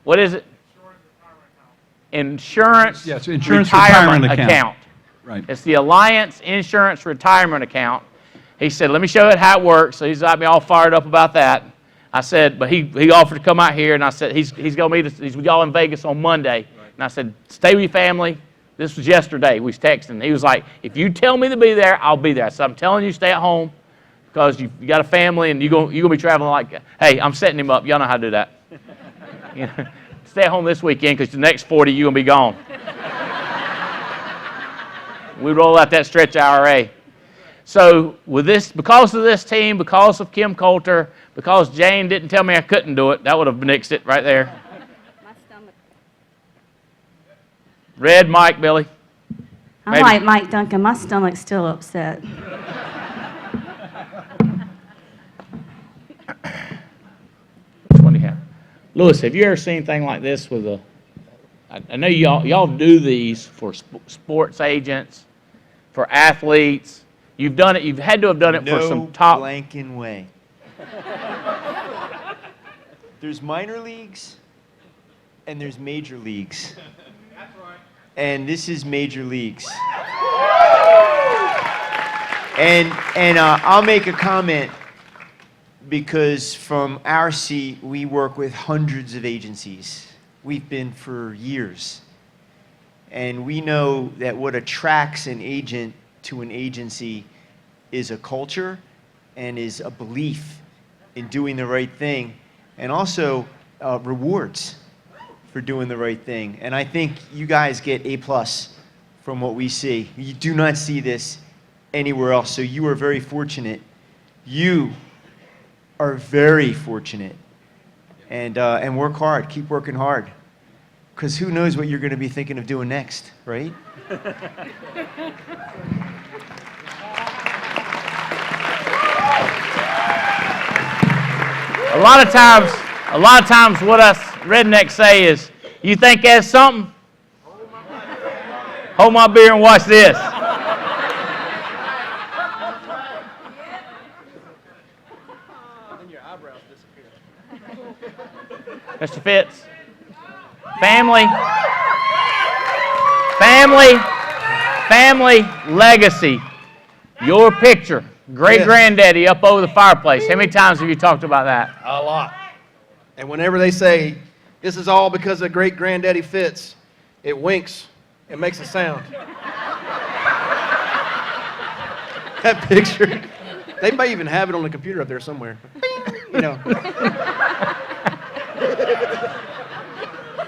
What is it? Insurance retirement account. Right. It's the Alliance Insurance Retirement Account. He said, let me show you how it works. So he's got me all fired up about that. I said, but he offered to come out here, and I said, he's going to meet us. He's with y'all in Vegas on Monday. Right. And I said, stay with your family. This was yesterday. We was texting. He was like, if you tell me to be there, I'll be there. I said, I'm telling you, stay at home because you got a family, and you're going to be traveling like, hey, I'm setting him up. Y'all know how to do that. You know, stay at home this weekend because the next 40, you're going to be gone. We roll out that stretch IRA. So with this, because of this team, because of Kim Coulter, because Jane didn't tell me I couldn't do it, that would have nixed it right there. My stomach. Red Mike, Billy. I'm like Mike Duncan. My stomach's still upset. Which one do you have? Lewis, have you ever seen anything like this with I know y'all do these for sports agents, for athletes. You've done it. You've had to have done it for some top. No blanking way. There's minor leagues and there's major leagues. That's right. And this is major leagues. And I'll make a comment because from our seat, we work with hundreds of agencies. We've been for years. And we know that what attracts an agent to an agency is a culture and is a belief in doing the right thing, and also rewards for doing the right thing. And I think you guys get A+ from what we see. You do not see this anywhere else, so you are very fortunate. You are very fortunate. And work hard, keep working hard. Because who knows what you're going to be thinking of doing next, right? A lot of times what us rednecks say is, you think that's something? Hold my beer and watch this. Mr. Fitz. Family legacy. Your picture. Great-granddaddy up over the fireplace. How many times have you talked about that? A lot. And whenever they say, this is all because of great-granddaddy Fitz, it winks and makes a sound. That picture, they may even have it on the computer up there somewhere. You know.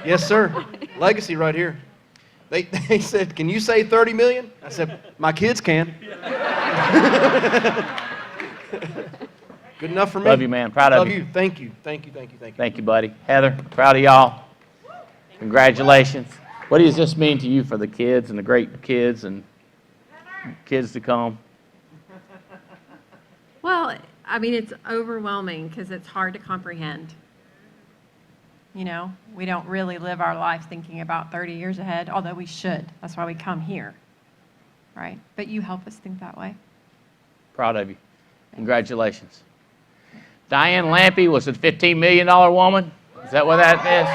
Yes, sir. Legacy right here. They said, can you say 30 million? I said, my kids can. Good enough for me. Love you, man. Proud of you. Love you. Thank you. Thank you, thank you, thank you. Thank you, buddy. Heather, proud of y'all. Congratulations. What does this mean to you for the kids and the great kids and kids to come? Well, I mean, it's overwhelming because it's hard to comprehend. You know, we don't really live our life thinking about 30 years ahead, although we should. That's why we come here, right? But you help us think that way. Proud of you. Congratulations. Diane Lampy was a $15 million woman. Is that what that is?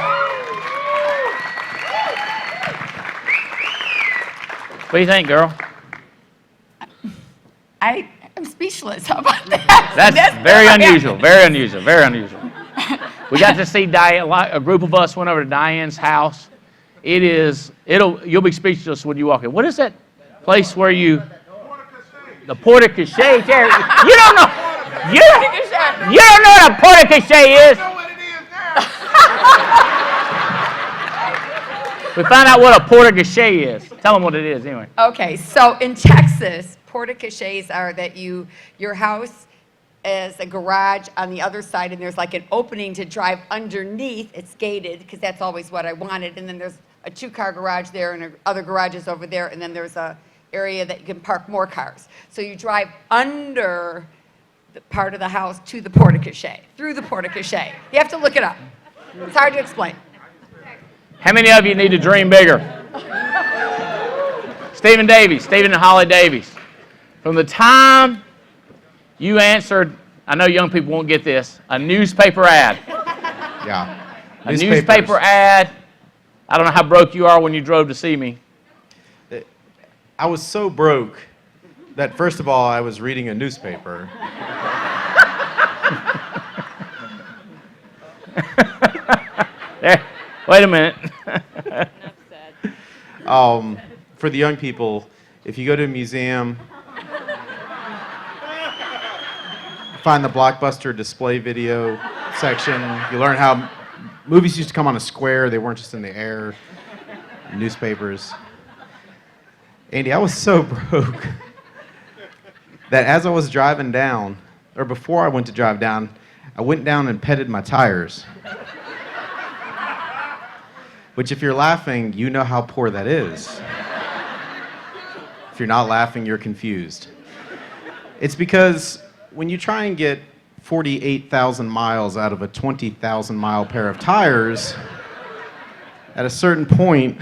What do you think, girl? I'm speechless. How about that? That's very unusual. Very unusual. Very unusual. We got to see Diane. A group of us went over to Diane's house. You'll be speechless when you walk in. What is that place where you? The porte cochere. You don't know. You don't know what a porte cochere is. We found out what a porte cochere is. Tell them what it is, anyway. Okay, so in Texas, porte cocheres are that your house is a garage on the other side, and there's like an opening to drive underneath. It's gated, because that's always what I wanted. And then there's a 2-car garage there, and other garages over there, and then there's a area that you can park more cars. So you drive under the part of the house to the porte cochere, through the porte cochere. You have to look it up. It's hard to explain. How many of you need to dream bigger? Stephen and Holly Davies. From the time you answered, I know young people won't get this, a newspaper ad. Yeah. A newspaper ad. I don't know how broke you are when you drove to see me. I was so broke that, first of all, I was reading a newspaper. Wait a minute. For the young people, if you go to a museum, find the Blockbuster display video section, you learn how movies used to come on a square, they weren't just in the air. Newspapers. Andy, I was so broke that as I was driving down, or before I went to drive down, I went down and petted my tires. Which, if you're laughing, you know how poor that is. If you're not laughing, you're confused. It's because when you try and get 48,000 miles out of a 20,000 mile pair of tires, At a certain point,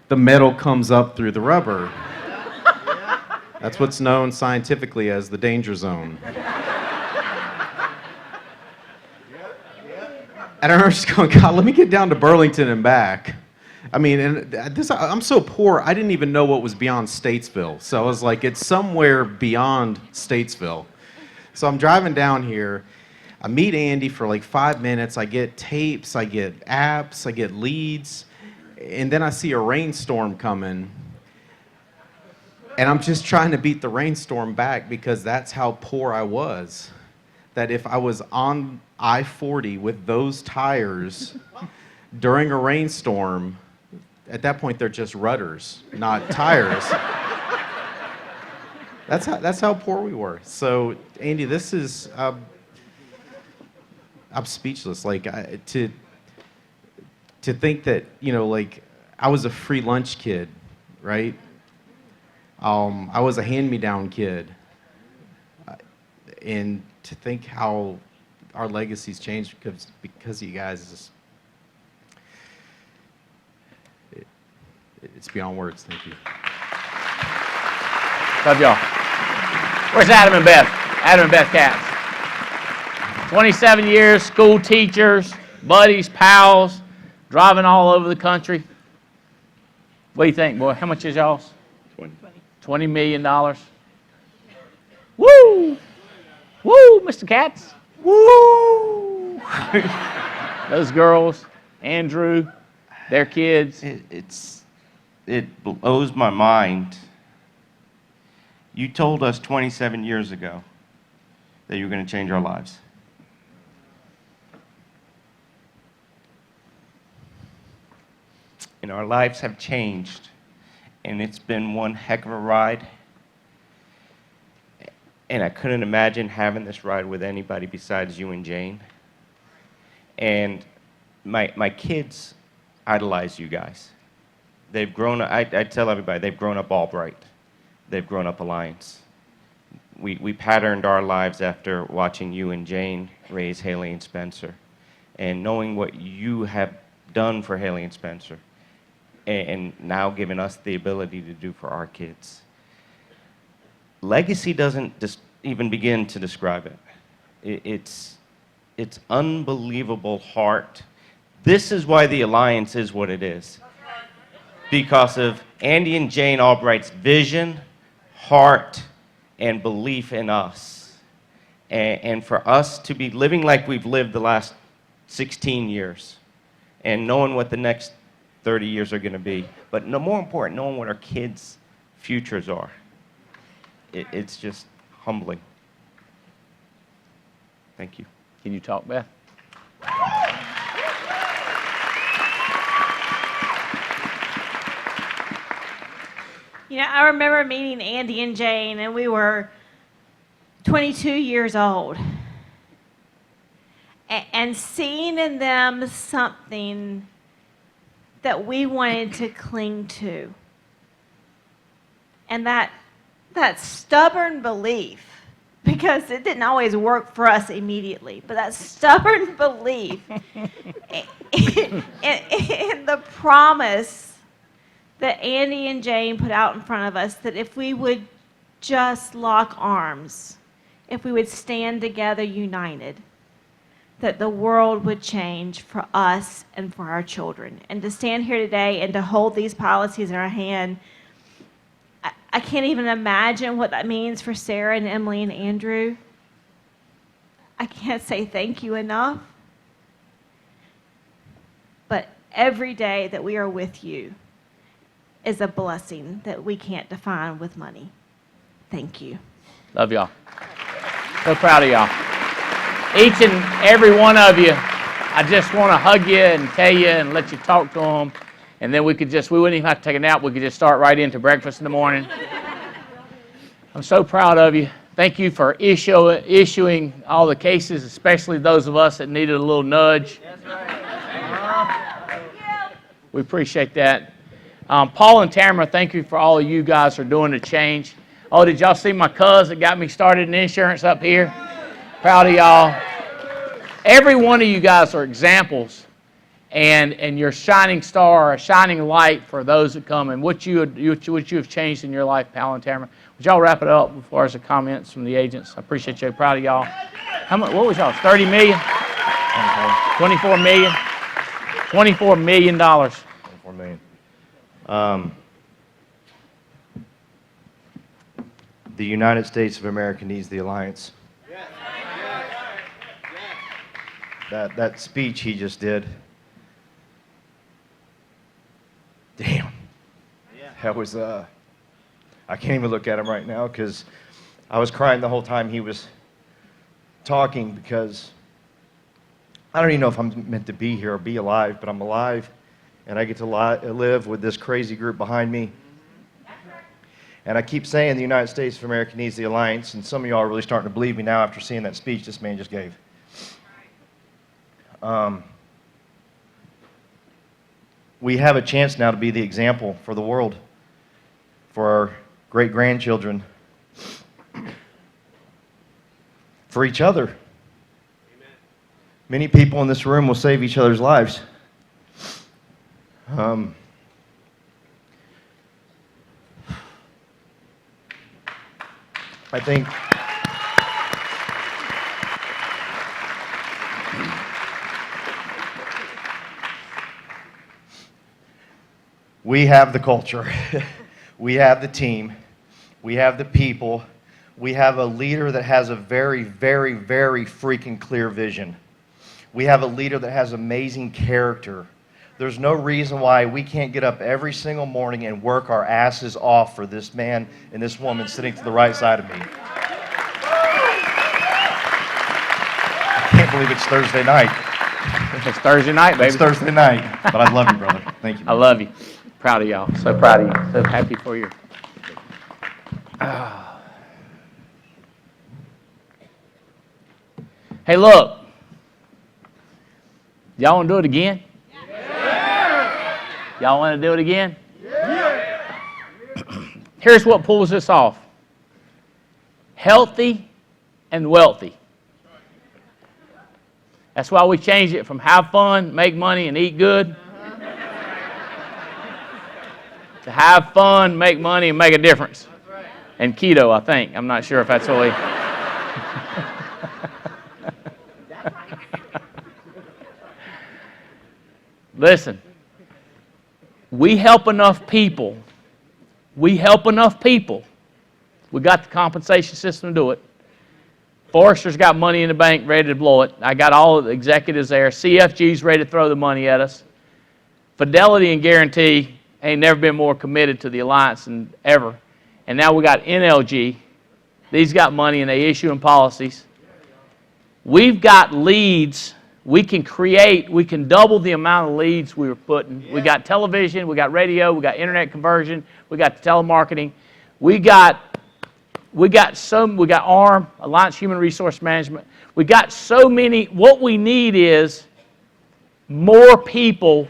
the metal comes up through the rubber. That's what's known scientifically as the danger zone. And I remember just going, God, let me get down to Burlington and back. I mean, and this, I'm so poor, I didn't even know what was beyond Statesville. So I was like, it's somewhere beyond Statesville. So I'm driving down here. I meet Andy for like 5 minutes. I get tapes, I get apps, I get leads. And then I see a rainstorm coming. And I'm just trying to beat the rainstorm back because that's how poor I was. That if I was on I-40 with those tires during a rainstorm, at that point they're just rudders, not tires. That's how poor we were. So, Andy, this is, I'm speechless. Like, to think that, you know, like, I was a free lunch kid, right? I was a hand-me-down kid. And to think how our legacy's changed because of you guys is just, it's beyond words. Thank you. Love y'all. Where's Adam and Beth? Adam and Beth Katz. 27 years, school teachers, buddies, pals, driving all over the country. What do you think, boy? How much is y'all's? $20 million. Woo! Woo, Mr. Katz. Woo! Those girls, Andrew, their kids. It blows my mind. You told us 27 years ago that you were going to change our lives. And our lives have changed, and it's been one heck of a ride. And I couldn't imagine having this ride with anybody besides you and Jane. And my kids idolize you guys. They've grown up, I tell everybody, they've grown up Albright. They've grown up Alliance. We patterned our lives after watching you and Jane raise Haley and Spencer. And knowing what you have done for Haley and Spencer. And now giving us the ability to do for our kids. Legacy doesn't just even begin to describe it. It's unbelievable heart. This is why the Alliance is what it is. Because of Andy and Jane Albright's vision, heart, and belief in us. And for us to be living like we've lived the last 16 years and knowing what the next 30 years are going to be. But no more important, knowing what our kids' futures are. It's just humbling. Thank you. Can you talk, Beth? You know, I remember meeting Andy and Jane, and we were 22 years old. And seeing in them something that we wanted to cling to. And that stubborn belief, because it didn't always work for us immediately, but that stubborn belief in the promise that Andy and Jane put out in front of us, that if we would just lock arms, if we would stand together united, that the world would change for us and for our children. And to stand here today and to hold these policies in our hand, I can't even imagine what that means for Sarah and Emily and Andrew. I can't say thank you enough. But every day that we are with you is a blessing that we can't define with money. Thank you. Love y'all. So proud of y'all. Each and every one of you, I just want to hug you and tell you and let you talk to them. And then we wouldn't even have to take a nap. We could just start right into breakfast in the morning. I'm so proud of you. Thank you for issuing all the cases, especially those of us that needed a little nudge. We appreciate that. Paul and Tamara, thank you for all of you guys are doing the change. Oh, did y'all see my cuz that got me started in insurance up here? Proud of y'all. Every one of you guys are examples. and you're a shining star, a shining light for those that come, and what you have changed in your life, Pal and Tamara. Would y'all wrap it up as far as the comments from the agents? I appreciate you. Proud of y'all. How much? What was y'all? 30 million? 24 million? $24 million. 24 million. The United States of America needs the alliance. That speech he just did. Damn. That was, I can't even look at him right now because I was crying the whole time he was talking, because I don't even know if I'm meant to be here or be alive, but I'm alive, and I get to live with this crazy group behind me. And I keep saying the United States of America needs the alliance, and some of y'all are really starting to believe me now after seeing that speech this man just gave. We have a chance now to be the example for the world, for our great-grandchildren, for each other. Amen. Many people in this room will save each other's lives. I think we have the culture, we have the team, we have the people, we have a leader that has a very, very, very freaking clear vision. We have a leader that has amazing character. There's no reason why we can't get up every single morning and work our asses off for this man and this woman sitting to the right side of me. I can't believe it's Thursday night. It's Thursday night, baby. It's Thursday night. But I love you, brother. Thank you. I love you. Proud of y'all. So proud of you. So happy for you. Hey, look. Y'all want to do it again? Y'all want to do it again? Here's what pulls this off. Healthy and wealthy. That's why we changed it from have fun, make money, and eat good to have fun, make money, and make a difference. And keto, I think. I'm not sure if that's really... Listen, we help enough people. We help enough people. We got the compensation system to do it. Forrester's got money in the bank ready to blow it. I got all of the executives there. CFG's ready to throw the money at us. Fidelity and Guarantee ain't never been more committed to the alliance than ever. And now we got NLG. These got money and they issuing policies. We've got leads. We can double the amount of leads we were putting. Yeah. We got television, we got radio, we got internet conversion, we got telemarketing. We got ARM, Alliance Human Resource Management. We got so many. What we need is more people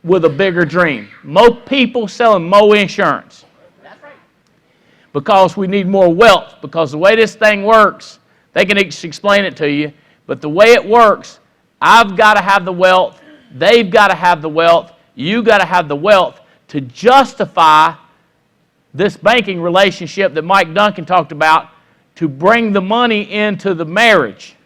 with a bigger dream. More people selling more insurance. That's right. Because we need more wealth. Because the way this thing works, they can explain it to you, but the way it works, I've got to have the wealth, they've got to have the wealth, you got to have the wealth to justify this banking relationship that Mike Duncan talked about, to bring the money into the marriage.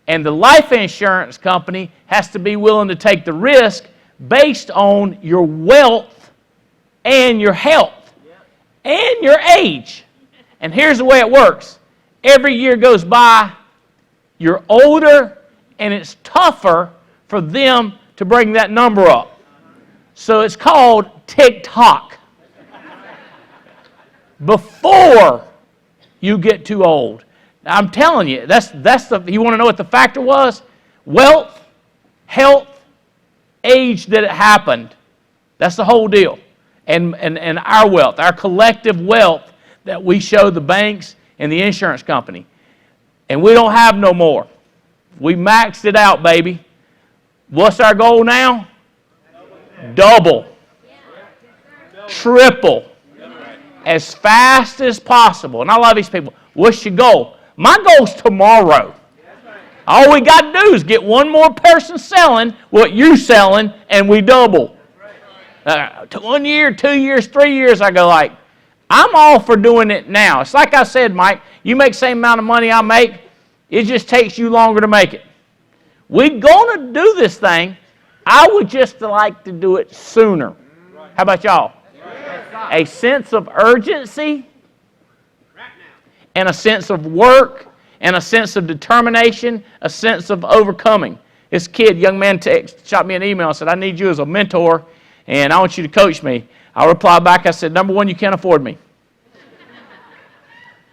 And the life insurance company has to be willing to take the risk based on your wealth and your health and your age. And here's the way it works. Every year goes by, you're older, and it's tougher for them to bring that number up. So it's called tick-tock. Before you get too old. Now, I'm telling you, you want to know what the factor was? Wealth, health, age that it happened. That's the whole deal. And our wealth, our collective wealth that we show the banks and the insurance company. And we don't have no more. We maxed it out, baby. What's our goal now? Double. Triple. As fast as possible. And I love these people. What's your goal? My goal's tomorrow. All we got to do is get one more person selling what you're selling, and we double. 1 year, 2 years, 3 years, I go like, I'm all for doing it now. It's like I said, Mike, you make the same amount of money I make, it just takes you longer to make it. We're going to do this thing. I would just like to do it sooner. How about y'all? A sense of urgency and a sense of work and a sense of determination, a sense of overcoming. This kid, young man, shot me an email and said, I need you as a mentor, and I want you to coach me. I replied back, I said, number one, you can't afford me.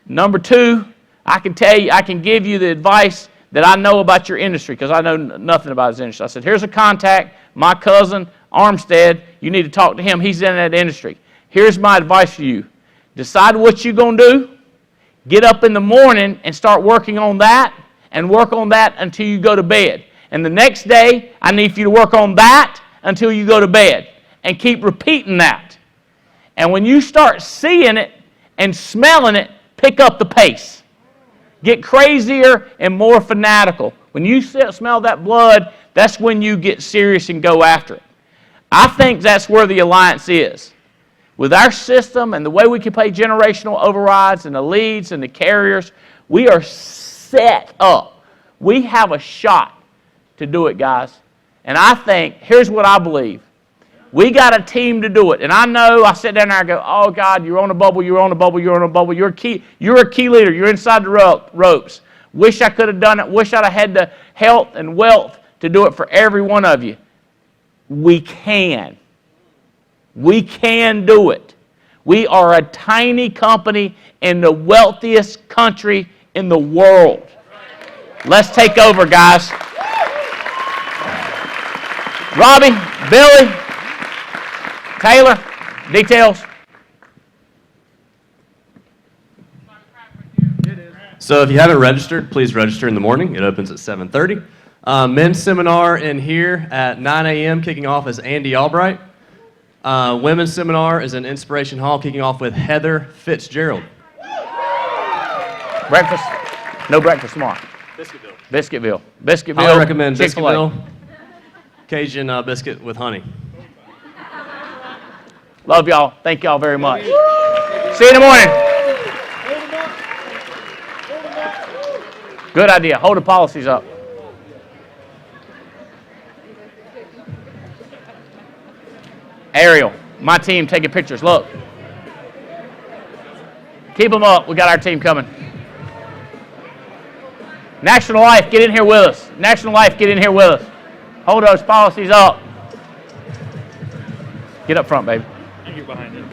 Number two, I can tell you, I can give you the advice that I know about your industry, because I know nothing about his industry. I said, here's a contact, my cousin, Armstead, you need to talk to him. He's in that industry. Here's my advice for you. Decide what you're going to do. Get up in the morning and start working on that, and work on that until you go to bed. And the next day, I need for you to work on that until you go to bed, and keep repeating that. And when you start seeing it and smelling it, pick up the pace. Get crazier and more fanatical. When you smell that blood, that's when you get serious and go after it. I think that's where the alliance is. With our system and the way we can pay generational overrides and the leads and the carriers, we are set up. We have a shot to do it, guys. And I think, here's what I believe. We got a team to do it. And I know, I sit down there and I go, oh, God, you're on a bubble, you're on a bubble, you're on a bubble. You're a key leader. You're inside the ropes. Wish I could have done it. Wish I'd have had the health and wealth to do it for every one of you. We can. We can do it. We are a tiny company in the wealthiest country in the world. Let's take over, guys. Robbie, Billy, Taylor, details. So if you haven't registered, please register in the morning. It opens at 7:30. Men's seminar in here at 9 a.m. kicking off is Andy Albright. Women's seminar is in Inspiration Hall kicking off with Heather Fitzgerald. Breakfast? No breakfast tomorrow. Biscuitville. Biscuitville. I recommend Chick-fil-A. Biscuitville. Cajun biscuit with honey. Love y'all. Thank y'all very much. See you in the morning. Good idea. Hold the policies up. Ariel, my team taking pictures. Look. Keep them up. We got our team coming. National Life, get in here with us. National Life, get in here with us. Hold those policies up. Get up front, baby. You get behind it.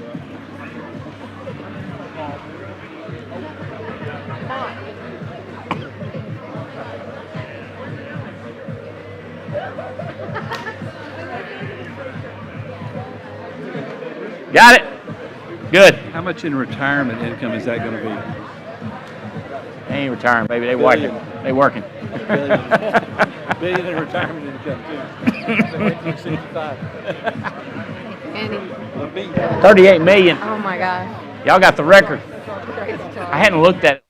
Got it? Good. How much in retirement income is that going to be? They ain't retiring, baby. They working. They working. Billion in retirement income, too. 38 million. Oh my gosh. Y'all got the record. Crazy talk. I hadn't looked at it.